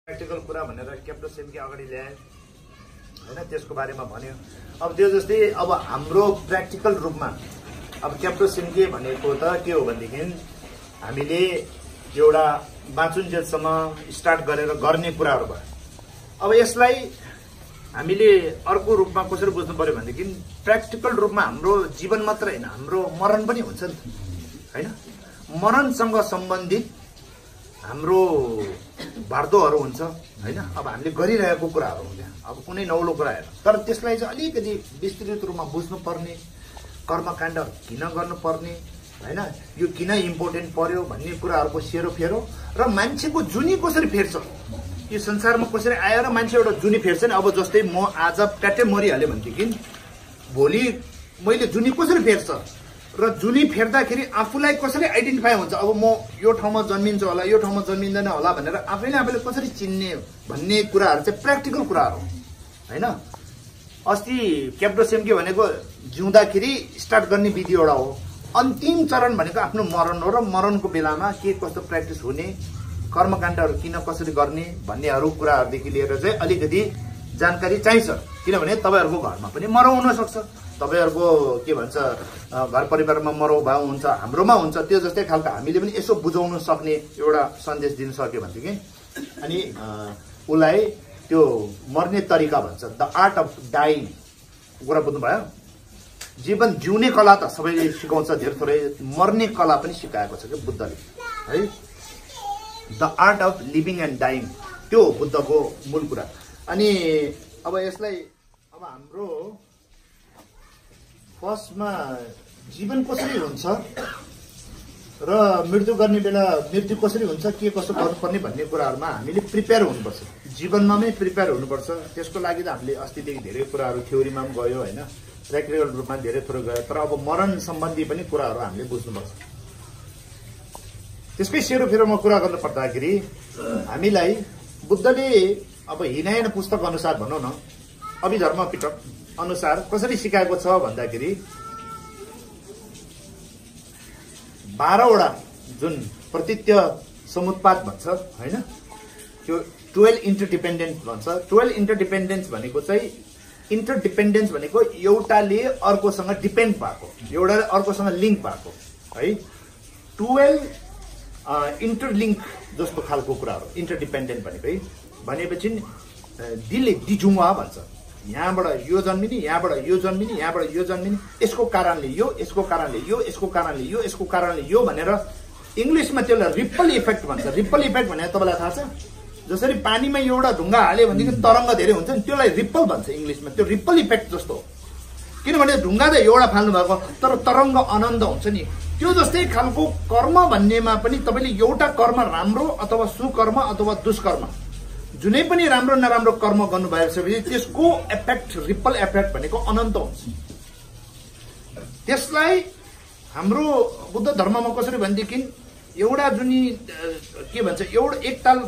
Practical कुरा भनेर क्याप्टोसेमले अगाडि ल्याए हैन, त्यसको बारेमा भन्यो। अब त्यो जस्तै अब हाम्रो प्र्याक्टिकल रूपमा अब क्याप्टोसेमले भनेको त के हो भनेदेखि हामीले एउटा बाँचुन्जेलसम्म स्टार्ट गरेर गर्ने कुराहरू भयो। अब यसलाई हामीले अर्को रूपमा कसरी बुझ्नु पर्यो भनेदेखि प्र्याक्टिकल रूपमा हाम्रो जीवन मात्र हैन, हाम्रो मरण पनि हुन्छ नि त हैन। मरणसँग सम्बन्धित हाम्रो वार्तोहरू हुन्छ हैन। अब हामीले गरिरहेको कुराहरू हुन्छ, अब कुनै नौलो कुरा हैन, तर त्यसलाई चाहिँ अलिकति विस्तृत रूपमा बुझ्नु पर्ने, कर्मकाण्ड किन गर्नुपर्ने हैन, यो किन इम्पोर्टेन्ट पर्यो भन्ने कुराहरूको सेरोफेरो र मान्छेको जुनी कसरी फेर्छ, यो संसारमा कसरी आयो र मान्छे एउटा जुनी फेर्छ नि। अब जस्तै म आज प्याट्टै मरिहाल्यो भनेदेखि भोलि मैले जुनी कसरी फेर्छ र जुनी फेर्दाखेरि आफूलाई कसरी आइडेन्टिफाई हुन्छ, अब म यो ठाउँमा जन्मिन्छु होला, यो ठाउँमा जन्मिँदैन होला भनेर आफैले कसरी चिन्ने भन्ने कुराहरू चाहिँ प्र्याक्टिकल कुराहरू हैन। अस्ति क्याप्टोसेमले भनेको जिउँदाखेरि स्टार्ट गर्ने विधि एउटा हो, अन्तिम चरण भनेको आफ्नो मरण हो र मरणको बेलामा के कस्तो प्र्याक्टिस हुने, कर्मकाण्डहरू किन कसरी गर्ने भन्नेहरू कुराहरूदेखि लिएर चाहिँ अलिकति जानकारी चाहिन्छ। किनभने तपाईहरूको घरमा पनि मरौ हुन सक्छ, तपाईहरूको के भन्छ घर परिवारमा मरौ भाउ हुन्छ, हाम्रोमा हुन्छ, त्यो जस्तै खालको हामीले पनि यसो बुझाउन सक्ने एउटा सन्देश दिन सक्यो भनेदेखि अनि उसलाई त्यो मर्ने तरिका भन्छ, द आर्ट अफ डाइङ कुरा बुझ्नुभयो। जीवन जिउने कला त सबैले सिकाउँछ, धेरै थोरै मर्ने कला पनि सिकाएको छ कि बुद्धले है। The art of living and dying, त्यो बुद्धको मूल कुरा। अनि अब यसलाई अब हाम्रो फर्स्टमा जीवन कसरी हुन्छ र मृत्यु गर्ने बेला मृत्यु कसरी हुन्छ, के कसो गर्नुपर्ने भन्ने कुराहरूमा हामीले प्रिपेयर हुनुपर्छ, जीवनमा नै प्रिपेयर हुनुपर्छ। त्यसको लागि त हामीले अस्तिदेखि धेरै कुराहरू थ्योरीमा पनि गयो हैन, प्र्याक्टिकल रूपमा धेरै थोरै गयो, तर अब मरण सम्बन्धी पनि कुराहरू हामीले बुझ्नुपर्छ। त्यसकै सेरोफेरोमा कुरा गर्नु पर्दाखेरि हामीलाई बुद्धले अब हिनायन पुस्तक अनुसार भनौँ न, अभिधर्म पिटक अनुसार कसरी सिकाएको छ भन्दाखेरि 12वटा जुन प्रतित्य समुत्पाद भन्छ हैन, त्यो 12 इन्टरडिपेन्डेन्ट भन्छ। 12 इन्टरडिपेन्डेन्स भनेको चाहिँ इन्टरडिपेन्डेन्स भनेको एउटाले अर्कोसँग डिपेन्ड भएको, एउटाले अर्कोसँग लिङ्क भएको है। 12 इन्टरलिङ्क जस्तो खालको कुराहरू इन्टरडिपेन्डेन्ट भनेको है। भनेपछि दिले दिजुवा भन्छ, यहाँबाट यो जन्मिने, यहाँबाट यो जन्मिने, यहाँबाट यो जन्मिने, यसको कारणले यो, यसको कारणले यो, यसको कारणले यो, यसको कारणले यो भनेर इङ्ग्लिसमा त्यसलाई रिप्पल इफेक्ट भन्छ। रिप्पल इफेक्ट भनेर तपाईँलाई थाहा छ, जसरी पानीमा एउटा ढुङ्गा हाल्यो भनेदेखि तरङ्ग धेरै हुन्छ नि, त्यसलाई रिप्पल भन्छ इङ्ग्लिसमा, त्यो रिप्पल इफेक्ट जस्तो हो। किनभने ढुङ्गा त एउटा फाल्नु भएको तर तरङ्ग अनन्द हुन्छ नि, त्यो जस्तै खालको कर्म भन्नेमा पनि तपाईँले एउटा कर्म राम्रो अथवा सुकर्म अथवा दुष्कर्म जुनै पनि राम्रो नराम्रो कर्म गर्नु भएपछि त्यसको इफेक्ट रिप्पल इफेक्ट भनेको अनन्त हुन्छ। त्यसलाई हाम्रो बुद्ध धर्ममा कसरी भनेदेखि एउटा जुनी के भन्छ, एउटा एक ताल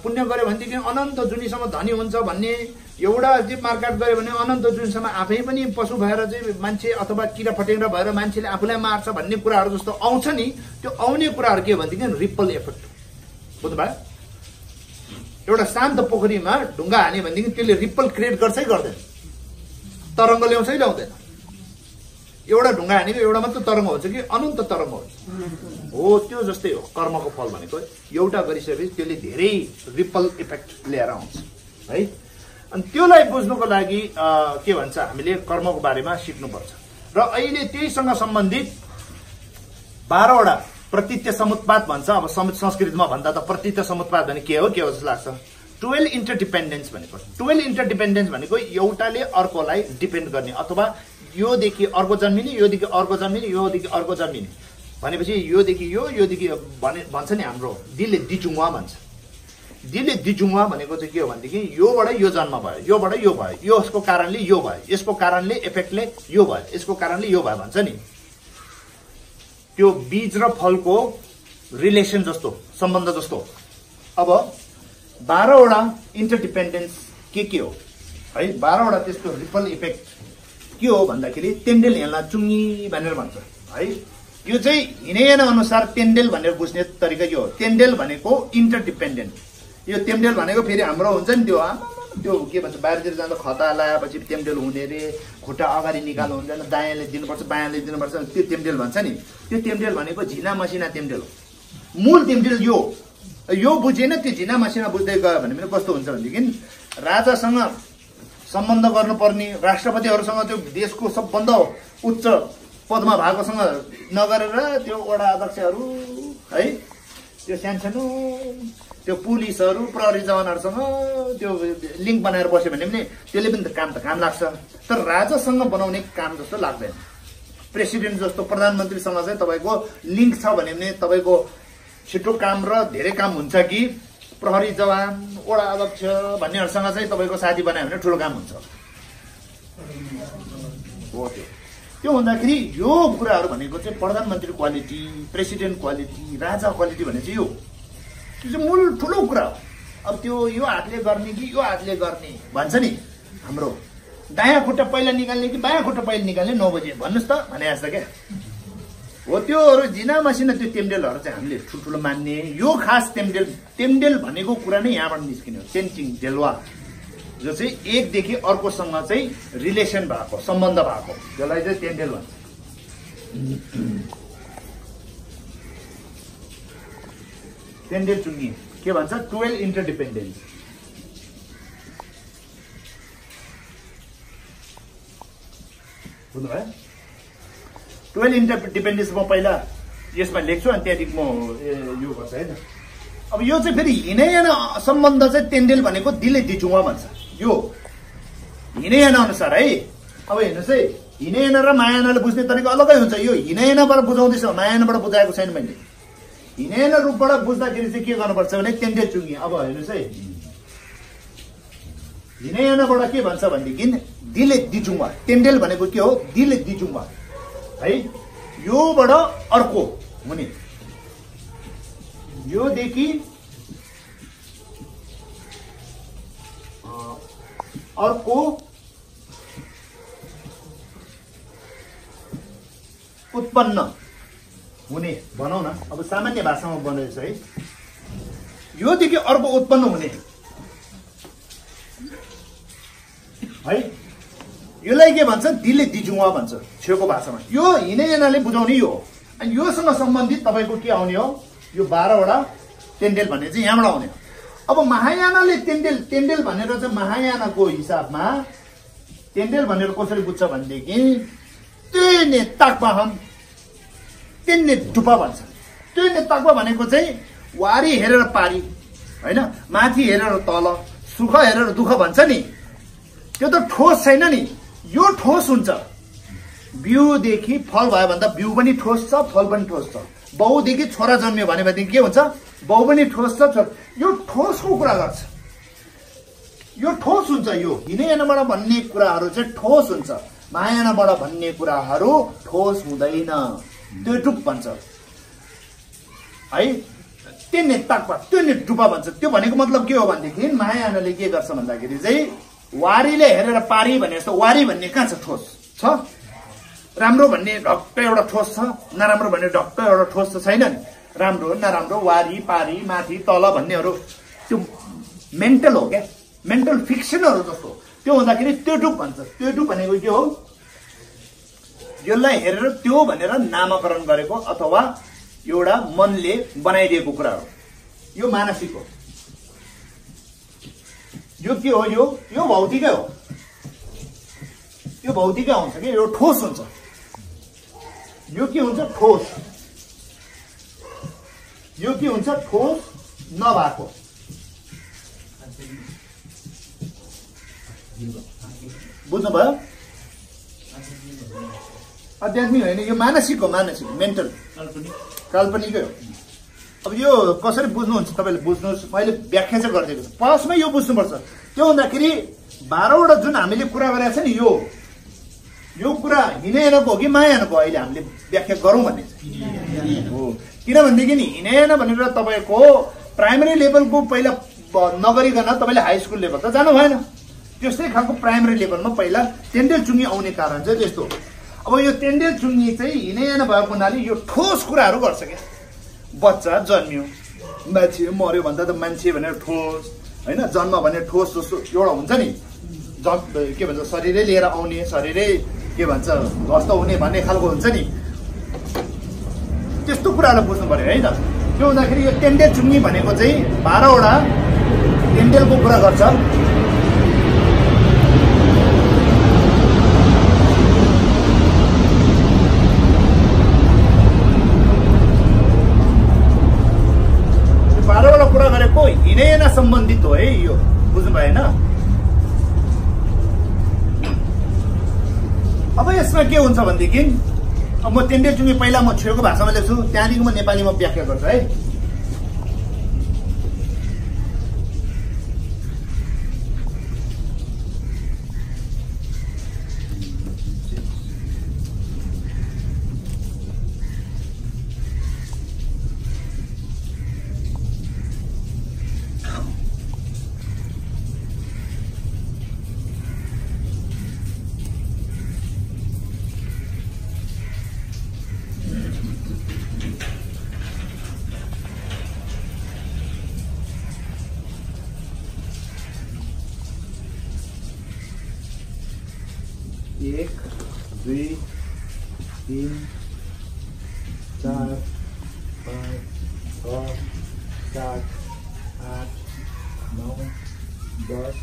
पुण्य गर्यो भनेदेखि अनन्त जुनीसम्म धनी हुन्छ भन्ने, एउटा चाहिँ मार्काट गर्यो भने अनन्त जुनीसम्म आफै पनि पशु भएर चाहिँ मान्छे अथवा किरा फटेङ्ग्रा भएर मान्छेले आफूलाई मार्छ भन्ने कुराहरू जस्तो आउँछ नि, त्यो आउने कुराहरू के भनेदेखि रिप्पल इफेक्ट। बुझ्नुभयो? एउटा शान्त पोखरीमा ढुङ्गा हान्यो भनेदेखि त्यसले रिप्पल क्रिएट गर्छै गर्दैन, तरङ्ग ल्याउँछै ल्याउँदैन। एउटा ढुङ्गा हानेको एउटा मात्र तरङ्ग हुन्छ कि अनन्त तरङ्ग हुन्छ हो, त्यो जस्तै हो कर्मको फल भनेको। एउटा गरिसकेपछि त्यसले धेरै रिप्पल इफेक्ट ल्याएर आउँछ है। अनि त्यसलाई बुझ्नुको लागि के भन्छ, हामीले कर्मको बारेमा सिक्नुपर्छ। र अहिले त्यहीसँग सम्बन्धित 12वटा प्रतित्य समुत्पाद भन्छ। अब संस्कृतमा भन्दा त प्रतित्य समुत्पाद भने के हो जस्तो लाग्छ। 12 इन्टरडिपेन्डेन्स भनेको, 12 इन्टरडिपेन्डेन्स भनेको एउटाले अर्कोलाई डिपेन्ड गर्ने, अथवा योदेखि अर्को जन्मिने, योदेखि अर्को जन्मिने, योदेखि अर्को जन्मिने भनेपछि योदेखि योदेखि भन्छ नि हाम्रो दिले दिजुवा भन्छ। दिले दिजुवा भनेको चाहिँ के हो भनेदेखि योबाट यो जन्म भयो, योबाट यो भयो, यसको कारणले यो भयो, यसको कारणले इफेक्टले यो भयो, यसको कारणले यो भयो भन्छ नि। त्यो बीज र फलको रिलेसन जस्तो, सम्बन्ध जस्तो। अब 12वटा इन्टरडिपेन्डेन्स के हो है, 12वटा त्यसको रिपल इफेक्ट के हो भन्दाखेरि तेन्डेल हेल्ला चुङ्गी भनेर भन्छ है। यो चाहिँ हिनयन अनुसार तेन्डेल भनेर बुझ्ने तरिका के हो, तेन्डेल भनेको इन्टरडिपेन्डेन्ट, यो तेमडेल भनेको फेरि हाम्रो हुन्छ नि त्यो के भन्छ बाहिरतिर जाँदा खता लगाएपछि तेमडेल हुने रे खुट्टा अगाडि निकाल्नु हुँदैन दायाँले दिनुपर्छ बायाँले दिनुपर्छ त्यो तेमडेल भन्छ नि त्यो तेमडेल भनेको झिना मसिना तेमडेल हो मूल तेमडेल यो बुझेन त्यो झिना मसिना बुझ्दै गयो भने पनि कस्तो हुन्छ भनेदेखि राजासँग सम्बन्ध गर्नुपर्ने राष्ट्रपतिहरूसँग त्यो देशको सबभन्दा उच्च पदमा भएकोसँग नगरेर त्यो वडा अध्यक्षहरू है त्यो सानसानो त्यो पुलिसहरू प्रहरी जवानहरूसँग त्यो लिङ्क बनाएर बस्यो भने पनि त्यसले पनि काम लाग्छ तर राजासँग बनाउने काम जस्तो लाग्दैन प्रेसिडेन्ट जस्तो प्रधानमन्त्रीसँग चाहिँ तपाईँको लिङ्क छ भने पनि तपाईँको छिटो काम र धेरै काम हुन्छ कि प्रहरी जवान वडा अध्यक्ष भन्नेहरूसँग चाहिँ तपाईँको साथी बनायो भने ठुलो काम हुन्छ हो त्यो हुँदाखेरि यो कुराहरू भनेको चाहिँ प्रधानमन्त्री क्वालिटी प्रेसिडेन्ट क्वालिटी राजा क्वालिटी भने चाहिँ यो चाहिँ मूल ठुलो कुरा हो अब त्यो यो हातले गर्ने कि यो हातले गर्ने भन्छ नि हाम्रो दायाँ खुट्टा पहिला निकाल्ने कि बायाँ खुट्टा पहिला निकाल्ने 9 बजे भन्नुहोस् त भने जस्तो क्या हो त्योहरू झिना मसिना त्यो तेमडेलहरू चाहिँ हामीले ठुल्ठुलो मान्ने यो खास तेमडेल भनेको कुरा नै यहाँबाट निस्किने हो तेन्जिङ डेलवा जो चाहिँ एकदेखि अर्कोसँग चाहिँ रिलेसन भएको सम्बन्ध भएको जसलाई चाहिँ तेमडेल भन्छ तेमडेल चुङ्गी के भन्छ 12 इन्टरडिपेन्डेन्स बुझ्नुभयो 12 इन्टरडिपेन्डेन्स म पहिला यसमा लेख्छु अनि त्यहाँदेखि म यो गर्छ है त अब यो चाहिँ फेरि हिनैयाना सम्बन्ध चाहिँ तेन्डेल भनेको दिले दिचुवा भन्छ यो हिनैयाना अनुसार है अब हेर्नुहोस् है हिनैयाना र मायानाले बुझ्ने तरिका अलगै हुन्छ यो हिनैयानाबाट बुझाउँदैछ मायानाबाट बुझाएको छैन मैले हिनैयाना रूपबाट बुझ्दाखेरि चाहिँ के गर्नुपर्छ भने तेन्डेल चुङ्गी अब हेर्नुहोस् है हिनैयानाबाट के भन्छ भनेदेखि दिले दिचुवा तेन्डेल भनेको के हो दिले दिचुवा है योबाट अर्को हुने योदेखि अर्को उत्पन्न हुने भनौँ न अब सामान्य भाषामा बनाएछ है योदेखि अर्को उत्पन्न हुने है योलाई के भन्छ दिले दिजुवा भन्छ छेउको भाषामा यो हिनैयानाले बुझाउने यो अनि योसँग सम्बन्धित तपाईँको के आउने हो यो 12 वटा तेन्डेल भन्ने चाहिँ यहाँबाट आउने हो अब महायानाले तेन्डेल भनेर चाहिँ महायानाको हिसाबमा तेन्डेल भनेर कसरी बुझ्छ भनेदेखि तेने ताक्पाहम तेन्ने डुपा भन्छ तेन्ने ताक्पा भनेको चाहिँ वारी हेरेर पारी हैन माथि हेरेर तल सुख हेरेर दुःख भन्छ नि त्यो त ठोस छैन नि यो ठोस हुन्छ बिउदेखि फल भयो भन्दा बिउ पनि ठोस छ फल पनि ठोस छ बाउदेखि छोरा जन्मियो भनेदेखि के हुन्छ बाउ पनि ठोस छ यो ठोसको कुरा गर्छ यो ठोस हुन्छ यो हिनैयानाबाट भन्ने कुराहरू चाहिँ ठोस हुन्छ मायानाबाट भन्ने कुराहरू ठोस हुँदैन त्यो डुप भन्छ है तेन्ने ताक्पा तेन्ने डुपा भन्छ त्यो भनेको मतलब के हो भनेदेखि मायानाले के गर्छ भन्दाखेरि चाहिँ वारीले हेरेर पारी भने जस्तो वारी भन्ने कहाँ छ ठोस छ राम्रो भन्ने ढक्क एउटा ठोस छ नराम्रो भन्ने ढक्क एउटा ठोस त छैन नि राम्रो नराम्रो वारी पारी माथि तल भन्नेहरू त्यो मेन्टल हो क्या मेन्टल फिक्सनहरू जस्तो त्यो हुँदाखेरि त्यो डुप भन्छ त्यो डुप भनेको के हो यसलाई हेरेर त्यो भनेर नामकरण गरेको अथवा एउटा मनले बनाइदिएको कुरा हो यो मानसिक हो यो के हो यो भौतिकै हो यो भौतिकै आउँछ कि यो ठोस हुन्छ यो के हुन्छ ठोस यो के हुन्छ ठोस नभएको बुझ्नुभयो आध्यात्मिक होइन यो मानसिक हो मानसिक मेन्टल काल्पनिकै हो अब यो कसरी बुझ्नुहुन्छ तपाईँले बुझ्नुहोस् मैले व्याख्या चाहिँ गरिदिएको छु फर्स्टमै यो बुझ्नुपर्छ त्यो हुँदाखेरि 12 वटा जुन हामीले कुरा गरेका छ नि यो कुरा हिनैयानाको हो कि मायानाको अहिले हामीले व्याख्या गरौँ भन्ने हो किनभनेदेखि हिनैयाना भनेर तपाईँको प्राइमेरी लेभलको पहिला नगरिकन तपाईँले हाई स्कुल लेभल त जानु भएन त्यस्तै खालको प्राइमेरी लेभलमा पहिला तेन्डेल चुङ्गी आउने कारण चाहिँ त्यस्तो अब यो तेन्डेल चुङ्गी चाहिँ हिनैयाना भएको हुनाले यो ठोस कुराहरू गर्छ क्या बच्चा जन्मियो मान्छे मर्यो भन्दा त मान्छे भनेर ठोस होइन, जन्म भने ठोस जस्तो एउटा हुन्छ नि, के भन्छ शरीरै लिएर आउने, शरीरै के भन्छ ध्वस्त हुने भन्ने खालको हुन्छ नि, त्यस्तो कुरालाई बुझ्नु पर्यो है त। त्यो हुँदाखेरि यो टेन्डेल चुङ्गी भनेको चाहिँ 12वटा टेन्डेलको कुरा गर्छ। कुरा गरेको हिँडेन सम्बन्धित हो है यो, बुझ्नु भएन। अब यसमा के हुन्छ भनेदेखि अब म टेन्डेल चुङ्गी पहिला म छेउको भाषामा लेख्छु, त्यहाँदेखि म नेपालीमा व्याख्या गर्छु है। एक, दुई, तीन, चार, पाँच, छ, सात, आठ, 9, 10,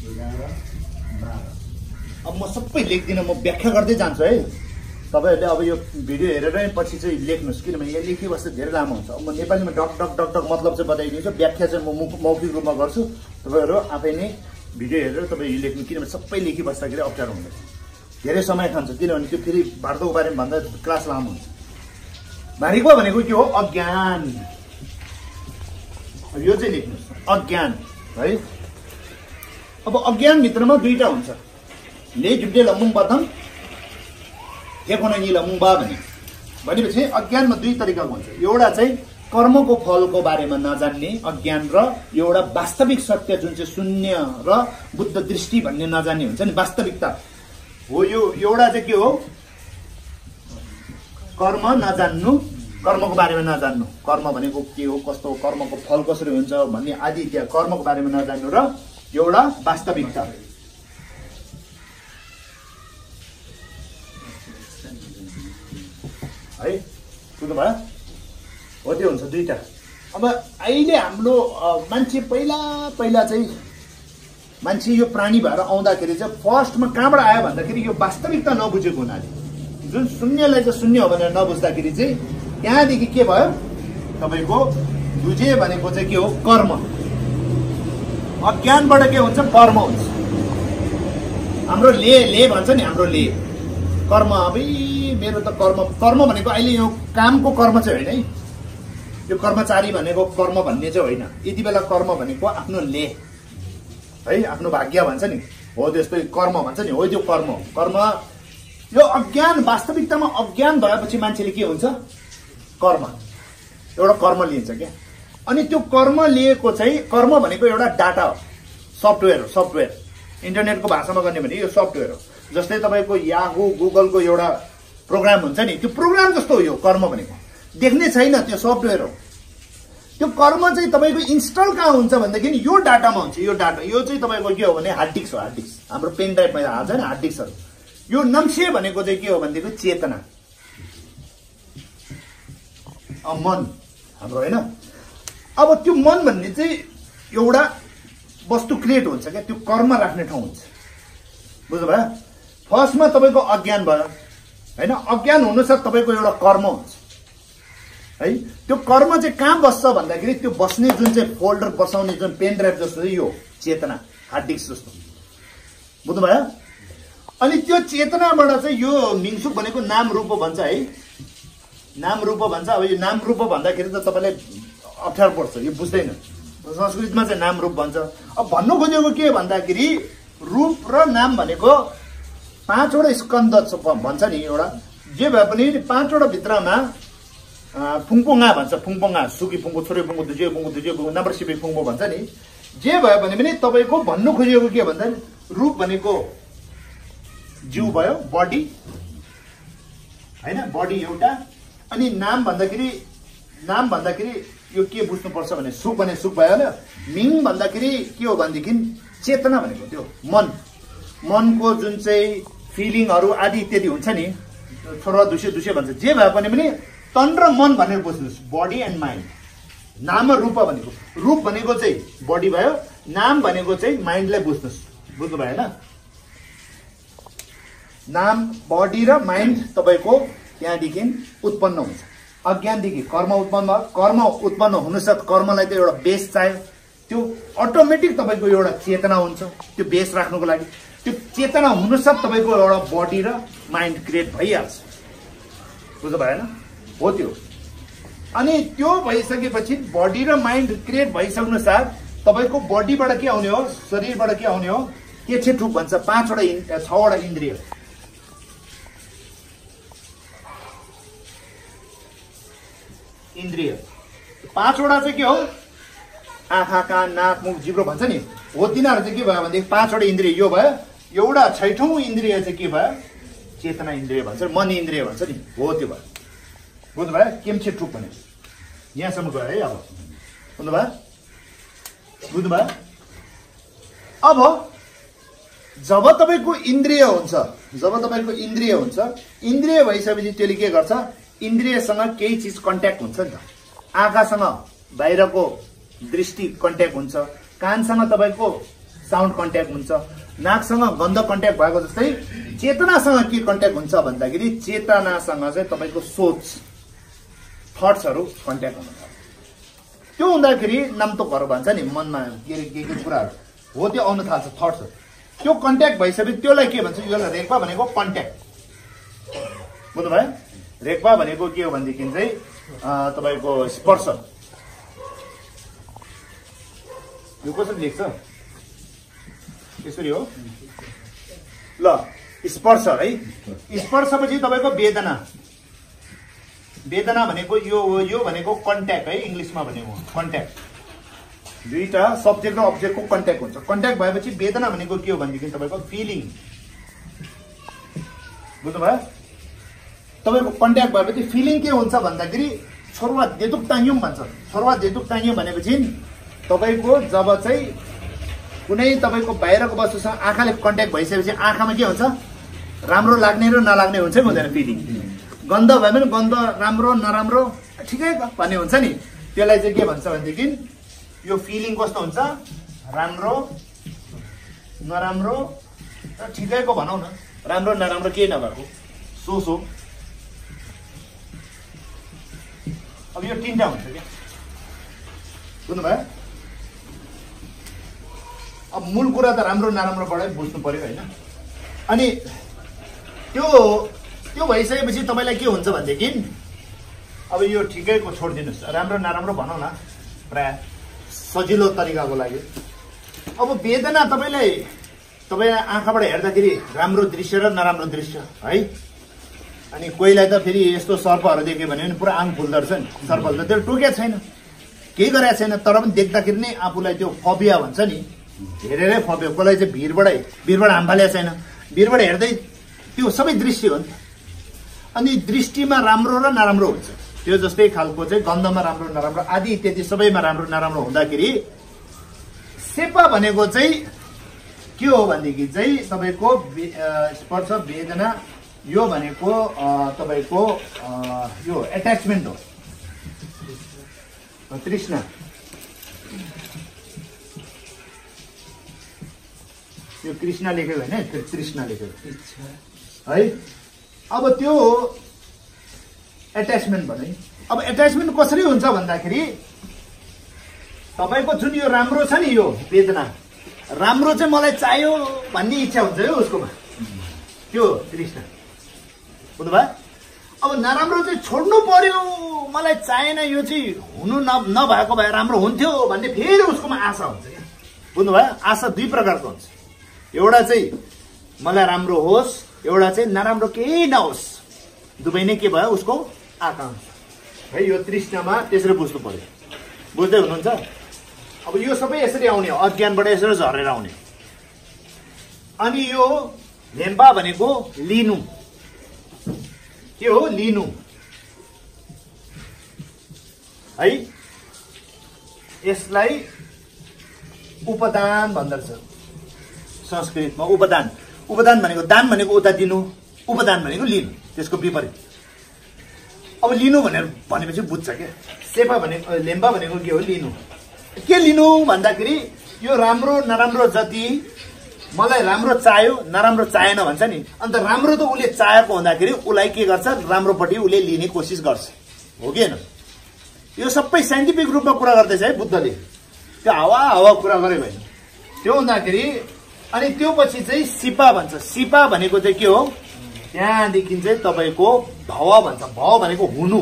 11, 12। अब म सबै लेख्दिनँ, म व्याख्या गर्दै जान्छु है। तपाईँहरूले अब यो भिडियो हेरेर पछि चाहिँ लेख्नुहोस्, किनभने यहाँ लेखिबस्दा धेरै लामो हुन्छ। अब म नेपालीमा डक डक डक डक मतलब चाहिँ बताइदिन्छु, व्याख्या चाहिँ म मौखिक रूपमा गर्छु। तपाईँहरू आफै नै भिडियो हेरेर तपाईँ यो लेख्नु, किनभने सबै लेखिबस्दाखेरि अप्ठ्यारो हुन्छ, धेरै समय खान्छ, किनभने त्यो फेरि भारतको बारेमा भन्दा क्लास लामो हुन्छ। भारीको भनेको के हो? अज्ञान। यो चाहिँ लेख्नुहोस्, अज्ञान है। अब अज्ञानभित्रमा दुईटा हुन्छ, ले जुड्डे लम्बुङ बदम नि लम्बुङ बा भनेपछि अज्ञानमा दुई तरिकाको हुन्छ। एउटा चाहिँ कर्मको फलको बारेमा नजान्ने अज्ञान र एउटा वास्तविक सत्य जुन चाहिँ शून्य र बुद्ध दृष्टि भन्ने नजान्ने हुन्छ नि, वास्तविकता हो। यो एउटा चाहिँ के हो? कर्म नजान्नु, कर्मको बारेमा नजान्नु, कर्म भनेको के हो, कस्तो हो, कर्मको फल कसरी हुन्छ भन्ने आदि इत्यादि कर्मको बारेमा नजान्नु र एउटा वास्तविकता है। बुझ्नु भयो? हो, त्यो हुन्छ दुईटा। अब अहिले हाम्रो मान्छे पहिला चाहिँ मान्छे यो प्राणी भएर आउँदाखेरि चाहिँ फर्स्टमा कहाँबाट आयो भन्दाखेरि यो वास्तविकता नबुझेको हुनाले, जुन शून्यलाई चाहिँ शून्य हो भनेर नबुझ्दाखेरि चाहिँ त्यहाँदेखि के भयो तपाईँको बुझे भनेको चाहिँ के हो? कर्म। अज्ञानबाट के हुन्छ? कर्म हुन्छ। हाम्रो ले भन्छ नि, हाम्रो ले कर्म। अब मेरो त कर्म भनेको अहिले यो कामको कर्म चाहिँ होइन है, यो कर्मचारी भनेको कर्म भन्ने चाहिँ होइन। यति बेला कर्म भनेको आफ्नो ले है, आफ्नो भाग्य भन्छ नि, हो त्यस्तै कर्म भन्छ नि, हो त्यो कर्म। कर्म यो अज्ञान, वास्तविकतामा अज्ञान भएपछि मान्छेले के हुन्छ? कर्म, एउटा कर्म लिन्छ क्या। अनि त्यो कर्म लिएको चाहिँ, कर्म भनेको एउटा डाटा हो, सफ्टवेयर हो। सफ्टवेयर इन्टरनेटको भाषामा गर्ने भने यो सफ्टवेयर हो। जस्तै तपाईँको याहू गुगलको एउटा प्रोग्राम हुन्छ नि, त्यो प्रोग्राम जस्तो हो यो कर्म भनेको। देख्ने छैन, त्यो सफ्टवेयर हो। त्यो कर्म चाहिँ तपाईँको इन्स्टल कहाँ हुन्छ भन्दाखेरि यो डाटामा हुन्छ। यो डाटा यो चाहिँ तपाईँको के हो भने हार्ड डिस्क हो। हार्ड डिस्क हाम्रो पेन ड्राइभमा हाल्छ नि हार्ड डिस्कहरू। यो नम्से भनेको चाहिँ के हो भनेदेखि चेतना, मन हाम्रो होइन। अब त्यो मन भन्ने चाहिँ एउटा वस्तु क्रिएट हुन्छ क्या, त्यो कर्म राख्ने ठाउँ हुन्छ। बुझ्नु भयो? फर्स्टमा तपाईँको अज्ञान भयो होइन, अज्ञान हुनुसाथ तपाईँको एउटा कर्म हुन्छ है। त्यो कर्म चाहिँ कहाँ बस्छ भन्दाखेरि त्यो बस्ने जुन चाहिँ फोल्डर बसाउने जुन पेन ड्राइभ जस्तो यो चेतना, हार्ड डिस्क जस्तो। बुझ्नुभयो? अनि त्यो चेतनाबाट चाहिँ यो मिङसुक भनेको नाम रूप भन्छ है, नाम रूप भन्छ। अब यो नाम रूप भन्दाखेरि त तपाईँलाई अप्ठ्यारो पर्छ, यो बुझ्दैन। संस्कृतमा चाहिँ नाम रूप भन्छ। अब भन्नु खोजेको के भन्दाखेरि रूप र नाम भनेको 5वटा स्कन्द भन्छ नि एउटा। जे भए पनि 5वटा भित्रमा फुङपोङा भन्छ, फुङपोङा, सुकी फुङको, छोरी फुङको, दुजे फुङको, दुजे फुङको, नम्बर सिपी फुङको भन्छ नि। जे भयो भने पनि तपाईँको भन्नु खोजेको के भन्दा रूप भनेको जिउ भयो, बडी होइन, बडी एउटा। अनि नाम भन्दाखेरि यो के बुझ्नुपर्छ भने सुख भने सुख भयो होइन। मिङ भन्दाखेरि के हो भनेदेखि चेतना भनेको त्यो मनको जुन चाहिँ फिलिङहरू आदि इत्यादि हुन्छ नि, छोरा दुष्य भन्छ, जे भए पनि तन र मन भनेर बुझ्नुहोस्, बडी एन्ड माइन्ड। नाम र रूप भनेको, रूप भनेको चाहिँ बडी भयो, नाम भनेको चाहिँ माइन्डलाई बुझ्नुहोस्, बुझ्नु भयो होइन। नाम बडी र माइन्ड तपाईँको त्यहाँदेखि उत्पन्न हुन्छ। अज्ञानदेखि कर्म उत्पन्न भयो, कर्म उत्पन्न हुनुसाथ कर्मलाई त एउटा बेस चाहियो, त्यो अटोमेटिक तपाईँको एउटा चेतना हुन्छ। त्यो बेस राख्नुको लागि त्यो चेतना हुनुसाथ तपाईँको एउटा बडी र माइन्ड क्रिएट भइहाल्छ, बुझ्नु भएन हो त्यो। अनि त्यो भइसकेपछि बडी र माइन्ड क्रिएट भइसक्नु साथ तपाईँको बडीबाट के आउने हो, शरीरबाट के आउने हो, के छ रूप भन्छ, 6वटा इन्द्रिय। इन्द्रिय 5वटा चाहिँ के हो, आँखा कान नाक मुख जिब्रो भन्छ नि, हो तिनीहरू चाहिँ के भयो भनेदेखि 5वटा इन्द्रिय यो भयो। एउटा 6औं इन्द्रिय चाहिँ के भयो, चेतना इन्द्रिय भन्छ, मन इन्द्रिय भन्छ नि, हो त्यो भयो। बुझ्नु भयो केम छे ट्रुप भने यहाँसम्म गयो है। अब बुझ्नु भयो। अब जब तपाईँको इन्द्रिय हुन्छ, इन्द्रिय भइसकेपछि त्यसले के गर्छ, इन्द्रियसँग केही चिज कन्ट्याक्ट हुन्छ नि त। आँखासँग बाहिरको दृष्टि कन्ट्याक्ट हुन्छ, कानसँग तपाईँको साउन्ड कन्ट्याक्ट हुन्छ, नाकसँग गन्ध कन्ट्याक्ट भएको जस्तै चेतनासँग के कन्ट्याक्ट हुन्छ भन्दाखेरि चेतनासँग चाहिँ तपाईँको सोच थट्सहरू कन्ट्याक्ट हुन थाल्छ। त्यो हुँदाखेरि नामतोकहरू भन्छ नि, मनमा के कुराहरू हो त्यो आउन थाल्छ थट्सहरू। त्यो कन्ट्याक्ट भइसकेपछि त्यसलाई के भन्छ, यसलाई रेक्पा भनेको कन्ट्याक्ट, बुझ्नु भयो। रेक्पा भनेको के हो भनेदेखि चाहिँ तपाईँको स्पर्श। यो कसरी लेख्छ, यसरी हो ल, स्पर्श है। स्पर्शपछि तपाईँको वेदना, वेदना भनेको यो भनेको कन्ट्याक्ट है, इङ्ग्लिसमा भनेको कन्ट्याक्ट। दुईटा सब्जेक्ट र अब्जेक्टको कन्ट्याक्ट हुन्छ। कन्ट्याक्ट भएपछि वेदना भनेको के हो भनेदेखि तपाईँको फिलिङ, बुझ्नु भयो। तपाईँको कन्ट्याक्ट भएपछि फिलिङ के हुन्छ भन्दाखेरि छोरुवा देदुक तान्युम भन्छ। छोरुवा देदुक तान्युम भनेपछि तपाईँको जब चाहिँ कुनै तपाईँको बाहिरको वस्तुसँग आँखाले कन्ट्याक्ट भइसकेपछि आँखामा के हुन्छ, राम्रो लाग्ने र नलाग्ने हुन्छ कि हुँदैन फिलिङ। गन्ध भयो भने गन्ध राम्रो नराम्रो ठिकैको भन्ने हुन्छ नि, त्यसलाई चाहिँ के भन्छ भनेदेखि यो फिलिङ कस्तो हुन्छ, राम्रो नराम्रो र ठिकैको भनौँ न, राम्रो नराम्रो केही नभएको सो। अब यो 3टा हुन्छ क्या, बुझ्नु भयो। अब मूल कुरा त राम्रो नराम्रोबाटै बुझ्नु पर्यो होइन। अनि त्यो भइसकेपछि तपाईँलाई के हुन्छ भनेदेखि अब यो ठिकैको छोडिदिनुहोस्, राम्रो नराम्रो भनौँ न प्राय सजिलो तरिकाको लागि। अब वेदना तपाईँलाई आँखाबाट हेर्दाखेरि राम्रो दृश्य र नराम्रो दृश्य है। अनि कोहीलाई त फेरि यस्तो सर्पहरू देख्यो भने पनि पुरा आङ फुल्दो रहेछ नि, सर्पले त त्यो टोकेको छैन, केही गरेको छैन, तर पनि देख्दाखेरि नै आफूलाई त्यो फबिया भन्छ नि, हेरेरै फब्यो। कसलाई चाहिँ भिरबाट हामफालेको छैन, भिरबाट हेर्दै त्यो सबै दृश्य हो नि त। अनि दृष्टिमा राम्रो र नराम्रो हुन्छ, त्यो जस्तै खालको चाहिँ गन्धमा राम्रो नराम्रो आदि इत्यादि सबैमा राम्रो नराम्रो हुँदाखेरि सेपा भनेको चाहिँ के हो भनेदेखि चाहिँ तपाईँको स्पर्श वेदना, यो भनेको तपाईँको यो एट्याचमेन्ट हो, तृष्णा। यो कृष्ण लेखेको होइन, तृष्णा लेखेको है। अब त्यो एट्याचमेन्ट भने, अब एट्याचमेन्ट कसरी हुन्छ भन्दाखेरि तपाईँको जुन यो राम्रो छ नि, यो वेदना राम्रो चाहिँ मलाई चाहियो भन्ने इच्छा हुन्छ है उसकोमा, त्यो तृष्णा, बुझ्नु भयो। अब नराम्रो चाहिँ छोड्नु पर्यो, मलाई चाहिएन, यो चाहिँ हुनु नभएको भए राम्रो हुन्थ्यो भन्ने फेरि उसकोमा आशा हुन्छ क्या, बुझ्नु भयो। आशा दुई प्रकारको हुन्छ, एउटा चाहिँ मलाई राम्रो होस्, एउटा चाहिँ नराम्रो केही नहोस्, दुवै नै के भयो उसको आकांक्षा है। यो तृष्णामा त्यसरी बुझ्नु पर्यो, बुझ्दै हुनुहुन्छ। अब यो सबै यसरी आउने हो, अज्ञानबाट यसरी झरेर आउने। अनि यो लेम्पा भनेको लिनु, के हो लिनु है। यसलाई उपदान भन्दछ संस्कृतमा। उपदान, उपदान भनेको दान भनेको उता दिनु, उपदान भनेको लिनु, त्यसको विपरीत। अब लिनु भनेपछि बुझ्छ क्या। सेपा भनेको लेम्बा भनेको के हो? लिनु। के लिनु भन्दाखेरि यो राम्रो नराम्रो जति मलाई राम्रो चाह्यो नराम्रो चाहेन भन्छ नि, अन्त राम्रो त उसले चाहेको हुँदाखेरि उसलाई के गर्छ? राम्रोपट्टि उसले लिने कोसिस गर्छ, हो कि होइन? यो सबै साइन्टिफिक रूपमा कुरा गर्दैछ है बुद्धले, त्यो हावा कुरा गरे भने। त्यो हुँदाखेरि अनि त्यो पछि चाहिँ सिपा भन्छ। सिपा भनेको चाहिँ के हो? त्यहाँदेखि चाहिँ तपाईँको भव भन्छ। भव भनेको हुनु।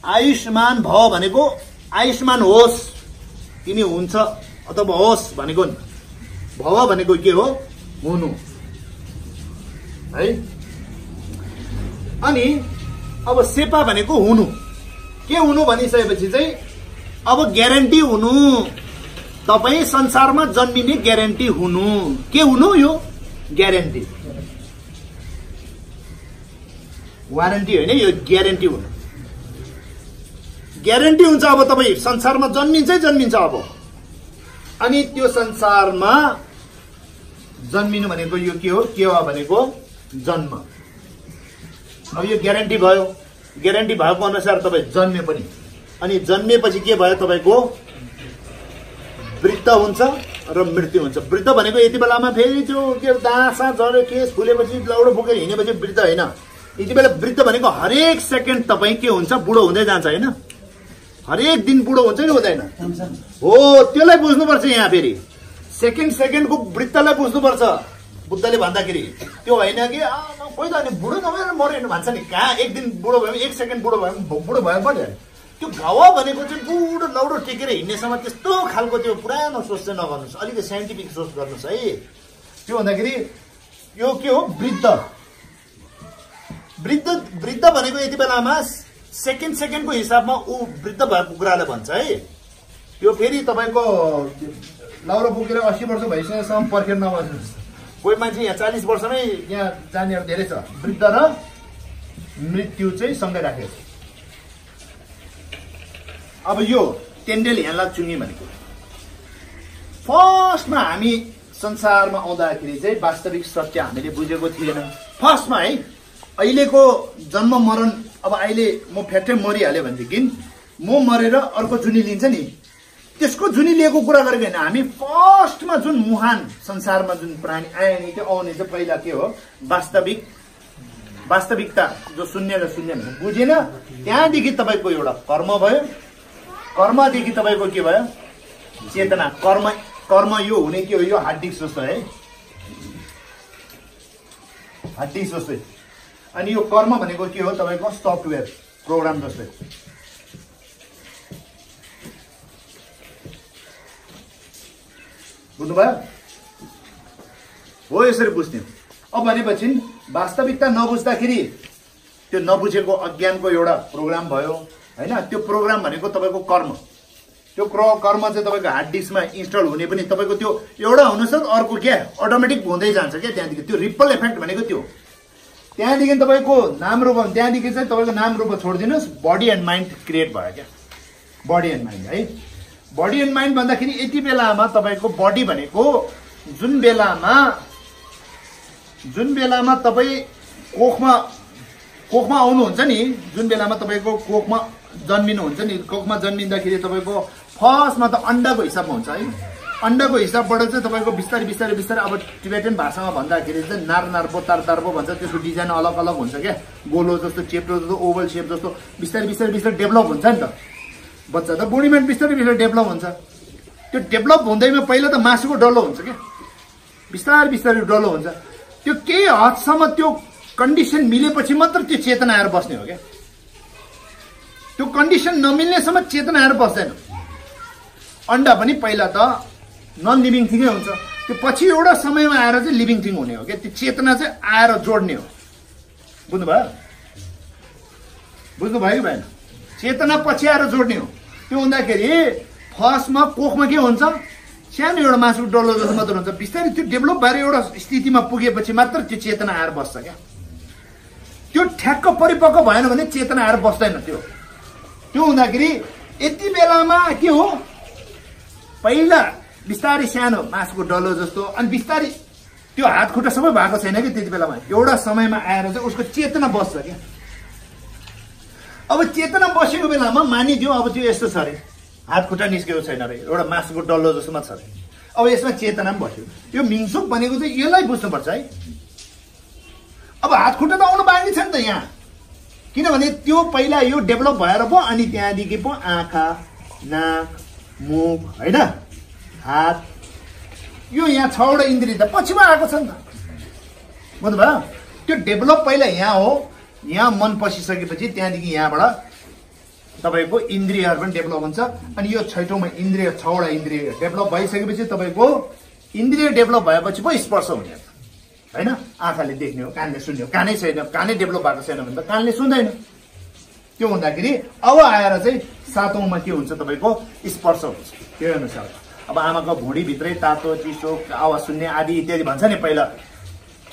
आयुष्मान भव भनेको आयुष्मान होस्, तिमी हुन्छ अथवा होस् भनेको नि। भव भनेको के हो? हुनु है। अनि अब सेपा भनेको हुनु। के हुनु भनिसकेपछि चाहिँ अब ग्यारेन्टी हुनु, तपाईँ संसारमा जन्मिने ग्यारेन्टी हुनु। के हुनु? यो ग्यारेन्टी, वारेन्टी होइन, यो ग्यारेन्टी हुनु। ग्यारेन्टी हुन्छ अब तपाईँ संसारमा जन्मिन्छ अब। अनि त्यो संसारमा जन्मिनु भनेको यो के हो? के हो भनेको जन्म। अब यो ग्यारेन्टी भयो। ग्यारेन्टी भएको अनुसार तपाईँ जन्मे पनि, अनि जन्मेपछि के भयो? तपाईँको वृद्ध हुन्छ र मृत्यु हुन्छ। वृद्ध भनेको यति बेलामा फेरि त्यो के दासा झऱ्यो, केस फुलेपछि लौडो बोकेर हिँडेपछि वृद्ध होइन। यति बेला वृद्ध भनेको हरेक सेकेन्ड तपाईँ के हुन्छ? बुढो हुँदै जान्छ होइन? हरेक दिन बुढो हुन्छ नि, हुँदैन? हो, त्यसलाई बुझ्नुपर्छ यहाँ। फेरि सेकेन्डको वृद्धलाई बुझ्नुपर्छ बुद्धले भन्दाखेरि। त्यो होइन कि कोही त अनि बुढो नभएर मरेन भन्छ नि। कहाँ एक दिन बुढो भयो, एक सेकेन्ड बुढो भयो, बुढो भयो पऱ्यो। त्यो घावा भनेको चाहिँ बुढो लौडो टेकेर हिँड्नेसम्म त्यस्तो खालको त्यो पुरानो सोच चाहिँ नगर्नुहोस्, अलिकति साइन्टिफिक सोच गर्नुहोस् है। त्यो भन्दाखेरि यो के हो? वृद्ध। वृद्ध भनेको यति बेलामा सेकेन्डको हिसाबमा ऊ वृद्ध भएको कुरालाई भन्छ है। त्यो फेरि तपाईँको लौरो बोकेर 80 वर्ष भइसकेसम्म पर्खेर नबस्नुहोस्। कोही मान्छे यहाँ 40 वर्षमै यहाँ जानेहरू धेरै छ। वृद्ध र मृत्यु चाहिँ सँगै राखेको छ। अब यो टेन्डेल ह्याला चुङ्गी भनेको फर्स्टमा हामी संसारमा आउँदाखेरि चाहिँ वास्तविक सत्य हामीले बुझेको थिएन फर्स्टमा है। अहिलेको जन्म मरण, अब अहिले म फ्याट्टै मरिहाल्यो भनेदेखि म मरेर अर्को जुनी लिन्छ नि, त्यसको जुनी लिएको कुरा गरेको होइन। हामी फर्स्टमा जुन मुहान संसारमा जुन प्राणी आयो नि, त्यो आउने चाहिँ पहिला के हो? वास्तविकता जो शून्य र शून्य बुझेन। त्यहाँदेखि तपाईँको एउटा कर्म भयो, कर्मदेखि तपाईँको के भयो? चेतना। कर्म यो हुने के हो? यो हार्ड डिस्क जस्तो है, हार्ड डिस्क जस्तै। अनि यो कर्म भनेको के हो? तपाईँको सफ्टवेयर प्रोग्राम जस्तै। बुझ्नुभयो? हो, यसरी बुझ्ने। अब भनेपछि वास्तविकता नबुझ्दाखेरि त्यो नबुझेको अज्ञानको एउटा प्रोग्राम भयो हैन। त्यो प्रोग्राम भनेको तपाईँको कर्म। त्यो कर्म चाहिँ तपाईँको हार्ड डिस्कमा इन्स्टल हुने पनि तपाईँको त्यो एउटा हुनसक्छ, अर्को क्या अटोमेटिक हुँदै जान्छ क्या। त्यहाँदेखि त्यो रिपल इफेक्ट भनेको त्यो। त्यहाँदेखि तपाईँको नाम रूप, त्यहाँदेखि चाहिँ तपाईँको नाम रूप छोडिदिनुहोस्, बडी एन्ड माइन्ड क्रिएट भयो क्या। बडी एन्ड माइन्ड है। बडी एन्ड माइन्ड भन्दाखेरि यति बेलामा तपाईँको बडी भनेको जुन बेलामा तपाईँ कोखमा आउनुहुन्छ नि, जुन बेलामा तपाईँको कोखमा जन्मिनुहुन्छ नि, कोखमा जन्मिँदाखेरि तपाईँको फर्स्टमा त अन्डाको हिसाबमा हुन्छ है। अन्डाको हिसाबबाट चाहिँ तपाईँको बिस्तारै बिस्तारै बिस्तारै अब टिबेटन भाषामा भन्दाखेरि चाहिँ नार्पो तार्पो भन्छ। त्यसको डिजाइन अलग अलग हुन्छ क्या, गोलो जस्तो, चेप्टो जस्तो, ओभल सेप जस्तो बिस्तारै बिस्तारै बिस्तारै डेभलप हुन्छ नि त। बच्चा त बुढीमा बिस्तारै बिस्तारै डेभलप हुन्छ। त्यो डेभलप हुँदैमा पहिला त मासुको डल्लो हुन्छ क्या, बिस्तारै बिस्तारै डल्लो हुन्छ। त्यो केही हदसम्म त्यो कन्डिसन मिलेपछि मात्र त्यो चेतना आएर बस्ने हो क्या। त्यो कन्डिसन नमिल्नेसम्म चेतना आएर बस्दैन। अन्डा पनि पहिला त नन लिभिङ थिङै हुन्छ, त्यो पछि एउटा समयमा आएर चाहिँ लिभिङ थिङ हुने हो क्या। त्यो चेतना चाहिँ आएर जोड्ने हो। बुझ्नुभयो? बुझ्नुभयो कि भएन? चेतना पछि आएर जोड्ने हो। त्यो हुँदाखेरि फर्स्टमा कोखमा के हुन्छ? सानो एउटा मासुको डल्लो जस्तो मात्र हुन्छ। बिस्तारै त्यो डेभलप भएर एउटा स्थितिमा पुगेपछि मात्र त्यो चेतना आएर बस्छ क्या। त्यो ठ्याक्क परिपक्व भएन भने चेतना आएर बस्दैन। त्यो हुँदाखेरि यति बेलामा के हो, पहिला बिस्तारै सानो मासुको डल्लो जस्तो, अनि बिस्तारै त्यो हात खुट्टा सबै भएको छैन कि त्यति बेलामा, एउटा समयमा आएर चाहिँ उसको चेतना बस्छ क्या। अब चेतना बसेको बेलामा मानिदियो अब त्यो यस्तो छ अरे, हात खुट्टा निस्केको छैन अरे, एउटा मासुको डल्लो जस्तोमा छ अरे, अब यसमा चेतना पनि बस्यो। यो मिङसुक भनेको चाहिँ यसलाई बुझ्नुपर्छ है। अब हात खुट्टा त आउनु बाँकी छ नि त यहाँ, किनभने त्यो पहिला यो डेभलप भएर पो अनि त्यहाँदेखि पो आँखा, नाक, मुख होइन, हात, यो यहाँ 6वटा इन्द्रिय त पछिमा आएको छ नि त, बुझ्नुभयो? त्यो डेभलप पहिला यहाँ हो, यहाँ मन पसिसकेपछि त्यहाँदेखि यहाँबाट तपाईँको इन्द्रियहरू पनि डेभलप हुन्छ। अनि यो 6औँमा इन्द्रिय, 6वटा इन्द्रिय डेभलप भइसकेपछि तपाईँको इन्द्रिय डेभलप भएपछि पो स्पर्श हुने होइन। आँखाले देख्ने हो, कानले सुन्ने हो, कानै छैन, कानै डेभलप भएको छैन भने त कानले सुन्दैन। त्यो हुँदाखेरि अब आएर चाहिँ 7औँमा के हुन्छ तपाईँको स्पर्श हुन्छ। त्यो अनुसार अब आमाको भुँडीभित्रै तातो चिसो आवाज सुन्ने आदि इत्यादि भन्छ नि। पहिला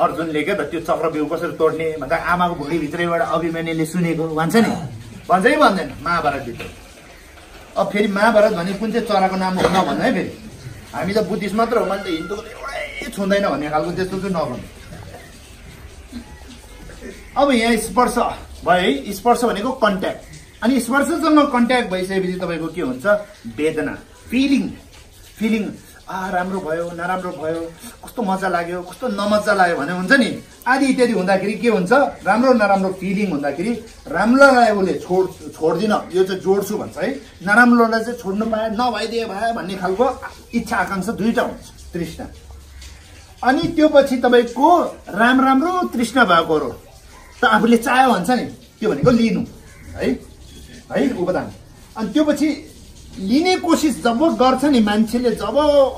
अर्जुनले के त त्यो चक्रव्यूह कसरी तोड्ने भन्दा आमाको भुँडीभित्रैबाट अभिमन्युले सुनेको भन्छ नि, भन्छ कि भन्दैन महाभारतभित्र। अब फेरि महाभारत भने कुन चाहिँ चराको नाम हो नभन्नु है, फेरि हामी त बुद्धिस्ट मात्र हो, मैले त हिन्दूको एउटै छुँदैन भन्ने खालको त्यस्तो चाहिँ नभन्नु। अब यहाँ स्पर्श भयो है, स्पर्श भनेको कन्ट्याक्ट, अनि स्पर्शसँग कन्ट्याक्ट भइसकेपछि तपाईँको के हुन्छ, वेदना, फिलिङ, राम्रो भयो, नराम्रो भयो, कस्तो मजा लाग्यो, कस्तो नमजा लाग्यो भने हुन्छ नि आदि इत्यादि हुँदाखेरि के हुन्छ, राम्रो नराम्रो फिलिङ हुँदाखेरि राम्रोलाई उसले छोड्दिन, यो चाहिँ जोड्छु भन्छ है, नराम्रोलाई चाहिँ छोड्नु पाए, नभइदिए भए भन्ने खालको इच्छा आकांक्षा दुईटा हुन्छ, तृष्णा। अनि त्यो पछि तपाईँको राम्रो तृष्णा भएकोहरू त आफूले चाह्यो भन्छ नि, त्यो भनेको लिनु है उपदान। अनि त्यो पछि लिने कोसिस जब गर्छ नि मान्छेले, जब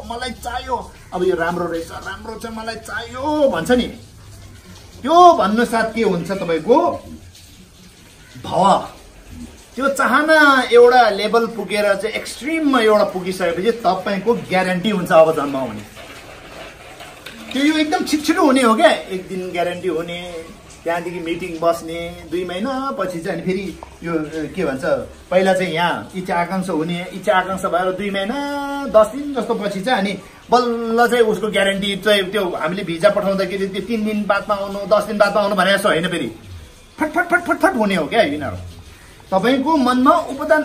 मलाई चाहियो, अब यो राम्रो रहेछ, राम्रो चाहिँ मलाई चाहियो भन्छ नि, त्यो भन्नु साथ के हुन्छ तपाईँको भाव, त्यो चाहना एउटा लेभल पुगेर चाहिँ एक्सट्रिममा एउटा पुगिसकेपछि तपाईँको ग्यारेन्टी हुन्छ अब जन्म हुने। त्यो यो एकदम छिटो हुने हो क्या, एक दिन ग्यारेन्टी हुने, त्यहाँदेखि मिटिङ बस्ने, 2 महिना पछि चाहिँ अनि फेरि यो के भन्छ, पहिला चाहिँ यहाँ इच्छा आकांक्षा हुने, इच्छा आकांक्षा भएर 2 महिना 10 दिन जस्तो पछि चाहिँ अनि बल्ल चाहिँ उसको ग्यारेन्टी चाहिँ त्यो हामीले भिजा पठाउँदाखेरि त्यो 3 दिन बादमा आउनु, 10 दिन बादमा आउनु भने जस्तो होइन, फेरि फटफट हुने हो क्या यिनीहरू। तपाईँको मनमा उपदान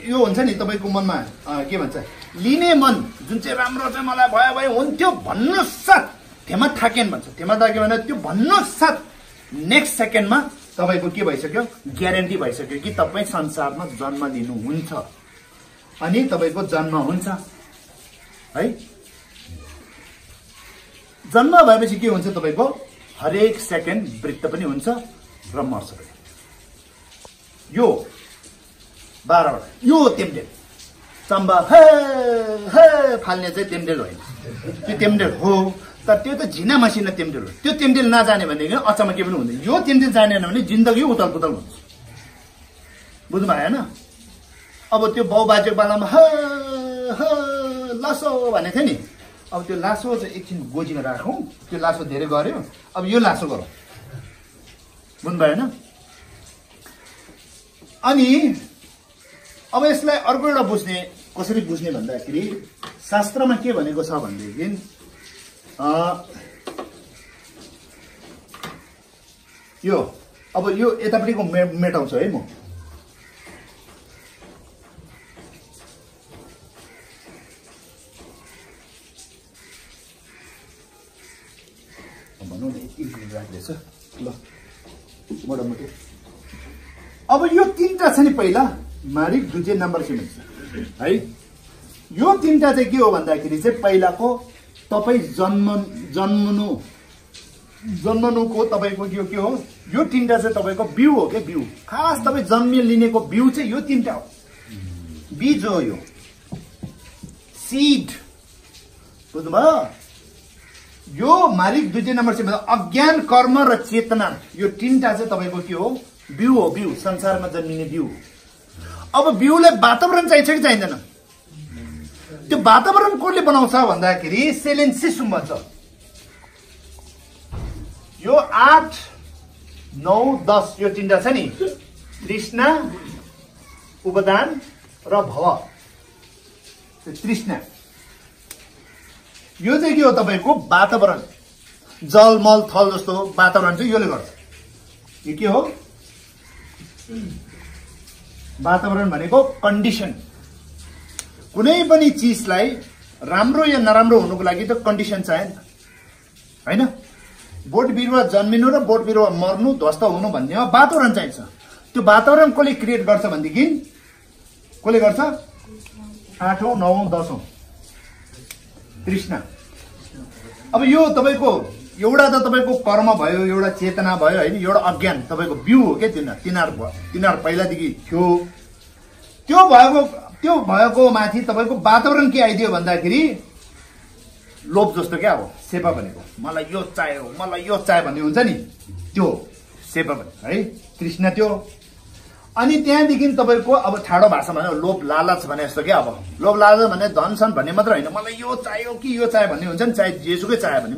यो हुन्छ नि, तपाईँको मनमा के भन्छ, लिने मन जुन चाहिँ राम्रो चाहिँ मलाई भयो हुन्थ्यो भन्नु साथ थेमा थाकेन भन्छ, थेमा थाक्यो भने त्यो भन्नु साथ नेक्स्ट सेकेन्डमा तपाईँको के भइसक्यो, ग्यारेन्टी भइसक्यो कि तपाईँ संसारमा जन्म लिनुहुन्छ, अनि तपाईँको जन्म हुन्छ है। जन्म भएपछि के हुन्छ तपाईँको हरेक सेकेन्ड मृत्यु पनि हुन्छ र मर्छ। यो 12वटा यो तेमडेल चम्बा हे फाल्ने चाहिँ तेमडेल होइन, त्यो तेमडेल हो, तर त्यो त झिना मसिना तेमडेल हो। त्यो तेमडेल नजाने भनेदेखि अचम्म के पनि हुँदैन, यो तेमडेल जानेन भने जिन्दगी उतल पुतल हुन्छ, बुझ्नु भयो होइन। अब त्यो बाउ बाजेको बेलामा लासो भनेको थियो नि, अब त्यो लासो चाहिँ एकछिन गोजीमा राखौँ, त्यो लासो धेरै गऱ्यो, अब यो लासो गरौँ, बुझ्नु भयो होइन। अनि अब यसलाई अर्को एउटा बुझ्ने, कसरी बुझ्ने भन्दाखेरि शास्त्रमा के भनेको छ भनेदेखि यो अब यो यतापट्टिको मेटाउँछु है म, भनौँ न यति राख्दैछ ल मोटामोटी। अब यो 3टा छ नि, पहिला मारिक दुजे नम्बर सिमेन्ट है, यो 3टा चाहिँ के हो भन्दाखेरि चाहिँ पहिलाको तपाईँ जन्मनुको तपाईँको यो के हो, यो 3टा चाहिँ तपाईँको बिउ हो क्या, बिउ खास तपाईँ जन्म लिनेको बिउ चाहिँ यो 3टा हो, बीज हो यो, सीड, बुझ्नुभयो। यो मारिक दुजे नम्बर सिमेन्ट अज्ञान कर्म र चेतना, यो 3टा चाहिँ तपाईँको के हो, बिउ हो, बिउ संसारमा जन्मिने बिउ। अब बिउलाई वातावरण चाहिन्छ कि चाहिँदैन, त्यो वातावरण कसले बनाउँछ भन्दाखेरि सेलेन्सिसम भन्छ। यो 8 9 10 यो तीनटा छ नि, तृष्णा, उपदान र भव। तृष्णा यो चाहिँ के हो तपाईको वातावरण, जल मल थल जस्तो वातावरण चाहिँ योले गर्छ। यो के हो वातावरण भनेको कन्डिसन। कुनै पनि चिजलाई राम्रो या नराम्रो हुनुको लागि त कन्डिसन चाहियो नि त, हैन? बोट बिरुवा जन्मिनु र बोट बिरुवा मर्नु ध्वस्त हुनु भन्नेमा वातावरण चाहिन्छ। त्यो वातावरण कसले क्रिएट गर्छ भनेदेखि कसले गर्छ? 8औं 9औं 10औं तृष्णा। अब यो तपाईको एउटा त तपाईको कर्म भयो, एउटा चेतना भयो हैन, एउटा अज्ञान तपाईको बिउ हो के तिनीहरु पहिलादेखि थियो। त्यो भएको माथि तपाईको वातावरण के आइदियो भन्दाखेरि लोभ जस्तो क्या हो, सेवा भनेको मलाई यो चाहियो मलाई यो चाहियो भन्ने हुन्छ नि, त्यो सेवा भने है तृष्णा त्यो। अनि त्यहाँदेखि तपाईको अब ठाडो भाषामा भने लोभ लालच भने जस्तो क्या। अब लोभ लालच भने धन सन भन्ने मात्र होइन, मलाई यो चाहियो कि यो चाहियो भन्ने हुन्छ नि, चाहे जेसुकै चाहियो भने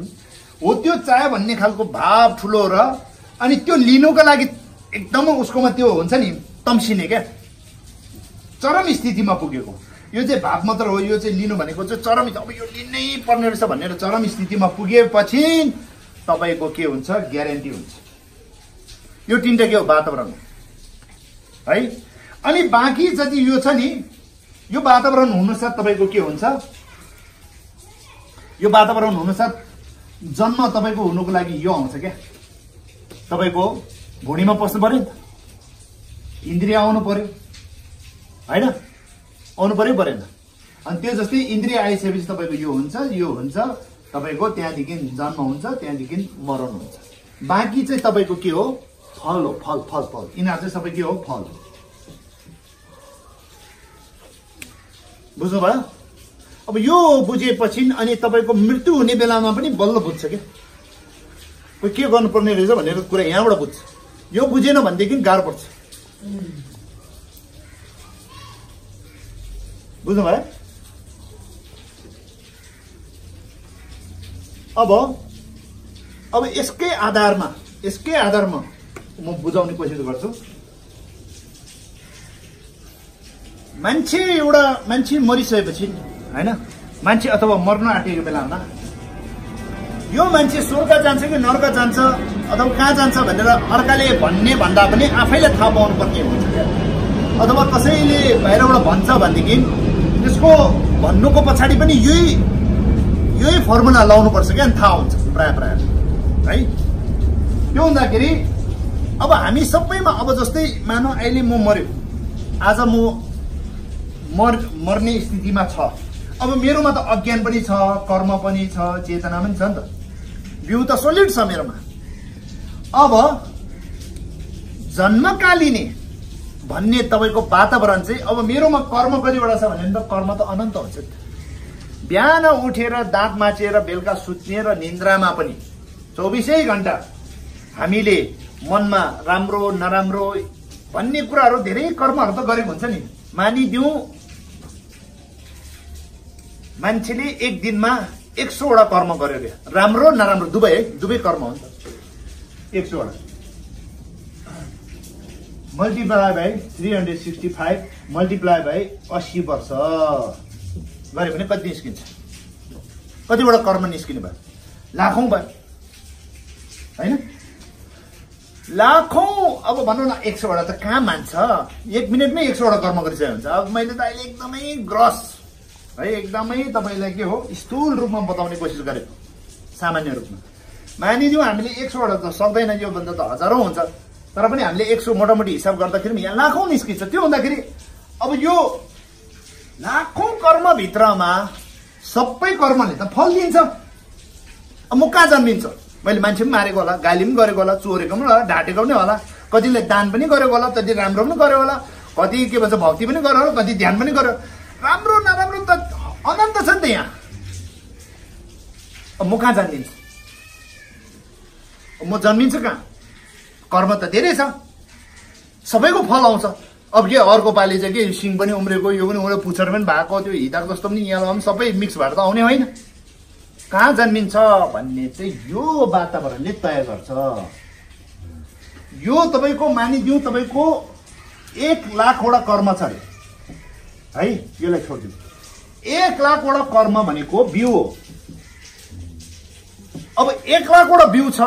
हो। त्यो चाहियो भन्ने खालको भाव ठुलो र अनि त्यो लिनुको लागि एकदमै उसकोमा त्यो हुन्छ नि तम्सिने क्या, चरम स्थितिमा पुगेको। यो चाहिँ भाव मात्र हो, यो चाहिँ लिनु भनेको चाहिँ चरम, अब यो लिनै पर्ने रहेछ भनेर चरम स्थितिमा पुगेपछि तपाईको के हुन्छ? ग्यारेन्टी हुन्छ। यो तीनटा के हो? वातावरण है। अनि बाँकी जति यो छ नि, यो वातावरण हुनुसाथ तपाईको के हुन्छ? यो वातावरण हुनुसाथ जन्म तपाईको हुनुको लागि यो आउँछ क्या, तपाईको भुँडीमा पस्नु पर्यो नि त, इन्द्रिय आउनु पर्यो हैन? आउनु पर्यो परेन? अनि त्यो जस्तै इन्द्रिय आइसकेपछि तपाईको यो हुन्छ तपाईको, त्यहाँदेखि जन्म हुन्छ, त्यहाँदेखि मरण हुन्छ। बाँकी चाहिँ तपाईको के हो? फल हो, फल फल फल। यिनीहरू चाहिँ सबै के हो? फल। बुझ्नुभयो? अब यो बुझेपछि अनि तपाईको मृत्यु हुने बेलामा पनि बल्ल बुझ्छ क्या, कोही के गर्नुपर्ने रहेछ भनेर कुरा यहाँबाट बुझ्छ। यो बुझेन भनेदेखि गाह्रो पर्छ। बुझ्नुभयो? अब यसकै आधारमा म बुझाउने कोसिस गर्छु। मान्छे मरिसकेपछि हैन, मान्छे अथवा मर्न आँटेको बेलामा यो मान्छे स्वर्ग जान्छ कि नर्क जान्छ अथवा कहाँ जान्छ भनेर अर्काले भन्ने भन्दा पनि आफैले थाहा पाउनु पर्ने हुन्छ क्या। अथवा कसैले बाहिरबाट भन्छ भनेदेखि त्यसको भन्नुको पछाडि पनि यही फर्मुला लाउनु पर्छ क्या, थाहा हुन्छ प्राय है। त्यो हुँदाखेरि अब हामी सबैमा अब जस्तै मानौ अहिले म मर्यो, आज म मर्ने स्थितिमा छ। अब मेरोमा त अज्ञान पनि छ, कर्म पनि छ, चेतना पनि छ नि त, बिउ त सोलिड छ मेरोमा। अब जन्मकालीने भन्ने तपाईको वातावरण चाहिँ, अब मेरोमा कर्म कतिवटा छ भने त कर्म त अनन्त हुन्छ नि। बिहान उठेर दाँत माचेर बेलुका सुत्ने र निन्द्रामा पनि 24 घण्टा हामीले मनमा राम्रो नराम्रो भन्ने कुराहरू धेरै कर्महरू त गरेको हुन्छ नि। मानिदिउँ मान्छेले एक दिनमा 100 वटा कर्म गर्यो रे, राम्रो नराम्रो दुवै कर्म हो नि त। 100 वटा मल्टिप्लाई बाई 365 मल्टिप्लाई बाई 80 वर्ष गरे भने कति निस्किन्छ? कतिवटा कर्म निस्किनु भयो? लाखौं भयो हैन? लाखौं। अब भनौँ न 100 वटा त कहाँ मान्छ? 1 मिनटमै 100 वटा कर्म गरिसकेको हुन्छ। अब मैले त अहिले एकदमै ग्रस है, एकदमै तपाईलाई के हो स्थूल रूपमा बताउने कोसिस गरेको, सामान्य रूपमा। मानिदिउँ हामीले 100 वटा त सक्दैन, यो भन्दा त हजारौं हुन्छ, तर पनि हामीले 100 मोटामोटी हिसाब गर्दाखेरि यहाँ लाखौं निस्किन्छ। त्यो हुँदाखेरि अब यो लाखौं कर्म भित्रमा सबै कर्मले त फल दिन्छ। अब म कहाँ जन्मिन्छ? मैले मान्छे पनि मारेको होला, गाली पनि गरेको होला, चोरेको पनि होला, ढाँटेको पनि होला, कतिले दान पनि गरेको होला, कति राम्रो पनि गर्यो होला, कति के भन्छ भक्ति पनि गर्यो होला, कति ध्यान पनि गर्यो। राम्रो नराम्रो त अनन्त छ नि त यहाँ। अब म कहाँ जन्मिन्छ? म जन्मिन्छ कहाँ? कर्म त धेरै छ, सबैको फल आउँछ। अब के अर्को पालि चाहिँ के सिङ पनि उम्रेको, यो पनि उम्रेको, पुच्छर पनि भएको, त्यो हिदार जस्तो पनि यहाँ पनि सबै मिक्स भएर त आउने होइन। कहाँ जन्मिन्छ भन्ने चाहिँ यो वातावरणले तय गर्छ। यो तपाईको मानिदिउँ तपाईको 1 लाखवटा कर्म छ अरे है, यसलाई छोडिदिउँ। 1 लाखवटा कर्म भनेको बिउ हो। अब 1 लाखवटा बिउ छ,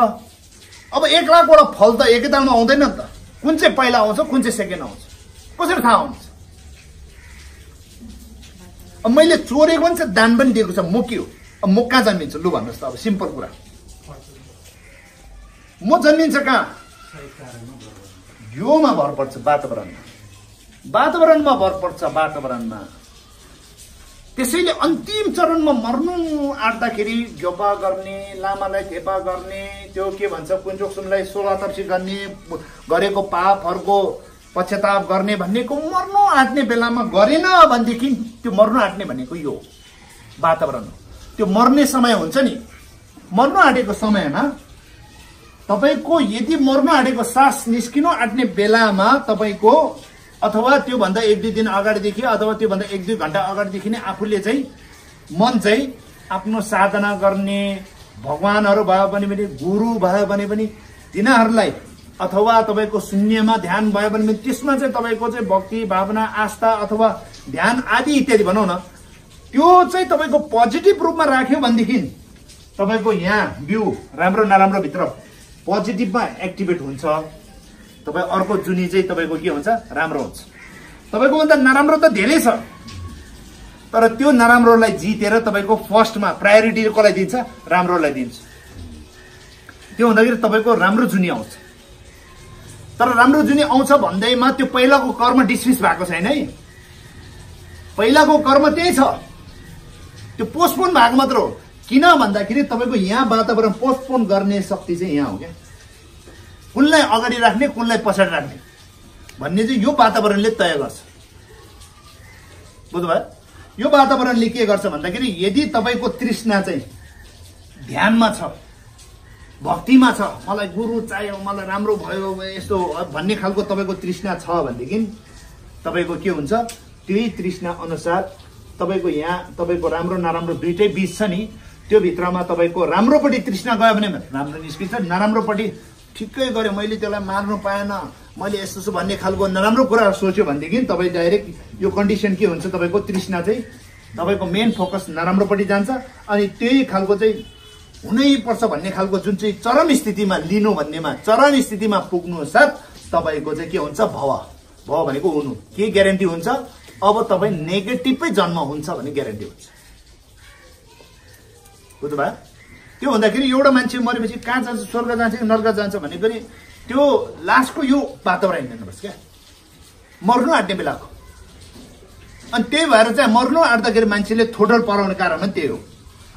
अब 1 लाखवटा फल त एकैतालमा आउँदैन नि त। कुन चाहिँ पहिला आउँछ, कुन चाहिँ सेकेन्ड आउँछ, कसरी थाहा हुन्छ? अब मैले चोरेको पनि छ, दान पनि दिएको छ, म के हो? अब म कहाँ जन्मिन्छ लु भन्नुहोस् त। अब सिम्पल कुरा, म जन्मिन्छ कहाँ? योमा भर पर्छ, वातावरणमा। वातावरणमा भर पर्छ, वातावरणमा। त्यसैले अन्तिम चरणमा मर्नु आँट्दाखेरि झोपा गर्ने, लामालाई थेपा गर्ने, त्यो के भन्छ कुञ्चोक्सुमलाई 16 तर्सी गर्ने, गरेको पापहरूको पश्चाताप गर्ने भन्नेको मर्नु आँट्ने बेलामा गरेन भनेदेखि त्यो मर्नु आँट्ने भनेको यो वातावरण हो। त्यो मर्ने समय हुन्छ नि, मर्नु आँटेको समयमा तपाईको यदि मर्नु आँटेको सास निस्किनु आँट्ने बेलामा तपाईको अथवा त्योभन्दा 1-2 दिन अगाडिदेखि अथवा त्योभन्दा 1-2 घण्टा अगाडिदेखि नै आफूले चाहिँ मन चाहिँ आफ्नो साधना गर्ने भगवानहरू भयो भने पनि, गुरु भयो भने पनि तिनीहरूलाई, अथवा तपाईको शून्यमा ध्यान भयो भने पनि त्यसमा चाहिँ तपाईको चाहिँ भक्ति भावना आस्था अथवा ध्यान आदि इत्यादि भनौँ न, त्यो चाहिँ तपाईको पोजिटिभ रूपमा राख्यो भनेदेखि तपाईको यहाँ बिउ राम्रो नराम्रो भित्र पोजिटिभमा एक्टिभेट हुन्छ। तपाईँ अर्को जुनी चाहिँ तपाईँको के हुन्छ, राम्रो हुन्छ। तपाईँको भन्दा नराम्रो त धेरै छ, तर त्यो नराम्रोलाई जितेर तपाईँको फर्स्टमा प्रायोरिटी कसलाई दिन्छ? राम्रोलाई दिन्छ। त्यो हुँदाखेरि तपाईँको राम्रो जुनी आउँछ। तर राम्रो जुनी आउँछ भन्दैमा त्यो पहिलाको कर्म डिसमिस भएको छैन है। पहिलाको कर्म त्यही छ, त्यो पोस्टपोन भएको मात्र हो। किन भन्दाखेरि तपाईँको यहाँ वातावरण पोस्टपोन गर्ने शक्ति चाहिँ यहाँ हो क्या। कुनलाई अगाडि राख्ने, कुनलाई पछाडि राख्ने भन्ने चाहिँ यो वातावरणले तय गर्छ। बुझ्नुभयो? यो वातावरणले के गर्छ भन्दाखेरि यदि तपाईँको तृष्णा चाहिँ ध्यानमा छ, भक्तिमा छ, मलाई गुरु चाहियो, मलाई राम्रो भयो यस्तो भन्ने खालको तपाईँको तृष्णा छ भनेदेखि तपाईँको के हुन्छ, त्यही तृष्णा अनुसार तपाईँको यहाँ तपाईँको राम्रो नराम्रो दुइटै बीच छ नि, त्यो भित्रमा तपाईँको राम्रोपट्टि तृष्णा गयो भने राम्रो निस्किन्छ, नराम्रोपट्टि ठिकै गऱ्यो मैले त्यसलाई मार्नु पाएन, मैले यस्तो भन्ने खालको नराम्रो कुरा सोच्यो भनेदेखि तपाईँ डाइरेक्ट यो कन्डिसन के हुन्छ, तपाईँको तृष्णा चाहिँ तपाईँको मेन फोकस नराम्रोपट्टि जान्छ। अनि त्यही खालको चाहिँ हुनैपर्छ भन्ने खालको जुन चाहिँ चरम स्थितिमा लिनु भन्नेमा, चरम स्थितिमा पुग्नु साथ तपाईँको चाहिँ के हुन्छ, भव भनेको हुनु। के ग्यारेन्टी हुन्छ? अब तपाईँ नेगेटिभै जन्म हुन्छ भन्ने ग्यारेन्टी हुन्छ। बुझ्नुभयो? त्यो हुँदाखेरि एउटा मान्छे मरेपछि कहाँ जान्छ, स्वर्ग जान्छ कि नर्क जान्छ भने पनि त्यो लास्टको यो वातावरण हेर्नुपर्छ क्या, मर्नु आँट्ने बेलाको। अनि त्यही भएर चाहिँ मर्नु आँट्दाखेरि मान्छेले थोटल पराउने कारण पनि त्यही हो।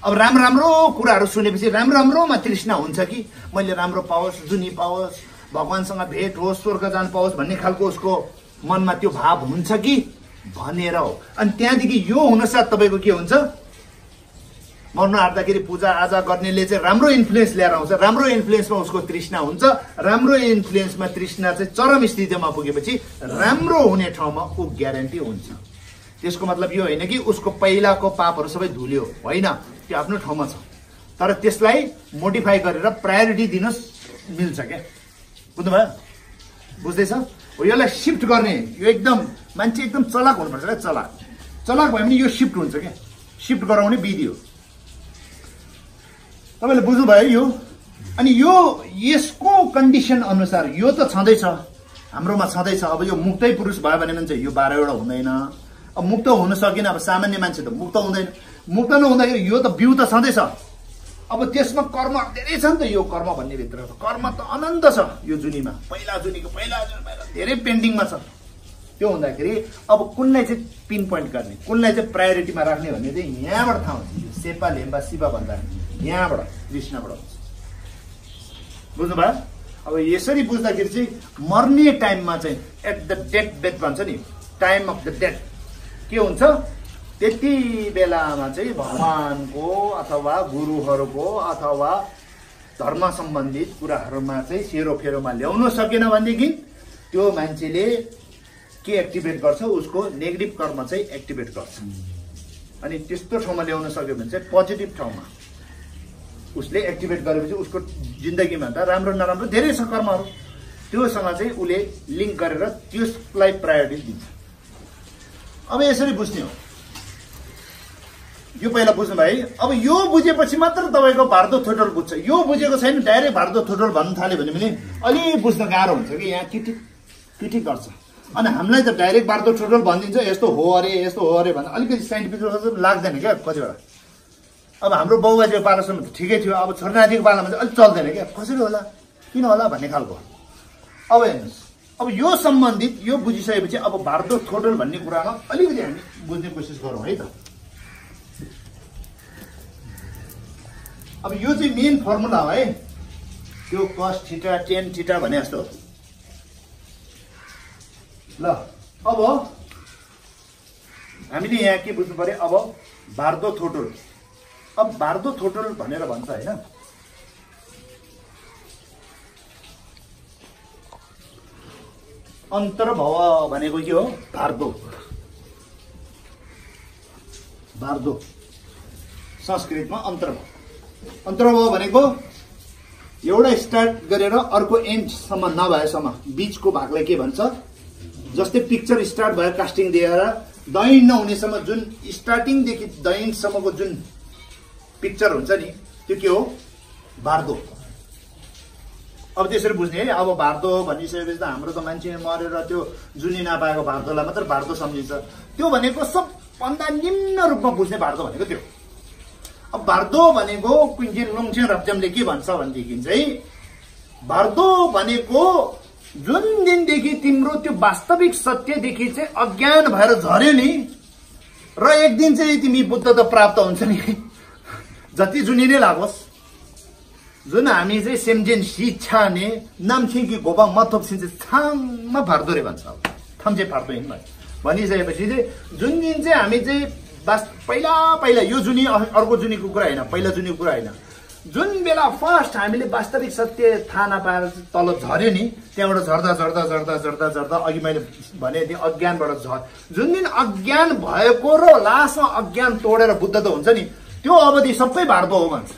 अब राम्रो कुराहरू सुनेपछि राम्रोमा तृष्णा हुन्छ कि मैले राम्रो पाओस्, जुनी पाओस्, भगवान्सँग भेट होस्, स्वर्ग जान पाओस् भन्ने खालको उसको मनमा त्यो भाव हुन्छ कि भनेर हो। अनि त्यहाँदेखि यो हुनसाथ तपाईँको के हुन्छ, मर्नु आँट्दाखेरि पूजा आजा गर्नेले चाहिँ राम्रो इन्फ्लुएन्स ल्याएर आउँछ। राम्रो इन्फ्लुएन्समा उसको तृष्णा हुन्छ, राम्रो इन्फ्लुएन्समा तृष्णा चाहिँ चरम स्थितिमा पुगेपछि राम्रो हुने ठाउँमा ऊ ग्यारेन्टी हुन्छ। त्यसको मतलब यो होइन कि उसको पहिलाको पापहरू सबै धुल्यो, होइन, त्यो आफ्नो ठाउँमा छ। तर त्यसलाई मोडिफाई गरेर प्रायोरिटी दिनुहोस्, मिल्छ क्या। बुझ्नुभयो? बुझ्दैछ? हो, यसलाई सिफ्ट गर्ने, यो एकदम मान्छे एकदम चलाक हुनुपर्छ क्या। चलाक भयो भने यो सिफ्ट हुन्छ क्या, सिफ्ट गराउने विधि हो। तपाईँले बुझ्नुभयो यो? अनि यो यसको कन्डिसन अनुसार यो त छँदैछ, हाम्रोमा छँदैछ। अब यो मुक्तै पुरुष भयो भने चाहिँ यो 12वटा हुँदैन। अब मुक्त हुन सकिन, अब सामान्य मान्छे त मुक्त हुँदैन। मुक्त नहुँदाखेरि यो त बिउ त छँदैछ। अब त्यसमा कर्म धेरै छ नि त, यो कर्म भन्ने भित्र कर्म त अनन्त छ यो जुनीमा, पहिला जुनीको पहिला धेरै पेन्डिङमा छ। त्यो हुँदाखेरि अब कुनलाई चाहिँ पिन पोइन्ट गर्ने, कुनलाई चाहिँ प्रायोरिटीमा राख्ने भन्ने चाहिँ यहाँबाट थाहा हुन्छ। शेर्पा लेम्बा शिवा भन्दा यहाँबाट कृष्णबाट हुन्छ। बुझ्नुभयो? अब यसरी बुझ्दाखेरि चाहिँ मर्ने टाइममा चाहिँ एट द डेथ भन्छ नि, टाइम अफ द डेथ के हुन्छ, त्यति बेलामा चाहिँ भगवानको अथवा गुरुहरूको अथवा धर्म सम्बन्धित कुराहरूमा चाहिँ सेरोफेरोमा ल्याउन सकेन भनेदेखि त्यो मान्छेले के एक्टिभेट गर्छ, उसको नेगेटिभ कर्म चाहिँ एक्टिभेट गर्छ। अनि त्यस्तो ठाउँमा ल्याउन सक्यो भने चाहिँ पोजिटिभ ठाउँमा उसले एक्टिभेट गरेपछि उसको जिन्दगीमा त राम्रो नराम्रो धेरै छ कर्महरू। त्योसँग चाहिँ उसले लिङ्क गरेर त्यसलाई प्रायोरिटी दिन्छ। अब यसरी बुझ्ने हो, यो पहिला बुझ्नु भयो। अब यो बुझेपछि मात्र तपाईँको भारदो थोटल बुझ्छ। यो बुझेको छैन, डाइरेक्ट भारदो थोटल भन्न थाल्यो भने पनि अलि बुझ्न गाह्रो हुन्छ कि यहाँ किटिक गर्छ। अनि हामीलाई त डाइरेक्ट भारदो थोटल भनिदिन्छ, यस्तो हो अरे भन्दा अलिकति साइन्टिफिक लाग्दैन क्या कति बेला। अब हाम्रो बाउबाजेको पालासम्म त ठिकै थियो, अब छोरानातिको पालामा चाहिँ अलिक चल्दैन क्या, कसरी होला किन होला भन्ने खालको। अब हेर्नुहोस्, अब यो सम्बन्धित यो बुझिसकेपछि अब भारदो थोटल भन्ने कुरामा अलिकति हामी बुझ्ने कोसिस गरौँ है त। अब यो चाहिँ मेन फर्मुला हो है, त्यो cos थीटा tan थीटा भने जस्तो। ल अब हामीले यहाँ के बुझ्नु पर्यो, अब भारदो थोटल। अब भारदो थोटल भनेर भन्छ हैन, अन्तर्भव भनेको के हो, भारदो संस्कृतमा अन्तर्भव। अन्तर्भव भनेको एउटा स्टार्ट गरेर अर्को एन्डसम्म नभएसम्म बीचको भागलाई के भन्छ, जस्तै पिक्चर स्टार्ट भयो कास्टिङ दिएर द एन्ड नहुनेसम्म जुन स्टार्टिङदेखि द एन्डसम्मको जुन पिक्चर हुन्छ नि त्यो के हो, भारदो। अब त्यसरी बुझ्ने है। अब भारदो भनिसकेपछि त हाम्रो त मान्छे मरेर त्यो जुनी नपाएको भारदोलाई मात्र भारदो सम्झिन्छ। त्यो भनेको सबभन्दा निम्न रूपमा बुझ्ने भारदो भनेको त्यो। अब भारदो भनेको क्विन्टिन लोङछेन रब्जमले के भन्छ भनेदेखि चाहिँ भारदो भनेको जुन दिनदेखि तिम्रो त्यो वास्तविक सत्यदेखि चाहिँ अज्ञान भएर झर्यो नि र एक दिन चाहिँ तिमी बुद्ध त प्राप्त हुन्छ नि, जति जुनी नै लागोस्, जुन हामी चाहिँ सेम्जेन शिक्षा ने नामछिङकी गोबाङ मथोप सिन्छ थाममा भारदो रे भन्छ। थाम चाहिँ भारदो हिँड्नु भनिसकेपछि चाहिँ जुन दिन चाहिँ हामी चाहिँ पहिला यो जुनी अर्को जुनीको कुरा होइन, पहिला जुनीको कुरा होइन, जुन बेला फर्स्ट हामीले वास्तविक सत्य थाहा नपाएर तल झर्यो नि, त्यहाँबाट झर्दा अघि मैले भने अज्ञानबाट जुन दिन अज्ञान भएको र लास्टमा अज्ञान तोडेर बुद्ध त हुन्छ नि, त्यो अवधि सबै भारदो हो भन्छ।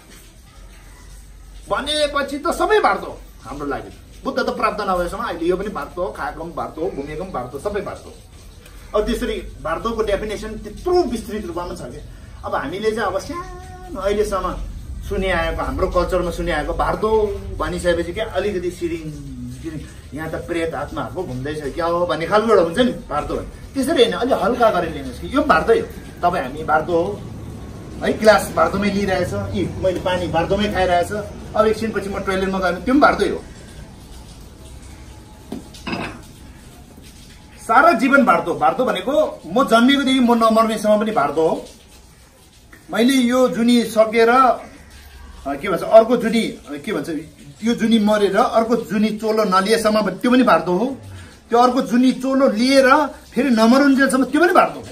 भनेपछि त सबै भारदो हाम्रो लागि, बुद्ध त प्राप्त नभएसम्म अहिले यो पनि भारदो हो, खाएको पनि भारदो हो, घुमेको पनि भारदो, सबै भारदो। अब त्यसरी भारदोको डेफिनेसन त्यत्रो विस्तृत रूपमा छ कि अब हामीले चाहिँ अब सानो अहिलेसम्म सुनिआएको, हाम्रो कल्चरमा सुनिआएको भारदो भनिसकेपछि क्या अलिकति सिरिङ यहाँ त प्रेत आत्माहरूको घुम्दैछ क्या हो भन्ने खालको एउटा हुन्छ नि भारदो। त्यसरी होइन, अलिक हल्का गरेर लिनुहोस् कि यो भारदै हो, तपाईँ हामी भारदो हो है, ग्लास भारदोमै लिइरहेछ, यी मैले पानी भारदोमै खाइरहेछ, अब एकछिनपछि म टोइलेटमा गएँ त्यो पनि भारदै हो। सारा जीवन भारदो। भारदो भनेको म जन्मेकोदेखि म नमर्नेसम्म पनि भारदो हो। मैले यो जुनी सकेर के भन्छ अर्को जुनी के भन्छ, यो जुनी मरेर अर्को जुनी चोलो नलिएसम्म त्यो पनि भारदो हो। त्यो अर्को जुनी चोलो लिएर फेरि नमरुन्जेलसम्म त्यो पनि भारदो हो।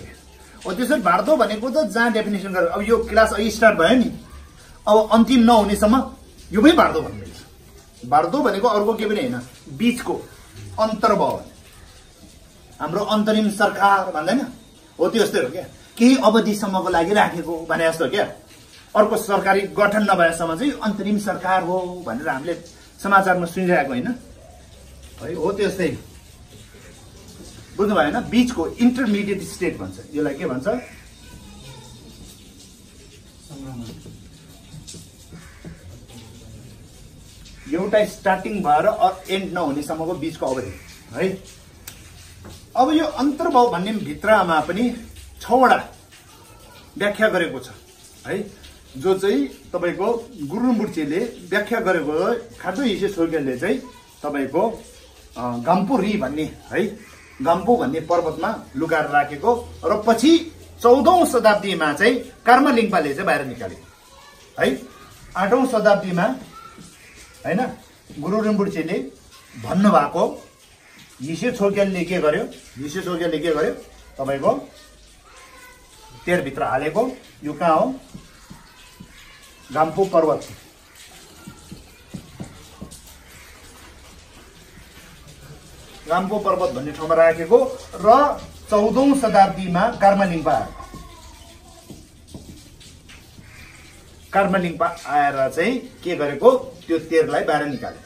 हो त्यसरी भारदो भनेको त जहाँ डेफिनेसन गरेर अब यो क्लास अघि स्टार्ट भयो नि, अब अन्तिम नहुनेसम्म यो पनि भारदो भन्दैछ। भारदो भनेको अर्को के पनि होइन, बीचको अन्तर्भव। हाम्रो अन्तरिम सरकार भन्दैन हो, त्यस्तै हो क्या, केही अवधिसम्मको लागि राखेको भने जस्तो क्या। अर्को सरकारी गठन नभएसम्म चाहिँ अन्तरिम सरकार हो भनेर हामीले समाचारमा सुनिरहेको होइन है, हो त्यस्तै। बुझ्नु भएन, बीचको इन्टरमिडिएट स्टेट भन्छ यसलाई, के भन्छ, एउटा स्टार्टिङ भएर एन्ड नहुनेसम्मको बीचको अवधि है। अब यो अन्तर्भव भन्ने भित्रमा पनि 6वटा व्याख्या गरेको छ है, जो चाहिँ तपाईँको गुरुमुर्चेले व्याख्या गरेको खाटो हिसे छोर्गेलले चाहिँ तपाईँको गम्पुरी भन्ने है, गम्पु भन्ने पर्वतमा लुकाएर राखेको र पछि 14औं शताब्दीमा चाहिँ कार्मालिङ्पाले चाहिँ बाहिर निकाले है। 8औं शताब्दीमा हैन गुरु रिम्बुड्चेले भन्नुभएको हिसे छोर्गेलले के गर्यो, हिसे छोर्गेलले के गर्यो तपाईँको तेरभित्र हालेको, यो कहाँ हो, गाम्पो पर्वत। गाम्पो पर्वत भन्ने ठाउँमा राखेको र 14औं शताब्दीमा कार्मालिङ्पा आएर चाहिँ के गरेको, त्यो तेरलाई बाहिर निकाल्यो।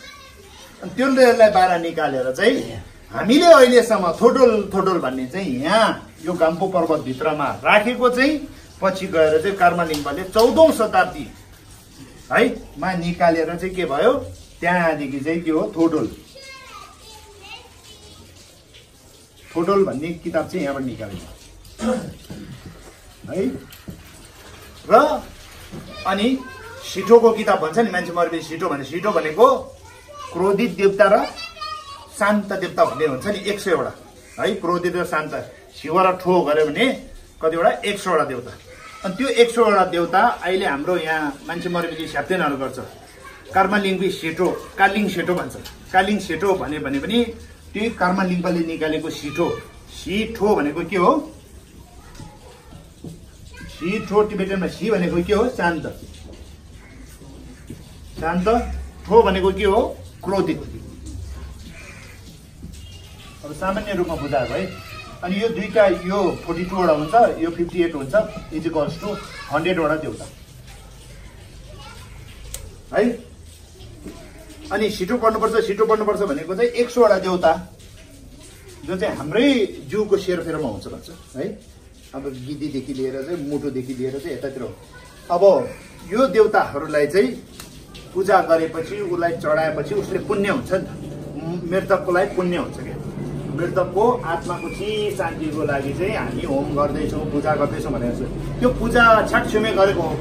त्यसलाई बाहिर निकालेर चाहिँ हामीले अहिलेसम्म थोटोल भन्ने चाहिँ यहाँ यो गाम्पो पर्वतभित्रमा राखेको चाहिँ पछि गएर चाहिँ कर्मालिङ्गले 14औं शताब्दी है मा निकालेर चाहिँ के भयो त्यहाँदेखि चाहिँ के हो थोटोल भन्ने किताब चाहिँ यहाँबाट निकालेको है र अनि सिटोको किताब भन्छ नि मान्छे मरेपछि सिटो भनेको क्रोधित देवता र शान्त देवता भन्ने हुन्छ नि 100 वटा है क्रोधित र शान्त शिव र ठो गर्यो भने कतिवटा 100 वटा देवता अनि त्यो 100 वटा देवता अहिले हाम्रो यहाँ मान्छे मरेपछि स्याप्तेनहरू गर्छ कर्मालिङ्गी सेटो कालिङ सेटो भन्छ कालिङ सेटो भने पनि त्यो कर्मालिङ्गले निकालेको सिठो भनेको के हो सिठो टिबेटनमा सी भनेको के हो शान्त ठो भनेको के हो क्रोधित अब सामान्य रूपमा बुझाएको है अनि यो दुईटा यो 42 वटा हुन्छ यो 58 हुन्छ इक्वल्स टु 100 वटा देवता है अनि सिटो पढ्नुपर्छ भनेको चाहिँ 100 वटा देवता जो चाहिँ हाम्रै जिउको सेरफेरमा हुन्छ भन्छ है अब गिद्दीदेखि लिएर चाहिँ मुटुदेखि लिएर चाहिँ यतातिर अब यो देवताहरूलाई चाहिँ पूजा गरेपछि उसलाई चढाएपछि उसले पुण्य हुन्छ नि त मृतकको लागि पुण्य हुन्छ क्या मृतकको आत्माको चिर शान्तिको लागि चाहिँ हामी होम गर्दैछौँ पूजा गर्दैछौँ भनेर त्यो पूजा छाटछुमे गरेको हो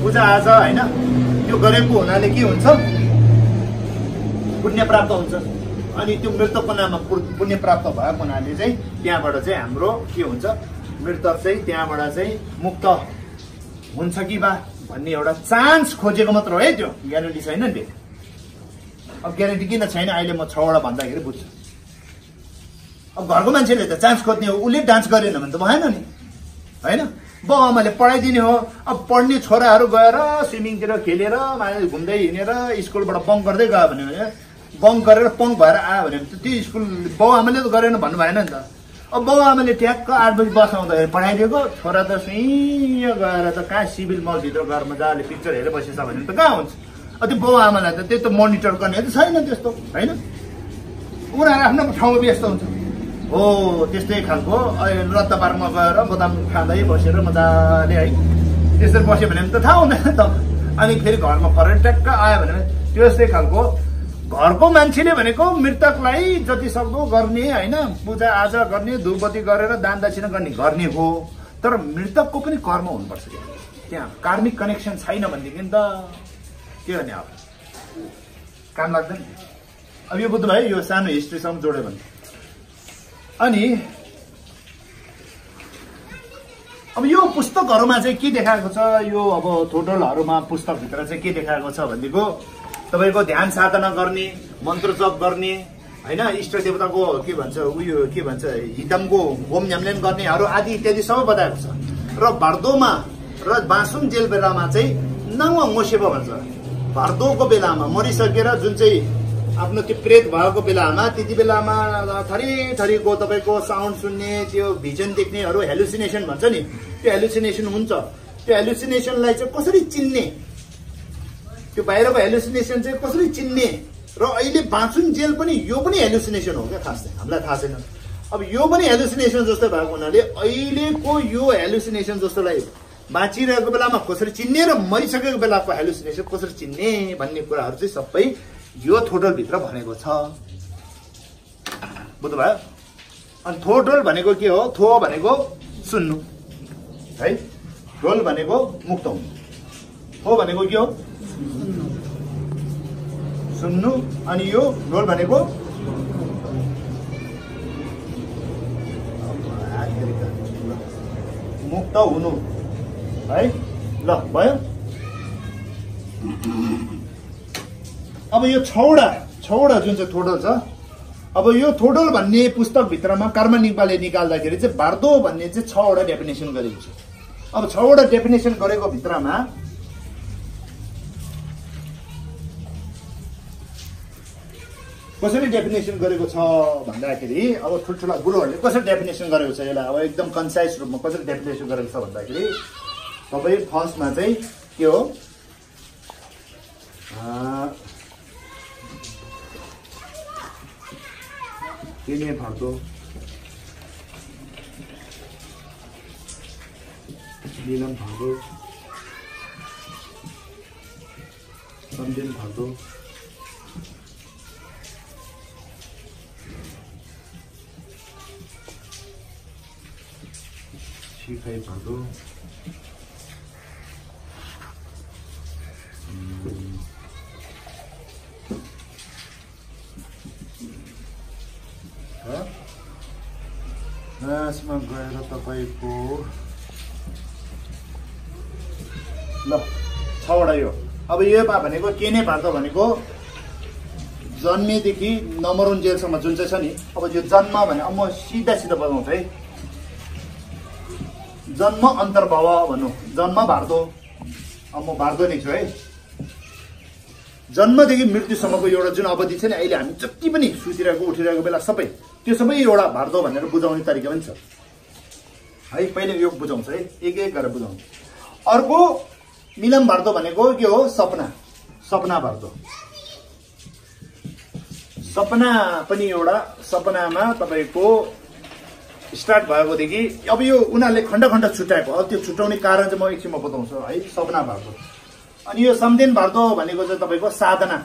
पूजा आज होइन त्यो गरेको हुनाले के हुन्छ पुण्य प्राप्त हुन्छ अनि त्यो मृतकको नाममा पुण्य प्राप्त भएको हुनाले चाहिँ त्यहाँबाट चाहिँ हाम्रो के हुन्छ मृतक चाहिँ त्यहाँबाट चाहिँ मुक्त हुन्छ कि बा भन्ने एउटा चान्स खोजेको मात्र हो है त्यो ग्यारेन्टी छैन नि त्यो अब ग्यारेन्टी किन छैन अहिले म 6 वटा भन्दाखेरि बुझ्छु अब घरको मान्छेले त चान्स खोज्ने हो उसले डान्स गरेन भने त भएन नि होइन बाउ आमाले पढाइदिने हो अब पढ्ने छोराहरू गएर स्विमिङतिर खेलेर मान्छे घुम्दै हिँडेर स्कुलबाट बङ्क गर्दै गयो भने बङ्क गरेर पङ्क भएर आयो भने त्यो स्कुल बाउ आमाले त गरेन भन्नु भएन नि त अब बाउ आमाले ट्याक्क 8 बजी बस आउँदाखेरि पढाइदिएको छोरा त सुइँ गएर त कहाँ सिभिल मलभित्र गएर मजाले पिक्चर हेरेर बसेछ भने त कहाँ हुन्छ त्यो बाउ आमालाई त त्यो त मोनिटर गर्ने त छैन त्यस्तो होइन उनीहरू आफ्नो ठाउँमा व्यस्त हुन्छ हो त्यस्तै खालको रद्द पार्कमा गएर बदाम खाँदै बसेर मजाले है त्यसरी बस्यो भने त थाहा हुँदैन त अनि फेरि घरमा फरेर ट्याक्क आयो भने त्यस्तै खालको घरको मान्छेले भनेको मृतकलाई जति सक्दो गर्ने होइन पूजा आजा गर्ने धूपबत्ती गरेर दान दक्षिणा गर्ने हो तर मृतकको पनि कर्म हुनुपर्छ त्यहाँ कार्मिक कनेक्सन छैन भनेदेखि त के गर्ने अब काम लाग्दैन अब यो बुझ्नु भयो यो सानो हिस्ट्रीसँग जोड्यो भने अनि अब यो पुस्तकहरूमा चाहिँ के देखाएको छ यो अब थोटोलहरूमा पुस्तकभित्र चाहिँ के देखाएको छ भनेको तपाईँको ध्यान साधना गर्ने मन्त्र जप गर्ने होइन इष्ट देवताको के भन्छ उयो के भन्छ हितमको होम झ्याम्लेन गर्नेहरू आदि इत्यादि सबै बताएको छ र भर्दोमा र बाँसुङ जेल बेलामा चाहिँ नाङ्वा मोसेपा भन्छ भर्दोको बेलामा मरिसकेर जुन चाहिँ आफ्नो त्यो प्रेत भएको बेलामा त्यति बेलामा थरीको तपाईँको साउन्ड सुन्ने त्यो भिजन देख्नेहरू हेलुसिनेसन भन्छ नि त्यो हेलुसिनेसन हुन्छ त्यो हेलुसिनेसनलाई चाहिँ कसरी चिन्ने त्यो बाहिरको हेलुसिनेसन चाहिँ कसरी चिन्ने र अहिले बाँचुङ जेल पनि यो पनि हेलुसिनेसन हो क्या खास चाहिँ हामीलाई थाहा छैन अब यो पनि हेलुसिनेसन जस्तो भएको हुनाले अहिलेको यो हेलुसिनेसन जस्तोलाई बाँचिरहेको बेलामा कसरी चिन्ने र मरिसकेको बेलाको हेलुसिनेसन कसरी चिन्ने भन्ने कुराहरू चाहिँ सबै यो थोटोलभित्र भनेको छ बुझ्नुभयो अनि थोटोल भनेको के हो थो भनेको सुन्नु है ढोल भनेको मुक्त हुनु थो भनेको के हो सुन्नु अनि यो ढोल भनेको मुक्त हुनु है ल भयो अब यो छौडा जुन चाहिँ थोटोल छ अब यो थोटोल भन्ने पुस्तकभित्रमा कर्मालिङ्गले निकाल्दाखेरि चाहिँ भारदो भन्ने चाहिँ 6 वटा डेफिनेसन गरेको छ अब 6 वटा डेफिनेसन गरेको भित्रमा कसरी डेफिनेसन गरेको छ भन्दाखेरि अब ठुल्ठुला गुरुहरूले कसरी डेफिनेसन गरेको छ यसलाई अब एकदम कन्साइज रूपमा कसरी डेफिनेसन गरेको छ भन्दाखेरि तपाईँ फर्स्टमा चाहिँ के हो केने भार्दो नीलम भार्दो सम्झेन भार्दो शिखाई भार्दो नासमा गएर तपाईको ल 6 वटा यो। अब योमा भनेको केने भार्दो भनेको जन्मेदेखि नमरुन्जेलसम्म जुन चाहिँ छ नि, अब यो जन्म भने अब म सिधा सिधा बताउँछु है। जन्म अन्तर्भव भन्नु, जन्म भार्दो, अब म भार्दो नै छु है। जन्मदेखि मृत्युसम्मको एउटा जुन अवधि छ नि, अहिले हामी जति पनि सुतिरहेको उठिरहेको बेला सबै त्यो सबै एउटा भार्दो भनेर बुझाउने तरिका पनि छ है। पहिले यो बुझाउँछ है, एक एक गरेर बुझाउँछ। अर्को नीलम भार्दो भनेको के हो? सपना, सपना भार्दो। सपना पनि एउटा, सपनामा तपाईको स्टार्ट भएकोदेखि अब यो उनीहरूले खण्ड खण्ड छुट्याएको, अब त्यो छुट्याउने कारण चाहिँ म एकछिनमा बताउँछु है। सपना भार्दो। अनि यो सम्झेन भार्दो भनेको चाहिँ तपाईको साधना,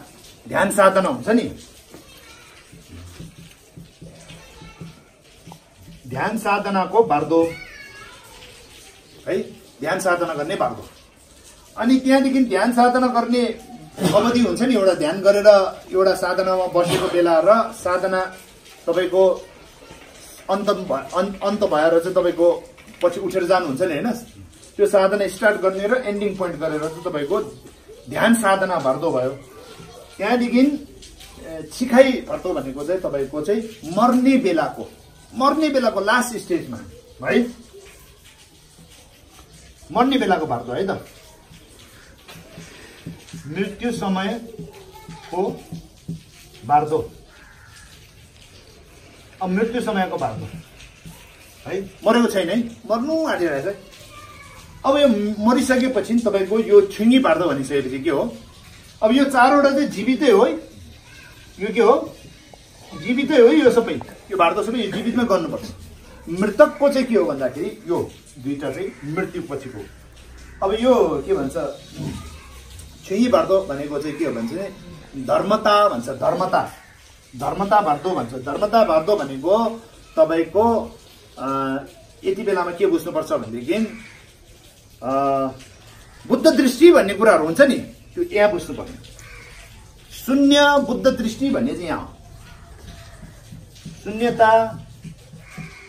ध्यान साधना हुन्छ नि, ध्यान साधनाको भार्दो है, ध्यान साधना गर्ने भार्दो। अनि त्यहाँदेखि ध्यान साधना गर्ने अवधि हुन्छ नि, एउटा ध्यान गरेर एउटा साधनामा बसेको बेला र साधना तपाईको अन्त भएर चाहिँ तपाईको पछि उठेर जानुहुन्छ नि हैन, त्यो साधना स्टार्ट गर्ने र एन्डिङ पोइन्ट गरेर चाहिँ तपाईको ध्यान साधना भार्दो भयो। त्यहाँदेखि छिखाई भार्दो भनेको चाहिँ तपाईको चाहिँ मर्ने बेलाको लास्ट स्टेजमा है, मर्ने बेलाको भार्दो है त, मृत्यु समयको भार्दो। अब मृत्यु समयको भार्दो है, मरेको छैन है, मर्नु आँटिरहेछ है। अब यो मरिसकेपछि तपाईको यो छुङ्गी भार्दो भनिसकेपछि के हो? अब यो 4 वटा चाहिँ जीवितै हो है, यो के हो? जीवितै हो यो सबै, यो भार्दो सबै यो जीवितमै गर्नुपर्छ। मृतकको चाहिँ के हो भन्दाखेरि यो दुईटा चाहिँ मृत्यु पछिको। अब यो के भन्छ, छुङ्गी भार्दो भनेको चाहिँ के हो भन्छ धर्मता भन्छ, धर्मता भार्दो भन्छ। धर्मता भार्दो भनेको तपाईको यति बेलामा के बुझ्नुपर्छ भनेदेखि बुद्ध दृष्टि भन्ने कुराहरू हुन्छ नि, त्यो यहाँ बुझ्नुपर्ने। शून्य बुद्ध दृष्टि भन्ने चाहिँ यहाँ शून्यता।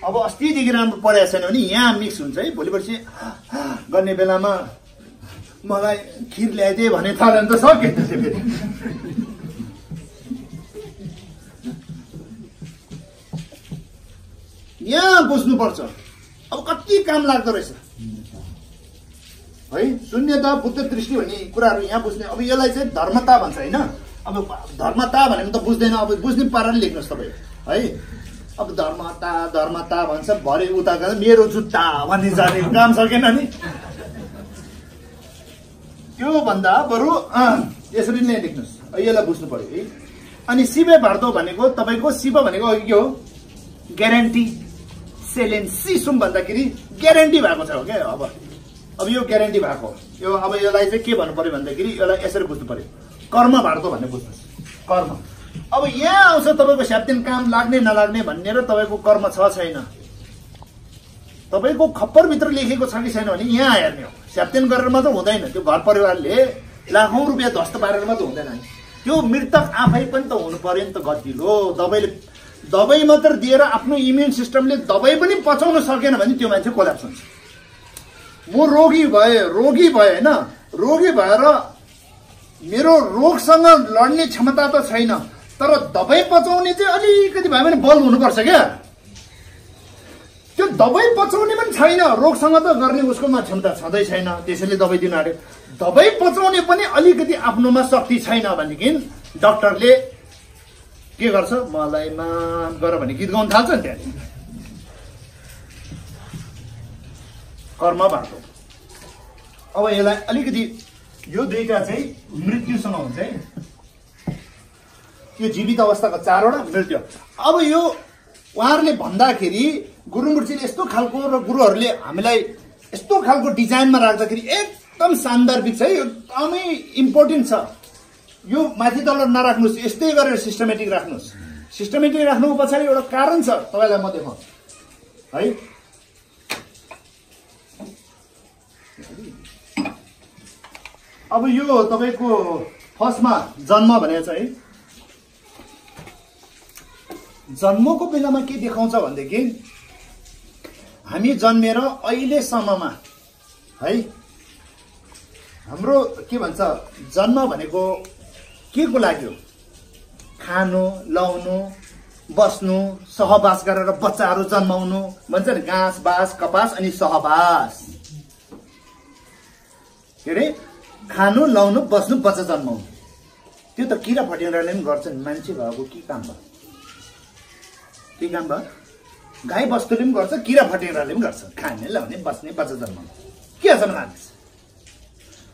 अब अस्तिदेखि राम्रो पढाएको छैन भने यहाँ मिक्स हुन्छ है, भोलि पर्सि गर्ने बेलामा मलाई खिर ल्याइदिए भने थाहा त सक्यो त्यसै फेरि। यहाँ बुझ्नुपर्छ अब कति काम लाग्दो रहेछ है। शून्यता बुद्ध दृष्टि भन्ने कुराहरू यहाँ बुझ्ने। अब यसलाई चाहिँ धर्मता भन्छ होइन। अब धर्मता भनेको त बुझ्दैन, अब बुझ्ने पाराले लेख्नुहोस् तपाईँ है। अब धर्मता भन्छ, भरे उता गएर मेरो जुत्ता भन्ने जाने काम सकेन नि, त्यो भन्दा बरु यसरी नै लेख्नुहोस्, यसलाई बुझ्नु पर्यो है। अनि शिव भार्दो भनेको तपाईको, शिव भनेको अघि के हो? ग्यारेन्टी, सेलेन्सिसुम भन्दाखेरि ग्यारेन्टी भएको छ हो क्या। अब यो ग्यारेन्टी भएको, यो अब यसलाई चाहिँ के भन्नु पर्यो भन्दाखेरि यसलाई यसरी बुझ्नु पर्यो, कर्म भार्दो भन्ने बुझ्नुहोस्, कर्म। अब यहाँ आउँछ तपाईँको स्याप्तेन काम लाग्ने नलाग्ने भन्ने र तपाईँको कर्म छ छैन, तपाईँको खप्परभित्र लेखेको छ कि छैन भने यहाँ हेर्ने हो। स्याप्तेन गरेर मात्र हुँदैन, त्यो घर परिवारले लाखौं रुपियाँ ध्वस्त पारेर मात्र हुँदैन। त्यो मृतक आफै पनि त हुनु पर्यो नि त गतिलो। दबाई मात्र दिएर आफ्नो इम्युन सिस्टमले दबाई पनि पचाउन सकेन भने त्यो मान्छे कोल्याप्स हुन्छ। म रोगी भए होइन, रोगी भएर मेरो रोगसँग लड्ने क्षमता त छैन, तर दबाई पचाउने चाहिँ अलिकति भए पनि बल हुनुपर्छ क्या। त्यो दबाई पचाउने पनि छैन, रोगसँग त गर्ने उसकोमा क्षमता छँदै छैन, त्यसैले दबाई दिनु आँट्यो। दबाई पचाउने पनि अलिकति आफ्नोमा शक्ति छैन भनेदेखि डाक्टरले के गर्छ? मलाई माफ गर भने गीत गाउन थाल्छ नि। त्यहाँ कर्म भार्दो। अब यसलाई अलिकति यो दुईटा चाहिँ मृत्युसँग हुन्छ है, यो जीवित अवस्थाको 4 वटा, मृत्यु। अब यो उहाँहरूले भन्दाखेरि गुरुमूर्तिले यस्तो खालको र गुरुहरूले हामीलाई यस्तो खालको डिजाइनमा राख्दाखेरि एकदम शानदार छ है, एकदमै इम्पोर्टेन्ट छ। यो माथि तल नराख्नुहोस्, यस्तै गरेर सिस्टमेटिक राख्नुहोस्। सिस्टमेटिक राख्नुको पछाडि एउटा कारण छ, तपाईँलाई म देखाउँछु है। अब यो तपाईँको फर्स्टमा जन्म भनेको छ है। जन्मको बेलामा के देखाउँछ भनेदेखि हामी जन्मेर अहिलेसम्ममा है हाम्रो के भन्छ जन्म भनेको के को लागि हो? खानु, लाउनु, बस्नु, सहवास गरेर बच्चाहरू जन्माउनु भन्छ नि, घाँस बाँस कपास अनि सहवास। के अरे खानु, लाउनु, बस्नु, बच्चा जन्माउनु। त्यो त किरा फटेराले पनि गर्छन्। मान्छे भएको के काम भयो? के काम भयो? गाई बस्तुले पनि गर्छ, किरा फटेराले पनि गर्छ। खाने, लाउने, बस्ने, बच्चा जन्माउने। के अचम्म लाग्छ?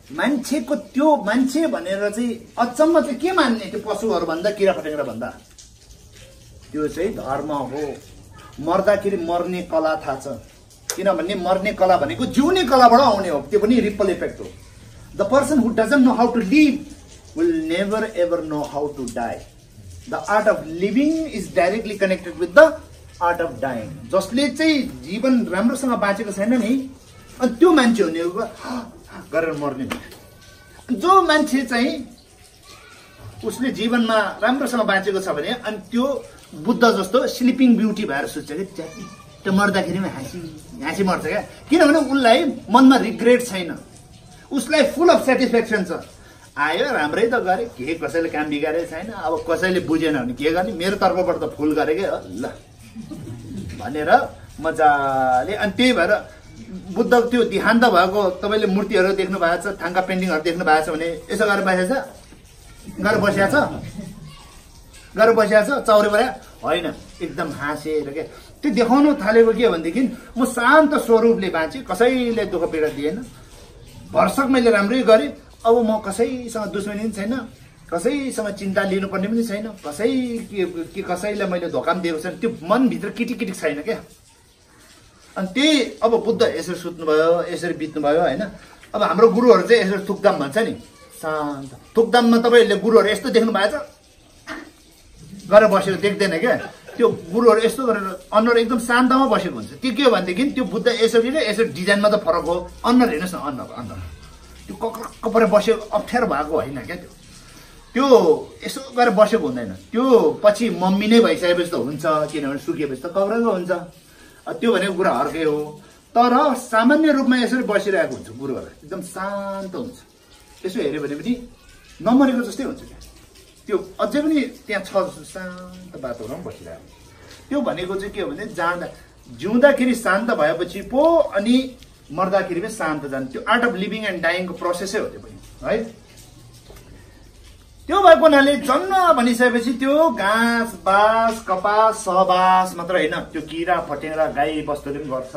मान्छेको त्यो मान्छे भनेर चाहिँ अचम्म चाहिँ के मान्ने? त्यो पशुहरू भन्दा, किरा फटेरा भन्दा त्यो चाहिँ धर्म हो। मर्दाखेरि मर्ने कला थाहा छ, किनभने मर्ने कला भनेको जिउने कलाबाट आउने हो। त्यो पनि रिपल इफेक्ट हो। The person who doesn't know how to live will never ever know how to die. The art of living is directly connected with the art of dying. जसले चाहिँ जीवन राम्रोसँग बाँचेको छैन नि, अनि त्यो मान्छे हुने गरेर मर्ने। जो मान्छे चाहिँ उसले जीवनमा राम्रोसँग बाँचेको छ भने अनि त्यो बुद्ध जस्तो स्लिपिङ ब्युटी भएर सोध्छ कि त्यो मर्दाखेरि पनि हाँसी मर्छ क्या। किनभने उसलाई मनमा रिग्रेट छैन, उसलाई फुल अफ सेटिस्फ्याक्सन छ। आयो राम्रै त गरे, के कसैले काम बिगारेको छैन, अब कसैले बुझेन भने के गर्ने, मेरो तर्फबाट त फुल गरेकै हो ल भनेर मजाले। अनि त्यही भएर बुद्ध त्यो देहान्त भएको तपाईँले मूर्तिहरू देख्नु भएको छ, थाङ्का पेन्टिङहरू देख्नु भएको छ भने यसो गरेर बसिया छ चौरे बऱ्या होइन, एकदम हाँसेर क्या। त्यो देखाउनु थालेको के भनेदेखि म शान्त स्वरूपले बाँचेँ, कसैले दुःख पीडा दिएन, भरसक मैले राम्रै गरेँ। अब म कसैसँग दुश्मनी पनि छैन, कसैसँग चिन्ता लिनुपर्ने पनि छैन, कसैलाई मैले धोका पनि दिएको छैन। त्यो मनभित्र किटिकिटिक छैन क्या। अनि त्यही अब बुद्ध यसरी सुत्नुभयो, यसरी बित्नुभयो होइन। अब हाम्रो गुरुहरू चाहिँ यसरी थुकदाम भन्छ नि, शान्त। थुकदाममा तपाईँहरूले गुरुहरू यस्तो देख्नु भएको छ गरेर बसेर देख्दैन क्या। त्यो गुरुहरू यस्तो गरेर अनुहार एकदम शान्तमा बसेको हुन्छ। त्यो के हो भनेदेखि त्यो बुद्ध यसरी र यसरी डिजाइनमा त फरक हो। अनुहार हेर्नुहोस् न, अनुहार त्यो कक्रक्क परेर बसेको अप्ठ्यारो भएको होइन क्या। त्यो यसो गरेर बसेको हुँदैन। त्यो पछि मम्मी नै भइसकेपछि त हुन्छ, किनभने सुकेपछि त कब्रको हुन्छ। त्यो भनेको कुरा अर्कै हो। तर सामान्य रूपमा यसरी बसिरहेको हुन्छ गुरुहरू, एकदम शान्त हुन्छ। यसो हेऱ्यो भने पनि नमरेको जस्तै हुन्छ क्या। त्यो अझै पनि त्यहाँ छ शान्त वातावरण बसिरहेको। त्यो भनेको चाहिँ के हो भने जिउँदाखेरि शान्त भएपछि पो अनि मर्दाखेरि पनि शान्त जान्छ। त्यो आर्ट अफ लिभिङ एन्ड डाइङको प्रोसेसै हो त्यो पनि है। त्यो भएको हुनाले जन्म भनिसकेपछि त्यो घाँस बाँस कपास सहवास मात्र होइन, त्यो किरा फटेरा गाई बस्तुले पनि गर्छ।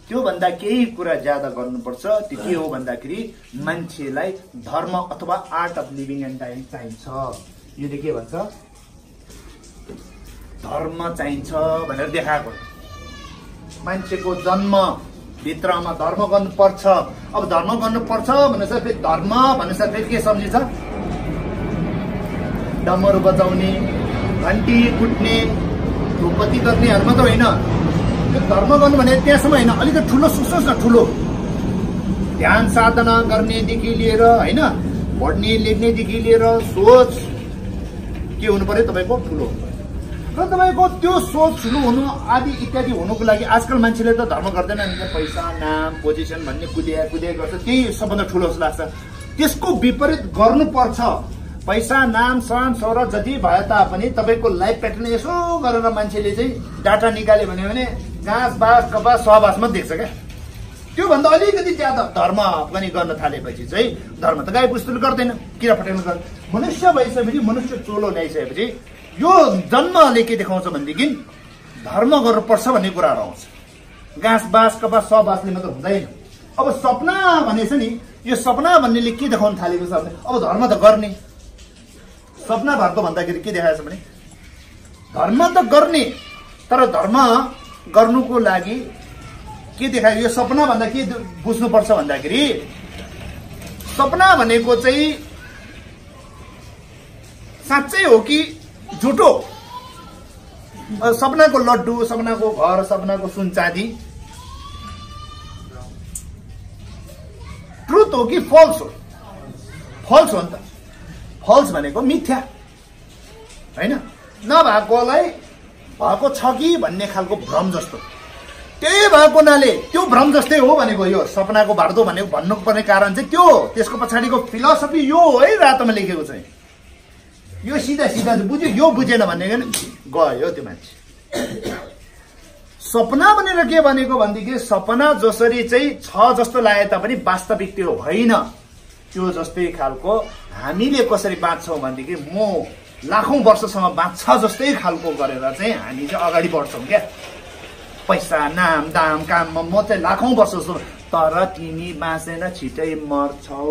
त्योभन्दा केही कुरा ज्यादा गर्नुपर्छ। त्यो के हो भन्दाखेरि मान्छेलाई धर्म अथवा art of living and dying चाहिन्छ। यो के भन्छ? धर्म चाहिन्छ भनेर देखाएको। मान्छेको जन्म भित्रमा धर्म गर्नुपर्छ। अब धर्म गर्नुपर्छ भनेर फेरि धर्म भनेर फेरि के सम्झिन्छ? डमरू बजाउने, घन्टी कुट्ने, धुपबत्ती गर्नेहरू मात्र होइन। त्यो धर्म गर्नु भने त्यहाँसम्म होइन, अलिकति ठुलो सोच्नुहोस् न। ठुलो ध्यान साधना गर्नेदेखि लिएर होइन, पढ्ने लेख्नेदेखि लिएर सोच के हुनु पर्यो तपाईँको? ठुलो हुनु पर्यो। र तपाईँको त्यो सोच ठुलो हुनु आदि इत्यादि हुनुको लागि आजकल मान्छेले त धर्म गर्दैन नि, पैसा नाम पोजिसन भन्ने कुदिया गर्छ। त्यही सबभन्दा ठुलो जस्तो लाग्छ। त्यसको विपरीत गर्नुपर्छ। पैसा नाम सन शोहरत जति भए तापनि तपाईँको लाइफ प्याटर्न यसो गरेर मान्छेले चाहिँ डाटा निकाल्यो भने घाँस बाँस कपास सहवासमा देख्छ क्या। त्योभन्दा अलिकति ज्यादा धर्म पनि गर्न थालेपछि चाहिँ धर्म त गाई पुस्तुले गर्दैन, किरा फटेर गर्दैन। मनुष्य भइसकेपछि, मनुष्य चोलो ल्याइसकेपछि यो जन्मले के देखाउँछ भनेदेखि धर्म गर्नुपर्छ भन्ने कुराहरू आउँछ। घाँस बाँस कपास सहवासले मात्र हुँदैन। अब सपना भनेछ नि, यो सपना भन्नेले के देखाउन थालेको छ भने अब धर्म त गर्ने। सपना भएको भन्दाखेरि के देखाएको छ भने धर्म त गर्ने तर धर्म गर्नुको लागि के देखायो? यो सपना भन्दा के बुझ्नुपर्छ भन्दाखेरि सपना भनेको चाहिँ साँच्चै हो कि झुटो? सपनाको लड्डु, सपनाको घर, सपनाको सुनचाँदी ट्रुथ हो कि फल्स हो? फल्स हो नि त। फल्स भनेको मिथ्या होइन, नभएकोलाई भएको छ कि भन्ने खालको भ्रम जस्तो। त्यही भएको हुनाले त्यो भ्रम जस्तै हो भनेको। यो सपनाको बार्दो भनेको भन्नुपर्ने कारण चाहिँ त्यो, त्यसको पछाडिको फिलोसफी यो हो है, रातोमा लेखेको चाहिँ। यो सिधा सिधा बुझ्यो, यो बुझेन भनेको गयो त्यो मान्छे। सपना भनेर के भनेको भनेदेखि सपना जसरी चाहिँ छ जस्तो लागे तापनि वास्तविक त्यो होइन। त्यो जस्तै खालको हामीले कसरी बाँच्छौँ भनेदेखि म लाखौं वर्षसम्म बाँच्छ जस्तै खालको गरेर चाहिँ हामी चाहिँ अगाडि बढ्छौँ क्या। पैसा, नाम, दाम, काममा म चाहिँ लाखौं वर्ष जस्तो, तर तिमी बाँच्दैन, छिटै मर्छौ।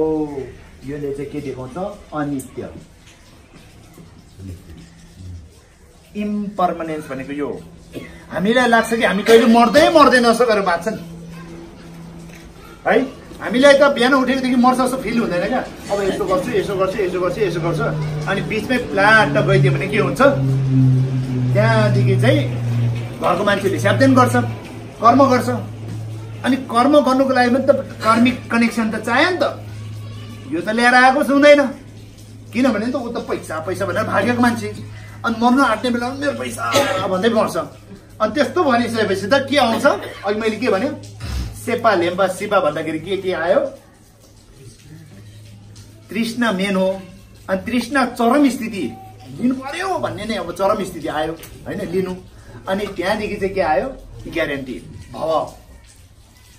यसले चाहिँ के देखाउँछ? अनित्य, इम्पर्मानेन्स भनेको यो। हामीलाई लाग्छ कि हामी कहिले मर्दैन जस्तो गरेर बाँच्छन् है। हामीलाई त बिहान उठेकोदेखि मर्छ जस्तो फिल हुँदैन क्या। अब यसो गर्छु, यसो गर्छु, यसो गर्छु, यसो गर्छु, अनि बिचमै प्लाट गइदियो भने के हुन्छ? त्यहाँदेखि चाहिँ घरको मान्छेले स्याप्देन गर्छ, कर्म गर्छ। अनि कर्म गर्नुको लागि पनि त कार्मिक कनेक्सन त चाहियो नि त। यो त ल्याएर आएको हुँदैन, किनभने त ऊ त पैसा पैसा भनेर भागेको मान्छे। अनि मर्न आँट्ने बेलामा मेरो पैसा भन्दै मर्छ। अनि त्यस्तो भनिसकेपछि त के आउँछ? अघि मैले के भने सेपा लेम्बा सिपा भन्दाखेरि के आयो? तृष्णा मेन हो। अनि तृष्णा चरम स्थिति लिनु पर्यो भन्ने नै अब चरम स्थिति आयो होइन, लिनु। अनि त्यहाँदेखि चाहिँ के आयो? ग्यारेन्टी भव।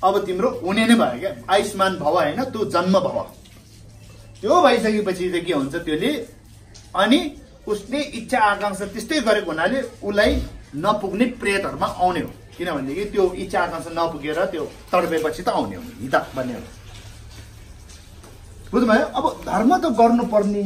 अब तिम्रो हुने नै भयो क्या, आयुष्मान भव होइन, त्यो जन्म भव। त्यो भइसकेपछि चाहिँ के हुन्छ त्यसले? अनि उसले इच्छा आकांक्षा त्यस्तै गरेको हुनाले उसलाई नपुग्ने प्रेतहरूमा आउने हो। किनभनेदेखि त्यो इच्छा आकांक्षा नपुगेर त्यो तडपेपछि त आउने हो, हित भन्ने हो। बुझ्नुभयो? अब धर्म त गर्नुपर्ने,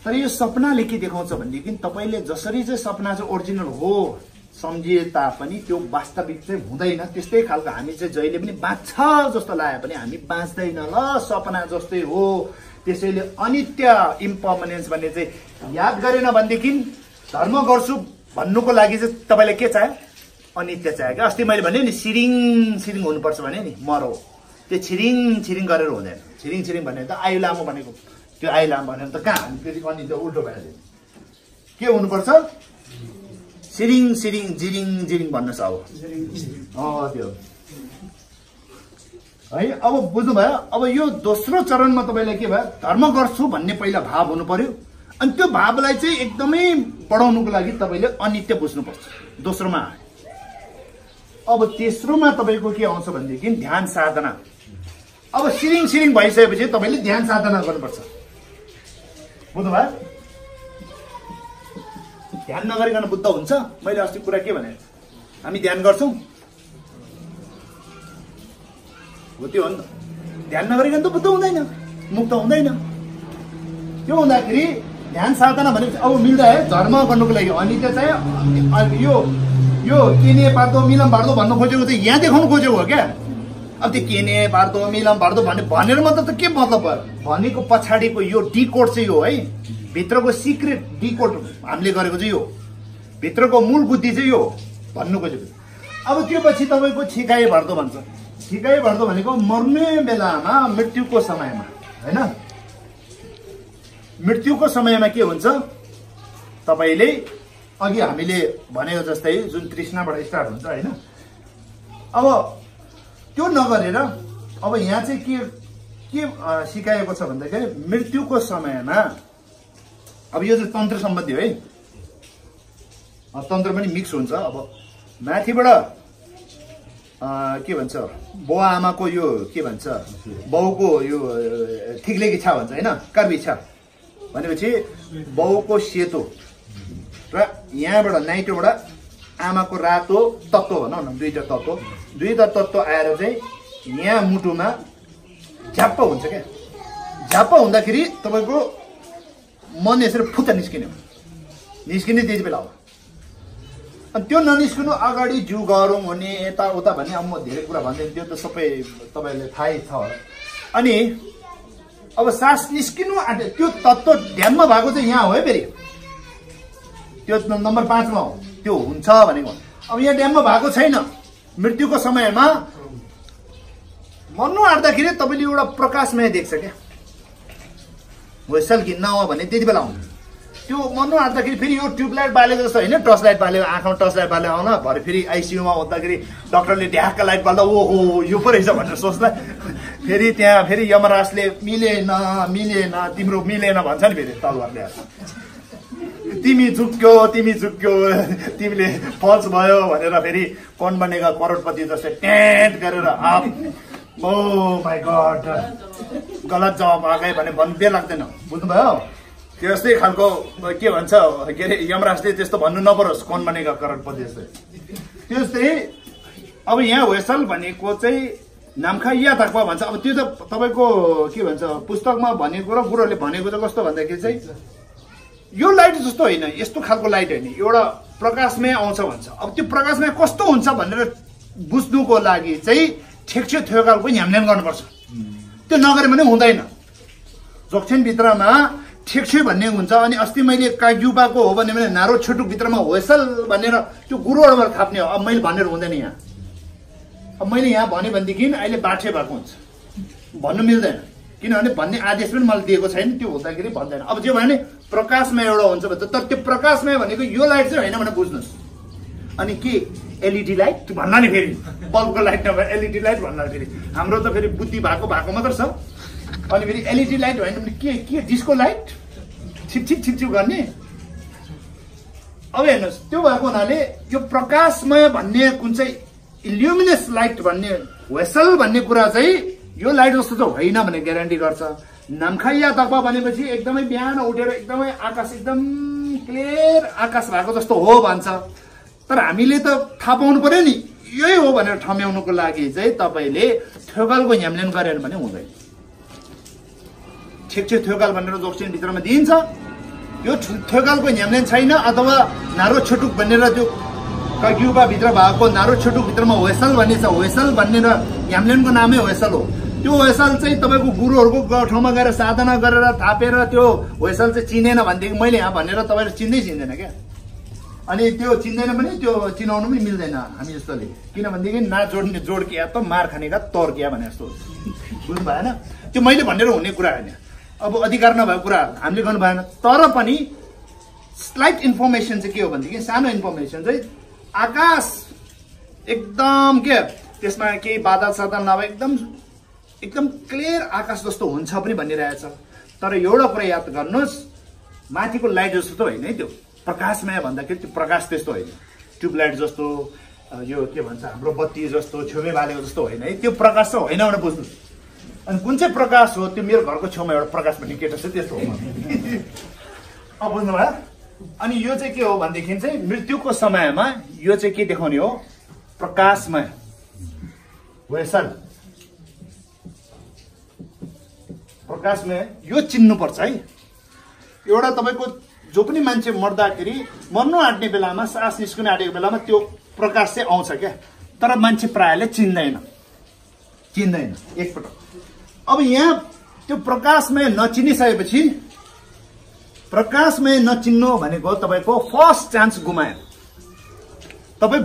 तर यो सपनाले के देखाउँछ भनेदेखि तपाईँले जसरी चाहिँ सपना चाहिँ ओरिजिनल हो सम्झिए तापनि त्यो वास्तविक चाहिँ हुँदैन। त्यस्तै खालको हामी चाहिँ जहिले पनि बाँच्छ जस्तो लागे पनि हामी बाँच्दैन ल, सपना जस्तै हो। त्यसैले अनित्य, इम्पर्मानेन्स भन्ने चाहिँ याद गरेन भनेदेखि धर्म गर्छु भन्नुको लागि चाहिँ तपाईँलाई के चाहियो? अनित्य चाहियो क्या। अस्ति मैले भने नि छिरिङ छिरिङ हुनुपर्छ भने नि मरौ, त्यो छिरिङ छिरिङ गरेर हुँदैन। छिरिङ छिरिङ भनेर त आयु लामो भनेको, त्यो आयु लामो भनेर त कहाँ? फेरि अनित्य उल्टो भएर के हुनुपर्छ? छिरिङ छिरिङ जिरिङ जिरिङ भन्नु छ अब त्यो है। अब बुझ्नुभयो? अब यो दोस्रो चरणमा तपाईँलाई के भयो? धर्म गर्छु भन्ने पहिला भाव हुनु पर्यो। अनि त्यो भावलाई चाहिँ एकदमै बढाउनुको लागि तपाईँले अनित्य बुझ्नुपर्छ दोस्रोमा। अब तेस्रोमा तपाईँको के आउँछ भनेदेखि ध्यान साधना। अब सिरिङ सिरिङ भइसकेपछि तपाईँले ध्यान साधना गर्नुपर्छ। बुझ्नुभयो? ध्यान नगरिकन बुद्ध हुन्छ? मैले अस्ति कुरा के भने, हामी ध्यान गर्छौँ हो, त्यो हो नि त। ध्यान नगरिकन त बुद्ध हुँदैन, मुक्त हुँदैन। त्यो हुँदाखेरि ध्यान साधना भनेपछि अब मिल्दा है धर्म गर्नुको लागि अनित्य चाहिँ यो केने पार्दो मिलम भार्दो भन्नु खोजेको चाहिँ यहाँ देखाउनु खोजेको हो क्या। अब त्यो केने पार्दो मिलम भार्दो भनेर मतलब त के मतलब भयो भनेको पछाडिको यो डिकोड चाहिँ यो है, भित्रको सिक्रेट डिकोड हामीले गरेको चाहिँ यो, भित्रको मूल बुद्धि चाहिँ यो भन्नु खोजेको। अब त्यो पछि तपाईँको छिकाइ भर्दो भन्छ। छिकाइ भर्दो भनेको मर्ने बेलामा, मृत्युको समयमा होइन, मृत्युको समयमा के हुन्छ? तपाईँले अघि हामीले भनेको जस्तै जुन तृष्णाबाट स्टार्ट हुन्छ होइन, अब त्यो नगरेर अब यहाँ चाहिँ के सिकाएको छ भन्दाखेरि मृत्युको समयमा, अब यो चाहिँ तन्त्र सम्बन्धी है, तन्त्र पनि मिक्स हुन्छ। अब माथिबाट के भन्छ, बाउ आमाको यो के भन्छ, बाउको यो ठिक्ले इच्छा भन्छ होइन, कर्म इच्छा भनेपछि बाउको सेतो र यहाँबाट नाइटोबाट आमाको रातो तत्त्व भनौँ न, दुईटा तत्त्व आएर चाहिँ यहाँ मुटुमा झ्याप्प हुन्छ क्या। झ्याप्प हुँदाखेरि तपाईँको मन यसरी फुत्ता निस्किने त्यति बेला हो। अनि त्यो ननिस्किनु अगाडि जु गरौँ हुने यताउता भन्ने अब म धेरै कुरा भन्दैन, त्यो त सबै तपाईँहरूले थाहै छ। अनि अब सास निस्किनु आँट्यो, त्यो तत्त्व ध्यानमा भएको चाहिँ यहाँ हो है फेरि, त्यो नम्बर 5 मा हो त्यो हुन्छ भनेको। अब यहाँ ध्यानमा भएको छैन, मृत्युको समयमा मर्नु आँट्दाखेरि तपाईँले एउटा प्रकाशमय देख्छ क्या, वेसल कि नहो भने त्यति बेला हुन्छ। त्यो मर्नु आँट्दाखेरि फेरि यो ट्युबलाइट बालेको जस्तो होइन, टर्च लाइट बालेको, आँखामा टर्च लाइट बालेको आउन भरे फेरि आइसियुमा हुँदाखेरि डक्टरले ढ्याक्क लाइट बाल्दा ओहो यो पो रहेछ भनेर सोच्ला, फेरि त्यहाँ फेरि यमराजले मिलेन तिम्रो मिलेन भन्छ नि फेरि तलवारले, तिमी झुक्क्यो तिमीले फल्स भयो भनेर फेरि कौन बनेगा करोडपति जस्तै ट्याट गरेर ओ माई गॉड गलत जवाब आए भने भन्दै लाग्दैन, बुझ्नुभयो? त्यस्तै खालको के भन्छ के अरे यमराजले त्यस्तो भन्नु नपरोस् कौन बनेगा करोडपति जस्तै। त्यस्तै अब यहाँ वेसल भनेको चाहिँ नामखा या थाक्पा भन्छ। अब त्यो त तपाईँको के भन्छ पुस्तकमा भनेको र गुरुहरूले भनेको चाहिँ कस्तो भन्दाखेरि चाहिँ यो लाइट जस्तो होइन, यस्तो खालको लाइट होइन, एउटा प्रकाशमय आउँछ भन्छ। अब त्यो प्रकाशमय कस्तो हुन्छ भनेर बुझ्नुको लागि चाहिँ ठेक्छे थ्योकालको ह्यामल्यान गर्नुपर्छ, त्यो नगरे पनि हुँदैन। जोक्छेनभित्रमा ठेक्छे भन्ने हुन्छ, अनि अस्ति मैले काग्युबाको हो भने नारो छुटुकभित्रमा वेसल भनेर त्यो गुरुहरूबाट थाप्ने हो। अब मैले भनेर हुँदैन यहाँ, अब मैले यहाँ भने भनेदेखि अहिले बाठे भएको हुन्छ, भन्नु मिल्दैन, किनभने भन्ने आदेश पनि मैले दिएको छैन, त्यो हुँदाखेरि भन्दैन। अब जे भने प्रकाशमय एउटा हुन्छ भन्छ, तर त्यो प्रकाशमय भनेको यो लाइट चाहिँ होइन भनेर बुझ्नुहोस्। अनि के एलइडी लाइट भन्ला नि फेरि, बल्बको लाइट नभए एलइडी लाइट भन्ला फेरि, हाम्रो त फेरि बुद्धि भएको मात्र छ। अनि फेरि एलइडी लाइट होइन भने के डिस्को लाइट छिप गर्ने। अब हेर्नुहोस् त्यो भएको हुनाले यो प्रकाशमय भन्ने कुन चाहिँ इल्युमिनस लाइट भन्ने वेसल भन्ने कुरा चाहिँ यो लाइट जस्तो त होइन भने ग्यारेन्टी गर्छ। नामखाइया तक्पा भनेपछि एकदमै बिहान उठेर एकदमै आकाश एकदम क्लियर आकाश भएको जस्तो हो भन्छ, तर हामीले त थाहा पाउनु पर्यो नि यही हो भनेर ठम्याउनुको लागि चाहिँ तपाईँले थ्योकालको ह्यामल्यान गरेन भने हुँदैन। ठेक्छे थ्योकाल भनेर जोक्सिन भित्रमा दिइन्छ, यो थ्योकालको ह्यामल्यान छैन, अथवा नारो छुटुक भनेर त्यो कग्युबा भित्र भएको नारो छुटुक भित्रमा वेसल भन्ने छ, वेसल भन्ने र ह्यामल्यानको नामै वेसल हो। त्यो वेसल चाहिँ तपाईँको गुरुहरूको ठाउँमा गएर साधना गरेर थापेर त्यो वेसल चाहिँ चिनेन भनेदेखि मैले यहाँ भनेर तपाईँले चिन्दैन क्या। अनि त्यो चिन्दैन पनि त्यो चिनाउनु पनि मिल्दैन हामी जस्तोले, किनभनेदेखि जोड्ने जोड किया त मार खानेका तोर किया भने जस्तो बुझ्नु भएन। त्यो मैले भनेर हुने कुरा होइन, अब अधिकार नभएको कुरा हामीले गर्नु भएन। तर पनि स्लाइट इन्फर्मेसन चाहिँ के हो भनेदेखि सानो इन्फर्मेसन चाहिँ आकाश एकदम के त्यसमा केही बादल सादल नभए एकदम क्लियर आकाश जस्तो हुन्छ पनि भनिरहेछ। तर एउटा कुरा याद गर्नुहोस्, माथिको लाइट जस्तो त होइन है, त्यो प्रकाशमय भन्दाखेरि त्यो प्रकाश त्यस्तो होइन, ट्युबलाइट जस्तो यो के भन्छ हाम्रो बत्ती जस्तो छेउमै बालेको जस्तो होइन है, त्यो प्रकाश चाहिँ होइन भनेर बुझ्नुहोस्। अनि कुन चाहिँ प्रकाश हो, त्यो मेरो घरको छेउमा एउटा प्रकाश भन्ने केटा छ त्यस्तो हो अब बुझ्नुभयो। अनि यो चाहिँ के हो भनेदेखि चाहिँ मृत्युको समयमा यो चाहिँ के देखाउने हो, प्रकाशमय वेसल प्रकाशमय यो चिन्नुपर्छ है। एउटा तपाईँको जो पनि मान्छे मर्दाखेरि मर्नु आँट्ने बेलामा सास निस्किन आँटेको बेलामा त्यो प्रकाश चाहिँ आउँछ क्या, तर मान्छे प्रायःले चिन्दैन एकपटक। अब यहाँ त्यो प्रकाशमय नचिनिसकेपछि प्रकाशमय नचिन्नु भनेको तपाईँको फर्स्ट चान्स गुमायो। तपाईँ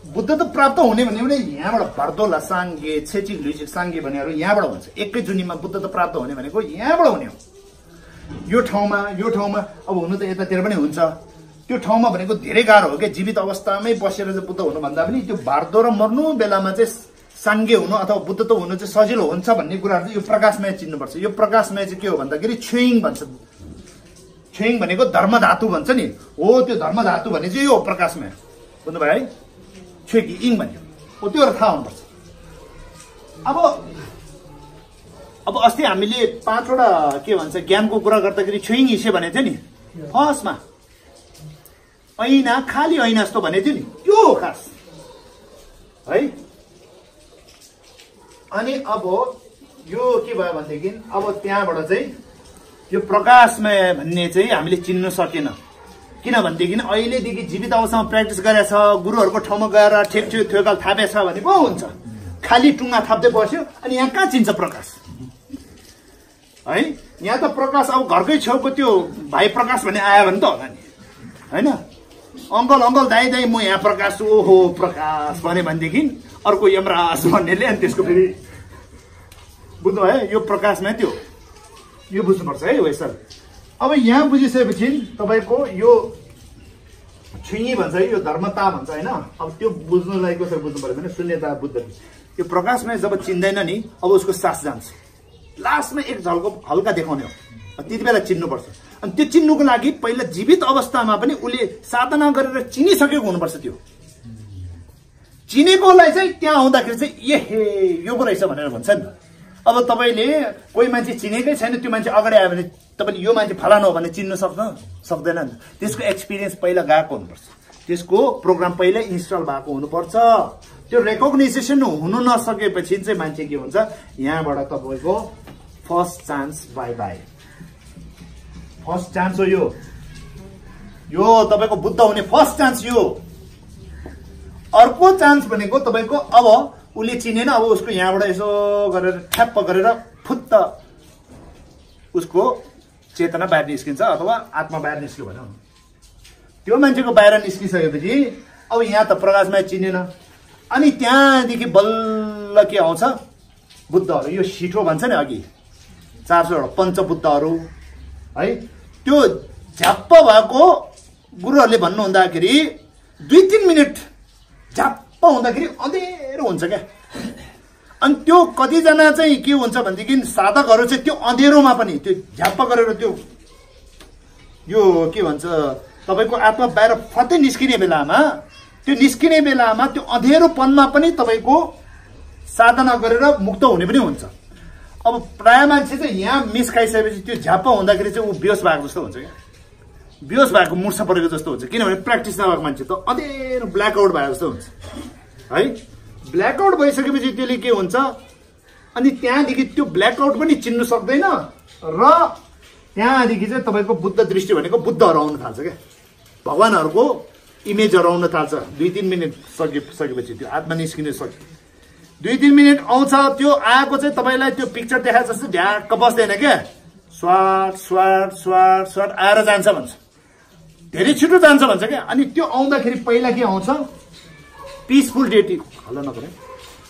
बुद्ध त प्राप्त हुने भने यहाँबाट भर्दोला साङ्गे छेची लुइचिक साङ्गे भनेर यहाँबाट हुन्छ, एकै जुनीमा बुद्ध त प्राप्त हुने भनेको यहाँबाट हुने हो। यो ठाउँमा अब हुनु त यतातिर पनि हुन्छ, त्यो ठाउँमा भनेको धेरै गाह्रो हो क्या, जीवित अवस्थामै बसेर चाहिँ बुद्ध हुनु भन्दा पनि त्यो भार्दो र मर्नु बेलामा चाहिँ साङ्गे हुनु अथवा बुद्ध त हुनु चाहिँ सजिलो हुन्छ भन्ने कुराहरू चाहिँ यो प्रकाशमय चिन्नुपर्छ। यो प्रकाशमय चाहिँ के हो भन्दाखेरि छुइङ भन्छ, छुइङ भनेको धर्म धातु भन्छ नि हो, त्यो धर्म धातु भने चाहिँ यो प्रकाशमय बुझ्नुभयो है, छुइङ इङ भन्यो हो, त्यो थाहा हुनुपर्छ। अब अस्ति हामीले 5वटा के भन्छ ज्ञानको कुरा गर्दाखेरि छुइङ हिस्से भनेको थियो नि, फर्स्टमा ऐना खाली ऐना जस्तो भनेको थियो नि, त्यो हो खास है। अनि अब यो के भयो भनेदेखि अब त्यहाँबाट चाहिँ यो प्रकाशमय भन्ने चाहिँ हामीले चिन्न सकेन। किनभनेदेखि अहिलेदेखि जीवित अवस्थामा प्र्याक्टिस गरेछ, गुरुहरूको ठाउँमा गएर ठेककाल थापेछ भने पो हुन्छ। खाली टुङ्गा थाप्दै बस्यो अनि यहाँ कहाँ चिन्छ प्रकाश है? यहाँ त प्रकाश अब घरकै छेउको त्यो भाइ प्रकाश भन्ने आयो भने त होला नि होइन? अङ्कल अङ्कल दाइ दाइ म यहाँ प्रकाश छु, ओहो प्रकाश भन्यो भनेदेखि अर्को यमराज भन्नेले अनि त्यसको फेरि बुझ्नु है, यो प्रकाशमा त्यो यो बुझ्नुपर्छ है वैसल। अब यहाँ बुझिसकेपछि तपाईँको यो छुइँ भन्छ है, यो धर्मता भन्छ होइन? अब त्यो बुझ्नुलाई कसरी बुझ्नु पर्यो भने शून्यता बुद्ध। यो प्रकाशमा जब चिन्दैन नि अब उसको सास जान्छ, लास्टमा एक झल्को हल्का देखाउने हो, त्यति बेला चिन्नुपर्छ। अनि त्यो चिन्नुको लागि पहिला जीवित अवस्थामा पनि उसले साधना गरेर चिनिसकेको हुनुपर्छ। त्यो चिनेकोलाई चाहिँ त्यहाँ आउँदाखेरि चाहिँ ए हे यो पो रहेछ भनेर भन्छ नि। अब तपाईँले कोही मान्छे चिनेकै छैन, त्यो मान्छे अगाडि आयो भने तपाईँले यो मान्छे फलानु हो भने चिन्नु सक्दैन नि। त्यसको एक्सपिरियन्स पहिला गएको हुनुपर्छ, त्यसको प्रोग्राम पहिला इन्स्टल भएको हुनुपर्छ। त्यो रेकग्नाइजेसन हुनु नसकेपछि चाहिँ मान्छे के हुन्छ, यहाँबाट तपाईँको first chance by by. First chance हो यो तपाईँको बुद्ध हुने फर्स्ट चान्स यो। अर्को चान्स भनेको तपाईँको अब उसले चिनेन, अब उसको यहाँबाट यसो गरेर ठ्याप्प गरेर फुत्त उसको चेतना बाहिर निस्किन्छ अथवा आत्मा बाहिर निस्क्यो भनौँ। त्यो मान्छेको बाहिर निस्किसकेपछि अब यहाँ त प्रकाशमा चिनेन, अनि त्यहाँदेखि बल्ल के आउँछ बुद्धहरू। यो सिठो भन्छ नि अघि 400 पञ्चबुद्धहरू है, त्यो झ्याप्प भएको गुरुहरूले भन्नु हुँदाखेरि 2-3 मिनट झ्याप्प हुँदाखेरि अँधेरो हुन्छ क्या। अनि त्यो कतिजना चाहिँ के हुन्छ भनेदेखि साधकहरू चाहिँ त्यो अँधेरोमा पनि त्यो झ्याप्प गरेर त्यो यो के भन्छ तपाईँको आत्मा बाहिर फर्दै निस्किने बेलामा, त्यो निस्किने बेलामा त्यो अँधेरोपनमा पनि तपाईँको साधना गरेर मुक्त हुने पनि हुन्छ। अब प्राय मान्छे चाहिँ यहाँ मिस खाइसकेपछि त्यो झ्याप्प हुँदाखेरि चाहिँ ऊ बेहोस भएको जस्तो हुन्छ क्या, बेहोस भएको मुर्छा परेको जस्तो हुन्छ। किनभने प्र्याक्टिस नभएको मान्छे त अँधेरो ब्ल्याकआउट भएको जस्तो हुन्छ है। ब्ल्याकआउट भइसकेपछि त्यसले के हुन्छ, अनि त्यहाँदेखि त्यो ब्ल्याकआउट पनि चिन्नु सक्दैन र त्यहाँदेखि चाहिँ तपाईँको बुद्ध दृष्टि भनेको बुद्धहरू आउन थाल्छ क्या, भगवानहरूको इमेजहरू आउन थाल्छ। 2-3 मिनट सकेपछि त्यो आत्मा निस्किन सक्यो, 2-3 मिनट आउँछ। त्यो आएको चाहिँ तपाईँलाई त्यो पिक्चर देखाए जस्तो ढ्याक्क बस्दैन क्या, स्वाट स्वाट स्वाट स्वाट आएर जान्छ भन्छ, धेरै छिटो जान्छ भन्छ क्या। अनि त्यो आउँदाखेरि पहिला के आउँछ, पिसफुल डेटी, हल्ला नगरे,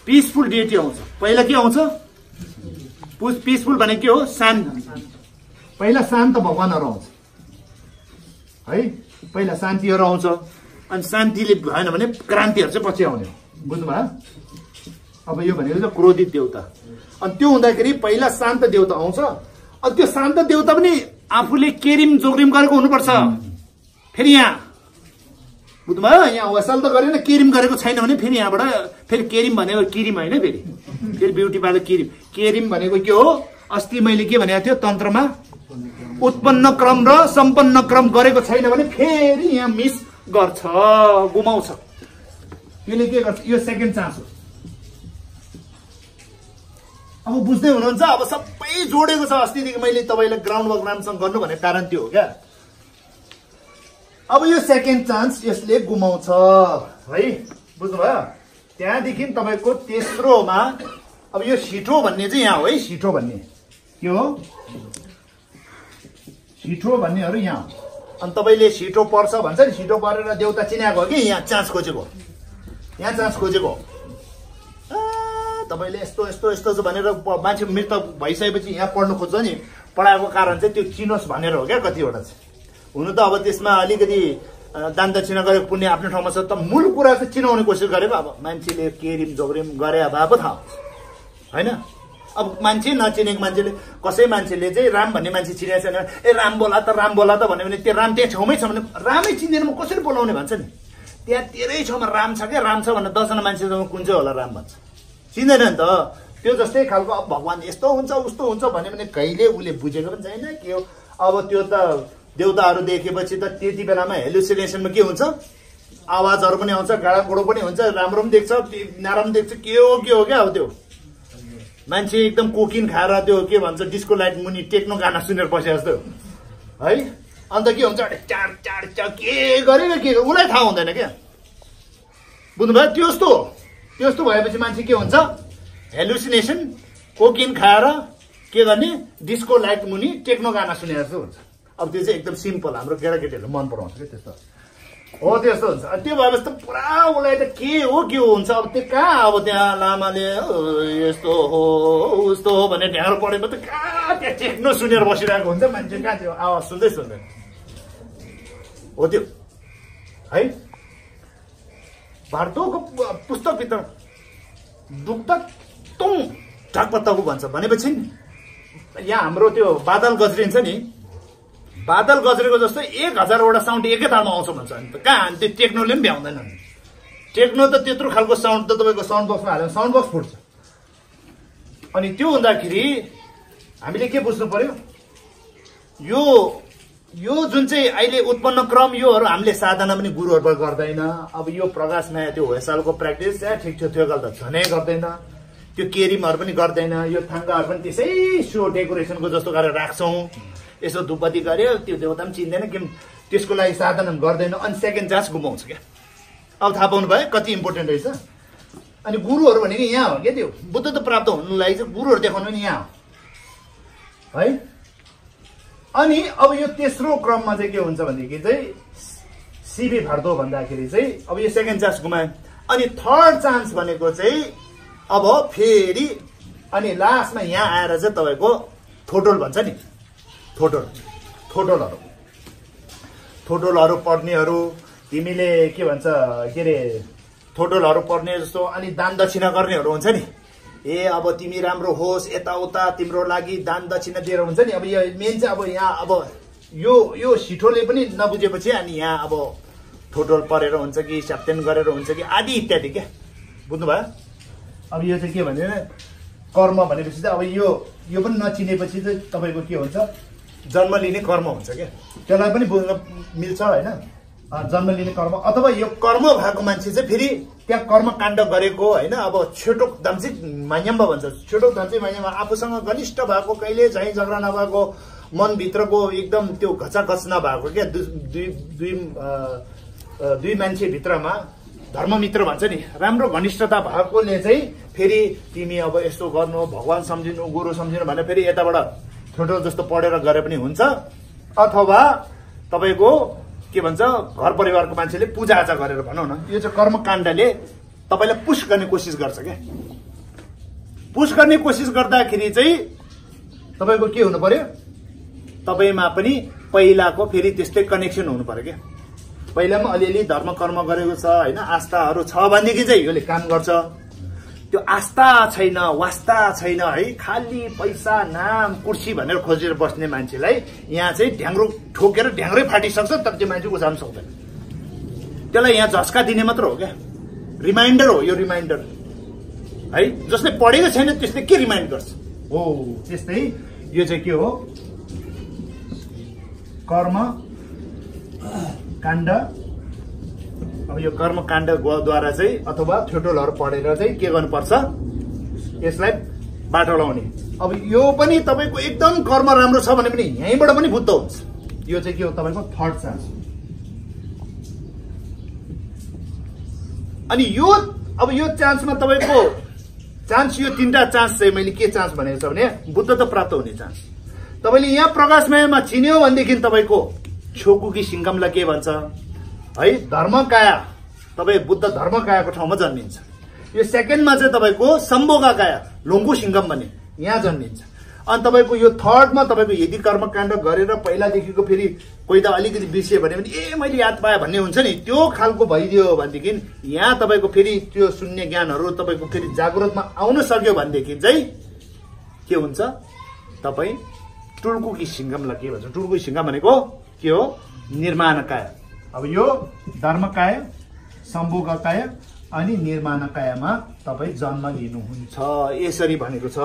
पिसफुल डेटी आउँछ। पहिला के आउँछ, पिसफुल भनेको के हो, शान्त। पहिला शान्त भगवानहरू आउँछ है, पहिला शान्तिहरू आउँछ। अनि शान्तिले भएन भने क्रान्तिहरू चाहिँ पछि आउने हो, बुझ्नुभयो? अब यो भनेको चाहिँ क्रोधित देवता। अनि त्यो हुँदाखेरि पहिला शान्त देवता आउँछ। अनि त्यो शान्त देवता पनि आफूले केरिम जोग्रिम गरेको हुनुपर्छ। फेरि यहाँ बुझ्नुभयो, यहाँ वसाल त गरेन, केरिम गरेको छैन भने फेरि यहाँबाट फेरि केरिम भनेको किरिम होइन, फेरि ब्युटी पार्लर किरिम। केरिम भनेको के हो, अस्ति मैले के भनेको थियो तन्त्रमा, उत्पन्न क्रम र सम्पन्न क्रम गरेको छैन भने फेरि यहाँ मिस गर्छ, गुमाउँछ। यसले के गर्छ, यो सेकेन्ड चान्स हो। अब बुझ्दै हुनुहुन्छ? अब सबै जोडेको छ। अस्तिदेखि मैले तपाईँलाई ग्राउन्ड वर्क राम्रोसँग गर्नु भनेको कारण त्यो हो क्या। अब यो सेकेन्ड चान्स यसले गुमाउँछ है, बुझ्नुभयो? त्यहाँदेखि तपाईँको तेस्रोमा अब यो सिठो भन्ने चाहिँ यहाँ हो है, सिठो भन्ने के हो, सिठो भन्नेहरू यहाँ। अनि तपाईँले सिठो पर्छ भन्छ नि, सिठो परेर देउता चिनाएको हो कि यहाँ चान्स खोजेको, यहाँ चान्स खोजेको। तपाईँले यस्तो यस्तो यस्तो भनेर मान्छे मृत भइसकेपछि यहाँ पढ्नु खोज्छ नि, पढाएको कारण चाहिँ त्यो चिनोस् भनेर हो क्या कतिवटा चाहिँ। हुनु त अब त्यसमा अलिकति दान दक्षिणा गरेको पुण्य आफ्नो ठाउँमा छ, त मूल कुरा चाहिँ चिनाउने कोसिस गरेको। अब मान्छेले केरिम जोग्रिम गरे भए पो थाहा होइन। अब मान्छे नचिनेको मान्छेले, कसै मान्छेले चाहिँ राम भन्ने मान्छे चिनेको छैन, ए राम बोला त भन्यो भने त्यो राम त्यहाँ छेउमै छ भने रामै चिन्दैन, म कसरी बोलाउने भन्छ नि। त्यहाँ तेरै छेउमा राम छ क्या, राम छ भनेर 10 जना मान्छेसँग कुन चाहिँ होला राम भन्छ, चिन्दैन नि त। त्यो जस्तै खालको अब भगवान् यस्तो हुन्छ उस्तो हुन्छ भन्यो भने कहिले उसले बुझेको पनि छैन के हो। अब त्यो त देउताहरू देखेपछि त त्यति बेलामा हेलुसिनेसनमा के हुन्छ, आवाजहरू पनि आउँछ, गाडागोडो पनि हुन्छ, राम्रो पनि देख्छ नराम्रो पनि देख्छ, के हो क्या हो। त्यो मान्छे एकदम कोकिन खाएर त्यो के भन्छ डिस्को लाइट मुनि टेक्नो गाना सुनेर बसे जस्तो है। अन्त के हुन्छ चाड चाड चाड के गरेर के उसलाई थाहा हुँदैन क्या बुझ्नुभयो त्यस्तो भएपछि मान्छे के हुन्छ हेलुसिनेसन कोकिन खाएर के गर्ने डिस्को लाइट मुनि टेक्नो गाना सुने जस्तो हुन्छ अब त्यो चाहिँ एकदम सिम्पल हाम्रो केटाकेटीहरूले मन पराउँछ क्या त्यस्तो हो त्यस्तो हुन्छ त्यो भएपछि त पुरा उसलाई त के हुन्छ अब त्यो कहाँ अब त्यहाँ लामाले यस्तो हो उस्तो हो भने ढ्याँडो पढेको त कहाँ त्यहाँ टेक्नो सुनेर बसिरहेको हुन्छ मान्छे कहाँ त्यो आवाज सुन्दैन हो त्यो है भारतको पुस्तकभित्र दुख्दा तुम ढाकपत्ताको भन्छ भनेपछि यहाँ हाम्रो त्यो बादल गज्रिन्छ नि बादल गज्रेको जस्तो 1000वटा साउन्ड एकैतालमा आउँछ भन्छ नि त कहाँ त्यो टेक्नोले पनि भ्याउँदैन टेक्नो त त्यत्रो खालको साउन्ड त तपाईँको साउन्ड बक्समा हाल्यो साउन्ड बक्स फुट्छ अनि त्यो हुँदाखेरि हामीले के बुझ्नु पर्यो यो जुन चाहिँ अहिले उत्पन्न क्रम योहरू हामीले साधना पनि गुरुहरूबाट गर्दैन अब यो प्रकाश नयाँ त्यो होसालको प्र्याक्टिस ठिक छ त्यो गल्त झनै गर्दैन त्यो केरिमहरू पनि गर्दैन यो थाङ्गाहरू पनि त्यसै सो डेकोरेसनको जस्तो गरेर राख्छौँ यसो धुपबत्ती गर्यो त्यो देउता पनि चिन्दैन कि त्यसको लागि साधना गर्दैन अनि सेकेन्ड चान्स गुमाउँछ क्या अब थाहा पाउनु भयो कति इम्पोर्टेन्ट रहेछ अनि गुरुहरू भनेको यहाँ हो क्या त्यो बुद्ध त प्राप्त हुनुलाई चाहिँ गुरुहरू देखाउनु पनि यहाँ हो है अनि अब यो तेस्रो क्रममा चाहिँ के हुन्छ भनेदेखि चाहिँ सिबी फाड्दो भन्दाखेरि चाहिँ अब यो सेकेन्ड चान्स गुमायो अनि थर्ड चान्स भनेको चाहिँ अब फेरि अनि लास्टमा यहाँ आएर चाहिँ तपाईँको थोटोल भन्छ नि थोटोलहरू पढ्नेहरू तिमीले के भन्छ के अरे थोटोलहरू पढ्ने जस्तो अनि दान दक्षिणा गर्नेहरू हुन्छ नि अब तिमी राम्रो होस् यताउता तिम्रो लागि दान दक्षिणा दिएर हुन्छ नि अब यो मेन चाहिँ अब यहाँ अब यो सिठोले पनि नबुझेपछि अनि यहाँ अब थोटोल परेर हुन्छ कि स्याप्तेन गरेर हुन्छ कि आदि इत्यादि क्या बुझ्नुभयो अब यो चाहिँ के भने कर्म भनेपछि चाहिँ अब यो पनि नचिनेपछि चाहिँ तपाईँको के हुन्छ जन्म लिने कर्म हुन्छ क्या त्यसलाई पनि बुझ्न मिल्छ होइन जन्म लिने कर्म अथवा यो कर्म भएको मान्छे चाहिँ फेरि त्यहाँ कर्म काण्ड गरेको होइन अब छोटो दाम्ची मान्यम्बा भन्छ छोटो दाम्ची मान्यम्बा आफूसँग घनिष्ठ भएको कहिले झैँ झगडा नभएको मनभित्रको एकदम त्यो घचाघच नभएको क्या दुई मान्छे भित्रमा धर्ममित्र भन्छ नि राम्रो घनिष्ठता भएकोले चाहिँ फेरि तिमी अब यस्तो गर्नु भगवान सम्झिनु गुरु सम्झिनु भने फेरि यताबाट छोटो जस्तो पढेर गरे पनि हुन्छ अथवा तपाईँको के भन्छ घर परिवारको मान्छेले पूजाआजा गरेर भनौँ न यो चाहिँ कर्मकाण्डले तपाईँलाई पुश गर्ने कोसिस गर्छ क्या पुश गर्ने कोसिस गर्दाखेरि चाहिँ तपाईँको के हुनु पर्यो तपाईँमा पनि पहिलाको फेरि त्यस्तै कनेक्सन हुनु पर्यो क्या पहिलामा अलिअलि धर्म कर्म गरेको छ होइन आस्थाहरू छ भनेदेखि चाहिँ योले काम गर्छ त्यो आस्था छैन वास्ता छैन है खाली पैसा नाम कुर्सी भनेर खोजेर बस्ने मान्छेलाई यहाँ चाहिँ ढ्याङ्ग्रो ठोकेर ढ्याङ्ग्रै फाटिसक्छ तर त्यो मान्छे उचाल्न सक्दैन त्यसलाई यहाँ झस्का दिने मात्र हो क्या रिमाइन्डर हो यो रिमाइन्डर है जसले पढेको छैन त्यसले के रिमाइन्ड गर्छ हो त्यस्तै यो चाहिँ के हो कर्म काण्ड अब यो कर्मकाण्डद्वारा चाहिँ अथवा थ्योटोलहरू पढेर चाहिँ के गर्नुपर्छ यसलाई बाटो लाउने अब यो पनि तपाईँको एकदम कर्म राम्रो छ भने पनि यहीँबाट पनि बुद्ध हुन्छ यो चाहिँ के हो तपाईँको थर्ड चान्स अनि यो चान्समा तपाईँको चान्स यो तीनटा चान्स चाहिँ मैले के चान्स भनेको छ भने बुद्ध त प्राप्त हुने चान्स तपाईँले यहाँ प्रकाशमयमा चिन्यो भनेदेखि तपाईँको छोकुकी सिङ्गमलाई के भन्छ है धर्मकाया तपाईँ बुद्ध धर्मकायाको ठाउँमा जन्मिन्छ यो सेकेन्डमा चाहिँ तपाईँको सम्भोगा काया लोङ्गु सिङ्गम भन्ने यहाँ जन्मिन्छ अनि तपाईँको यो थर्डमा तपाईँको यदि कर्मकाण्ड गरेर पहिलादेखिको फेरि कोही त अलिकति बिर्सियो भने पनि मैले याद पाएँ भन्ने हुन्छ नि त्यो खालको भइदियो भनेदेखि यहाँ तपाईँको फेरि त्यो शून्य ज्ञानहरू तपाईँको फेरि जागृतमा आउन सक्यो भनेदेखि चाहिँ के हुन्छ तपाईँ टुल्कुकी सिङ्गमलाई के भन्छ टुल्कुकी सिङ्गम भनेको के हो निर्माणकाय अब यो धर्मकाय सम्भोगकाय अनि निर्माणकायमा तपाईँ जन्म लिनुहुन्छ यसरी भनेको छ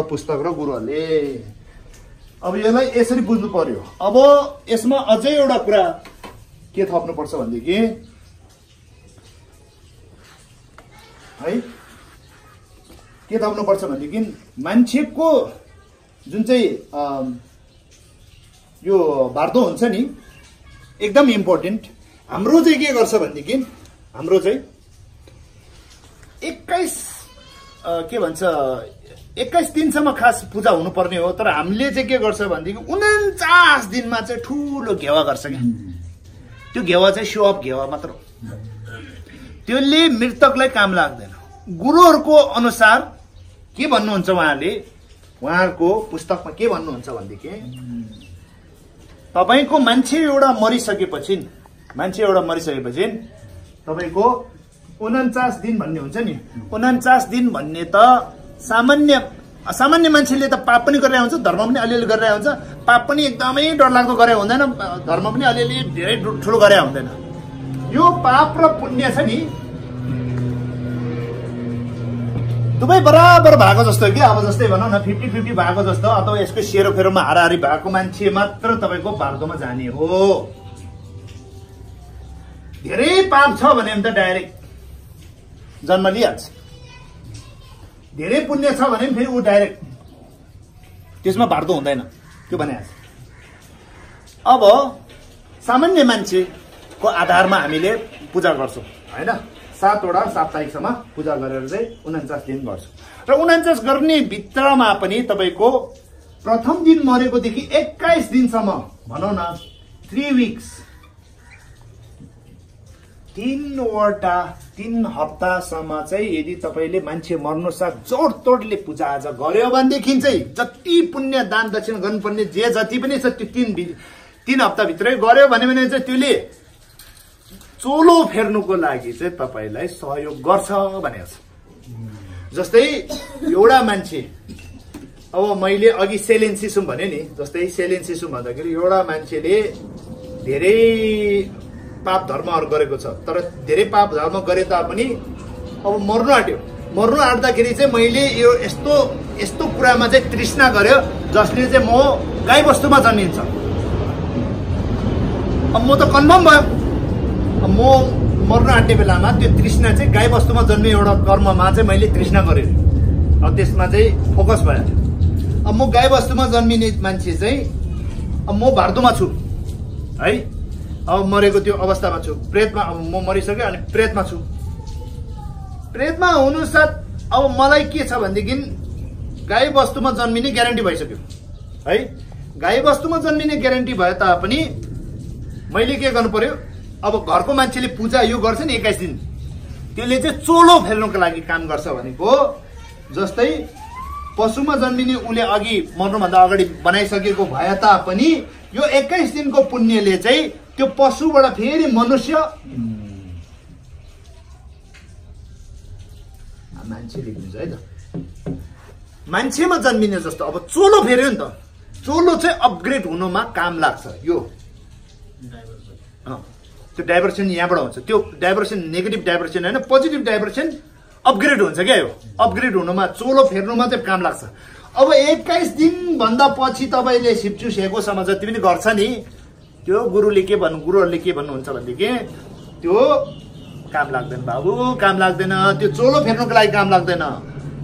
पुस्तक र गुरुहरूले अब यसलाई यसरी बुझ्नु पर्यो अब यसमा अझै एउटा कुरा के थप्नुपर्छ भनेदेखि है के थप्नुपर्छ भनेदेखि मान्छेको जुन चाहिँ यो बार्दो हुन्छ नि एकदम इम्पोर्टेन्ट। हाम्रो चाहिँ के गर्छ भनेदेखि हाम्रो चाहिँ 21 दिनसम्म खास पूजा हुनुपर्ने हो, तर हामीले चाहिँ के गर्छ भनेदेखि 49 दिनमा चाहिँ ठुलो घेवा गर्छ क्या। त्यो घेवा चाहिँ सो अफ घेवा मात्र हो, त्यसले मृतकलाई काम लाग्दैन। गुरुहरूको अनुसार के भन्नुहुन्छ उहाँले, उहाँहरूको पुस्तकमा के भन्नुहुन्छ भनेदेखि तपाईको मान्छे एउटा मरिसकेपछि तपाईको 49 दिन भन्ने हुन्छ नि। 49 दिन भन्ने त सामान्य मान्छेले त पाप पनि गरेर हुन्छ, धर्म पनि अलिअलि गरेर हुन्छ। पाप पनि एकदमै डरलाग्दो गरे हुँदैन, धर्म पनि अलिअलि धेरै ठुलो गरे हुँदैन। यो पाप र पुण्य छ नि दुवै बराबर भएको जस्तो कि अब जस्तै भनौँ न 50-50 भएको जस्तो, अथवा यसको सेरोफेरोमा हाराहारी भएको मान्छे मात्र तपाईँको बार्दोमा जाने हो। धेरै पाप छ भने त डाइरेक्ट जन्म लिइहाल्छ, धेरै पुण्य छ भने फेरि ऊ डाइरेक्ट त्यसमा बार्दो हुँदैन, त्यो भनिहाल्छ। अब सामान्य मान्छेको आधारमा हामीले पूजा गर्छौँ होइन, 7 वटा साप्ताहिकसम्म पूजा गरेर चाहिँ 49 दिन गर्छौँ। र 49 गर्ने भित्रमा पनि तपाईँको प्रथम दिन मरेकोदेखि 21 दिनसम्म भनौँ न 3 विक्स 3 हप्तासम्म चाहिँ यदि तपाईँले मान्छे मर्नुसाथ जोडतोडले पूजाआजा गर्यो भनेदेखि चाहिँ जति पुण्य दान दक्षिणा गर्नुपर्ने जे जति पनि छ त्यो 3 हप्ताभित्रै गर्यो भने चाहिँ त्यसले चोलो फेर्नुको लागि चाहिँ तपाईँलाई सहयोग गर्छ भनेको छ। जस्तै एउटा मान्छे, अब मैले अघि सेलेन्सिसुम भने नि, जस्तै सेलेन्सिसुम भन्दाखेरि एउटा मान्छेले धेरै पाप धर्महरू गरेको छ, तर धेरै पाप धर्म गरे तापनि अब मर्नु आँट्दाखेरि चाहिँ मैले यो यस्तो कुरामा चाहिँ तृष्णा गर्यो जसले चाहिँ म गाई वस्तुमा जन्मिन्छ। अब म त कन्फर्म भयो, म मर्न आँट्ने बेलामा त्यो तृष्णा चाहिँ गाई वस्तुमा जन्मे एउटा कर्ममा चाहिँ मैले तृष्णा गरेँ, अब त्यसमा चाहिँ फोकस भयो। अब म गाई वस्तुमा जन्मिने मान्छे चाहिँ अब म भारतमा छु है, अब मरेको त्यो अवस्थामा छु, प्रेतमा, अब म मरिसक्यो अनि प्रेतमा छु। प्रेतमा हुनु साथ अब मलाई के छ भनेदेखि गाई वस्तुमा जन्मिने ग्यारेन्टी भइसक्यो है। गाई वस्तुमा जन्मिने ग्यारेन्टी भए तापनि मैले के गर्नु पर्यो, अब घरको मान्छेले पूजा यो गर्छ नि 21 दिन, त्यसले चाहिँ चोलो फेर्नुको लागि काम गर्छ भनेको। जस्तै पशुमा जन्मिने उसले अघि मर्नुभन्दा अगाडि बनाइसकेको भए तापनि यो 21 दिनको पुण्यले चाहिँ त्यो पशुबाट फेरि मनुष्य मान्छे लेख्नुहुन्छ है त, मान्छेमा जन्मिने जस्तो अब चोलो फेर्यो नि त, चोलो चाहिँ अपग्रेड हुनुमा काम लाग्छ। यो त्यो डाइभर्सन यहाँबाट हुन्छ, त्यो डाइभर्सन नेगेटिभ डाइभर्सन होइन, पोजिटिभ डाइभर्सन अपग्रेड हुन्छ क्या। यो अपग्रेड हुनुमा चोलो फेर्नुमा चाहिँ काम लाग्छ। अब 21 दिनभन्दा पछि तपाईँले सिप्चु सेकोसम्म जति पनि गर्छ नि, त्यो गुरुहरूले के भन्नुहुन्छ भनेदेखि त्यो काम लाग्दैन बाबु, काम लाग्दैन। त्यो चोलो फेर्नुको लागि काम लाग्दैन,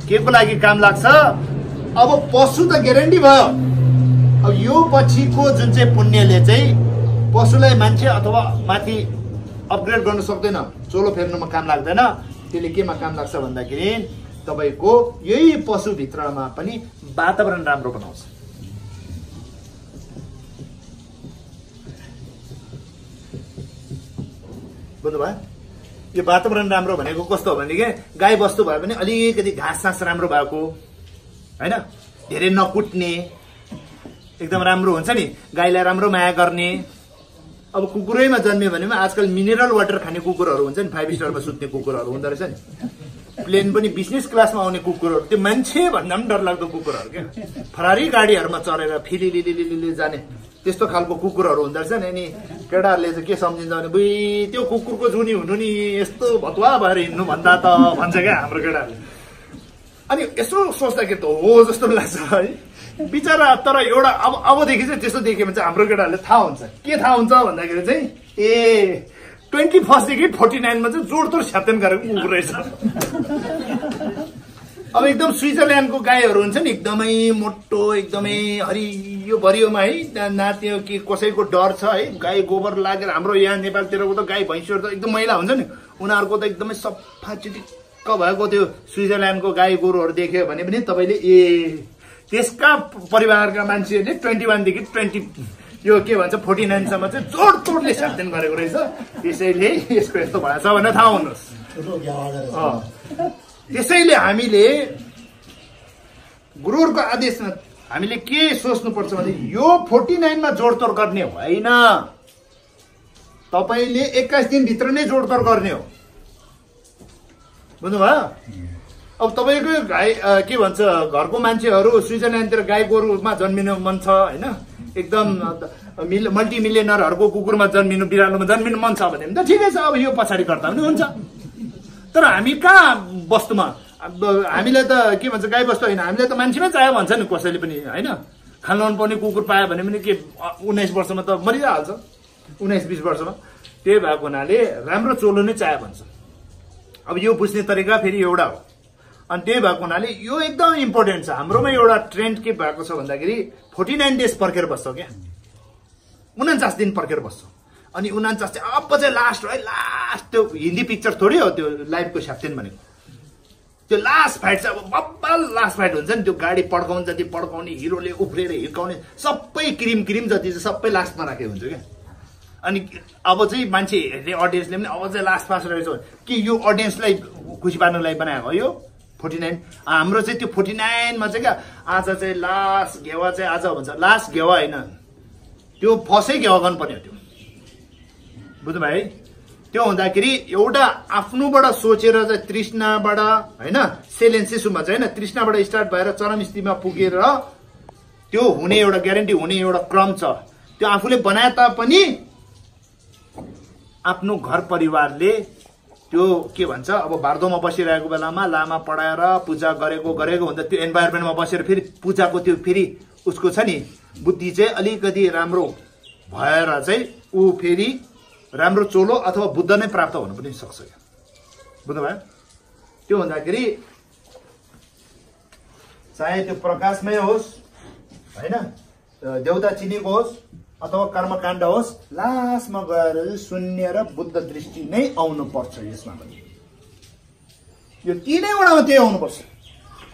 के को लागि काम लाग्छ। अब पशु त ग्यारेन्टी भयो, अब यो पछिको जुन चाहिँ पुण्यले चाहिँ पशुलाई मान्छे अथवा माथि अपग्रेड गर्न सक्दैन, चोलो फेर्नुमा काम लाग्दैन। त्यसले केमा काम लाग्छ भन्दाखेरि तपाईँको यही पशुभित्रमा पनि वातावरण राम्रो बनाउँछ। बुझ्नुभयो? यो वातावरण राम्रो भनेको कस्तो हो भनेदेखि गाई वस्तु भए पनि अलिकति घाँस सास राम्रो भएको होइन, धेरै नकुट्ने, एकदम राम्रो हुन्छ नि, गाईलाई राम्रो माया गर्ने। अब कुकुरैमा जन्मियो भने आजकल मिनरल वाटर खाने कुकुरहरू हुन्छ नि, 5 स्टारमा सुत्ने कुकुरहरू हुँदो रहेछ नि, प्लेन पनि बिजनेस क्लासमा आउने कुकुरहरू, त्यो मान्छे भन्दा पनि डरलाग्दो कुकुरहरू क्या, फरारी गाडीहरूमा चढेर फिलिलिलिलिलि जाने त्यस्तो खालको कुकुरहरू हुँदो रहेछ नि। अनि केटाहरूले चाहिँ के सम्झिन्छ भने बुई त्यो कुकुरको जुनी हुनु नि यस्तो भतुवा भएर हिँड्नु भन्दा त भन्छ क्या हाम्रो केटाहरूले। अनि यसो सोच्दाखेरि त हो जस्तो लाग्छ है बिचरा। तर एउटा अबदेखि चाहिँ त्यस्तो देख्यो भने चाहिँ हाम्रो केटाहरूले थाहा हुन्छ, के थाहा हुन्छ भन्दाखेरि चाहिँ 21 देखि 49मा चाहिँ जोडतोड छ्याप्तेन गरेको कुकुर रहेछ। अब एकदम स्विजरल्यान्डको गाईहरू हुन्छ नि एकदमै मोटो एकदमै हरियो भरियोमा है नाच्यो कि कसैको डर छ है गाई गोबर लागेर हाम्रो यहाँ नेपालतिरको त गाई भैँसीहरू त एकदम मैला हुन्छ नि उनीहरूको त एकदमै सफा चिटिक्क भएको त्यो स्विजरल्यान्डको गाई गोरुहरू देख्यो भने पनि तपाईँले त्यसका परिवारका मान्छेहरूले 21 देखि 20 यो के भन्छ 49 सम्म चाहिँ जोडतोडले साधन गरेको रहेछ त्यसैले यसको यस्तो भएको छ भनेर थाहा हुनुहोस् त्यसैले हामीले गुरुहरुको आदेशमा हामीले के सोच्नुपर्छ भने यो 49 मा जोडतोड गर्ने होइन तपाईले 21 दिन भित्र नै जोडतोड गर्ने हो बुझ्नुभयो अब तपाईको गाई के भन्छ घरको मान्छेहरु स्विजरल्यान्डतिर गाई गोरुमा जन्मिनु मन छ हैन एकदम मल्टी मिलियनरहरुको कुकुरमा जन्मिनु बिरालोमा जन्मिनु मन छ भने त ठिकै छ अब यो पछाडी गर्दा पनि हुन्छ तर हामी कहाँ वस्तुमा हामीलाई त के भन्छ गाई वस्तु हैन हामीलाई त मान्छेमै चाहियो भन्छ नि कसैले पनि हैन खान लाउन पर्ने कुकुर पायो भने पनि के 19 वर्षमा त मरिहाल्छ 19-20 वर्षमा त्यही भएको हुनाले राम्रो चोलो नै चाहियो भन्छ अब यो बुझ्ने तरिका फेरि एउटा हो अनि त्यही भएको हुनाले यो एकदम इम्पोर्टेन्ट छ हाम्रोमा एउटा ट्रेन्ड के भएको छ भन्दाखेरि 49 डेज पर्खेर बस्छ क्या 49 दिन पर्खेर बस्छ अनि 49 चाहिँ अब चाहिँ लास्ट है लास्ट त्यो हिन्दी पिक्चर थोरै हो त्यो लाइभको क्याप्टेन भनेको त्यो लास्ट फाइट चाहिँ अब बब्बल लास्ट फाइट हुन्छ नि त्यो गाडी पड्काउने जति पड्काउने हिरोले उफ्रेर हिर्काउने सबै क्रिम जति चाहिँ सबै लास्टमा राखेको हुन्छ क्या अनि अब चाहिँ मान्छे हेर्ने अडियन्सले पनि अब चाहिँ लास्ट पास रहेछ कि यो अडियन्सलाई खुसी पार्नलाई बनाएको हो यो 49 हाम्रो चाहिँ त्यो 49 मा चाहिँ क्या आज चाहिँ लास्ट घेवा चाहिँ आज भन्छ लास्ट घेवा हैन त्यो फसै घेवा गर्नु पर्ने हो त्यो बुझ्नु भयो है त्यो हुँदाखेरि एउटा आफ्नोबाट सोचेर चाहिँ तृष्णाबाट हैन सेलेन्सिसमा चाहिँ हैन तृष्णाबाट स्टार्ट भएर चरम स्थितिमा पुगेर त्यो हुने एउटा ग्यारेन्टी हुने एउटा क्रम छ त्यो आफूले बनाए तापनि आफ्नो घर परिवारले त्यो के भन्छ अब भारदोमा बसिरहेको बेलामा लामा पढाएर पूजा गरेको हुन्छ त्यो एन्भाइरोमेन्टमा बसेर फेरि पूजाको त्यो फेरि उसको छ नि बुद्धि चाहिँ अलिकति राम्रो भएर चाहिँ ऊ फेरि राम्रो चोलो अथवा बुद्ध नै प्राप्त हुन पनि सक्छ बुझ्नुभयो त्यो भन्दाखेरि चाहे त्यो प्रकाशमय होस् हैन देवता चिनेको होस् अथवा कर्मकाण्ड होस् लास्टमा गएर शून्य र बुद्ध दृष्टि नै आउनु पर्छ यसमा पनि यो तीनैवटामा त्यही आउनु पर्छ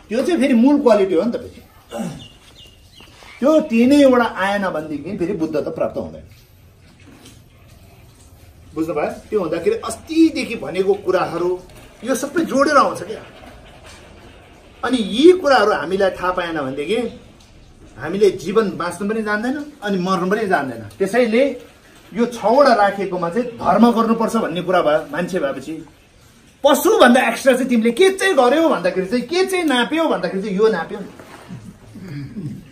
त्यो चाहिँ फेरि मूल क्वालिटी हो नि त फेरि त्यो तीनैवटा आएन भनेदेखि फेरि बुद्ध त प्राप्त हुँदैन बुझ्नु भयो त्यो हुँदाखेरि अस्तिदेखि भनेको कुराहरू यो सबै जोडेर आउँछ क्या अनि यी कुराहरू हामीलाई थाहा पाएन भनेदेखि हामीले जीवन बाँच्नु पनि जान्दैन अनि मर्नु पनि जान्दैन त्यसैले यो 6 वटा राखेकोमा चाहिँ धर्म गर्नुपर्छ भन्ने कुरा भयो मान्छे भएपछि पशु भन्दा एक्स्ट्रा चाहिँ तिमीले के चाहिँ गर्यौ भन्दाखेरि चाहिँ के चाहिँ नाप्यौ भन्दाखेरि चाहिँ यो नाप्यौ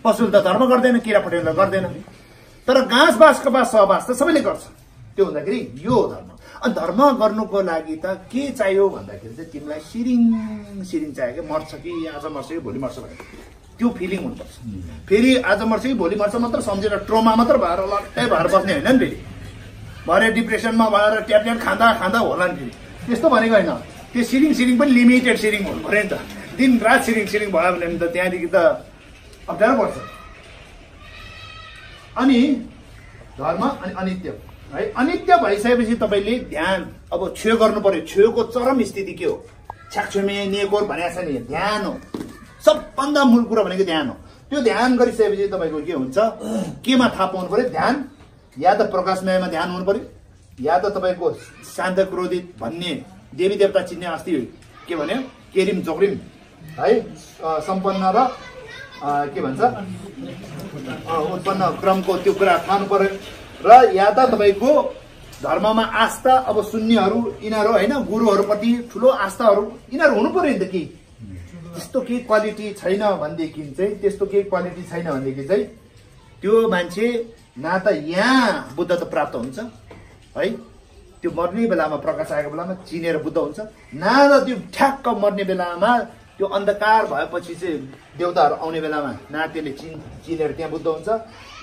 पशुले त धर्म गर्दैन किरा फटेला गर्दैन तर घाँस बाँस कपास सहबास त सबैले गर्छ त्यो हुँदाखेरि यो धर्म अनि धर्म गर्नुको लागि त के चाहियो भन्दाखेरि चाहिँ तिमीलाई सिरिङ चाहियो कि मर्छ कि आज मर्छ कि भोलि मर्छ भनेर त्यो फिलिङ हुनुपर्छ फेरि आज मर्छ कि भोलि मर्छ मात्र सम्झेर ट्रोमा मात्र भएर लट्टै भएर बस्ने होइन नि फेरि भरे डिप्रेसनमा भएर ट्याब्लेट खाँदा होला नि फेरि त्यस्तो भनेको होइन त्यो सिरिङ पनि लिमिटेड सिरिङ हुनु पऱ्यो नि त दिन रात सिरिङ भयो भने त त्यहाँदेखि त अप्ठ्यारो पर्छ अनि धर्म अनि अनित्य है अनित्य भइसकेपछि तपाईँले ध्यान अब छेउ गर्नु पर्यो छेउको चरम स्थिति के हो छ्याक्छुमे नेकोर भनेको छ नि ध्यान हो सबभन्दा मूल कुरा भनेको ध्यान हो त्यो ध्यान गरिसकेपछि तपाईँको के हुन्छ केमा थाहा पाउनु पर्यो ध्यान या त प्रकाशमयमा ध्यान हुनु पर्यो या त तपाईँको शान्त क्रोधित भन्ने देवी देवता चिन्ने अस्ति के भन्यो केरिम जोक्रिम है सम्पन्न र के भन्छ उत्पन्न क्रमको त्यो कुरा थाहा पर्यो र या त तपाईँको धर्ममा आस्था अब शून्यहरू यिनीहरू होइन गुरुहरूप्रति ठुलो आस्थाहरू यिनीहरू हुनु पर्यो नि त कि त्यस्तो केही क्वालिटी छैन भनेदेखि चाहिँ त्यो मान्छे न त यहाँ बुद्ध त प्राप्त हुन्छ है त्यो मर्ने बेलामा प्रकाश आएको बेलामा चिनेर बुद्ध हुन्छ न त त्यो ठ्याक्क मर्ने बेलामा त्यो अन्धकार भएपछि चाहिँ देवताहरू आउने बेलामा न त्यसले चिनेर त्यहाँ बुद्ध हुन्छ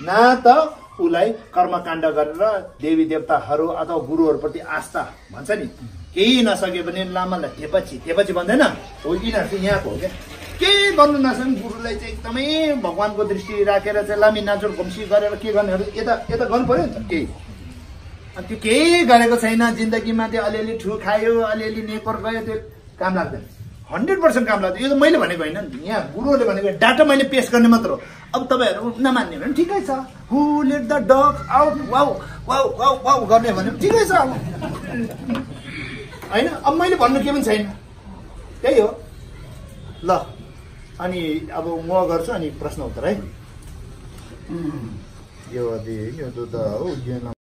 न त उसलाई कर्मकाण्ड गरेर देवी देवताहरू अथवा गुरुहरूप्रति आस्था भन्छ नि केही नसके भने लामालाई थेपछि भन्दैन हो यिनीहरू चाहिँ यहाँको हो क्या केही गर्नु नसक्ने गुरुलाई चाहिँ एकदमै भगवान्को दृष्टि राखेर चाहिँ लामी नाचुर घुम्सी गरेर के गर्नेहरू यता यता गर्नु पर्यो नि त केही। अनि त्यो केही गरेको छैन, जिन्दगीमा त्यो अलिअलि ठु खायो, अलिअलि नेपर गयो, त्यो काम लाग्दैन। 100% काम लाग्दैन। यो त मैले भनेको होइन नि, यहाँ गुरुहरूले भनेको डाटा मैले पेस गर्ने मात्र हो। अब तपाईँहरू नमान्ने भने ठिकै छ, who let the dog out वाउ वाउ वाउ वाउ गर्ने भने ठिकै छ अब होइन। अब मैले भन्नु के पनि छैन, त्यही हो ल। अनि अब म गर्छु अनि प्रश्न उत्तर है। यो त हो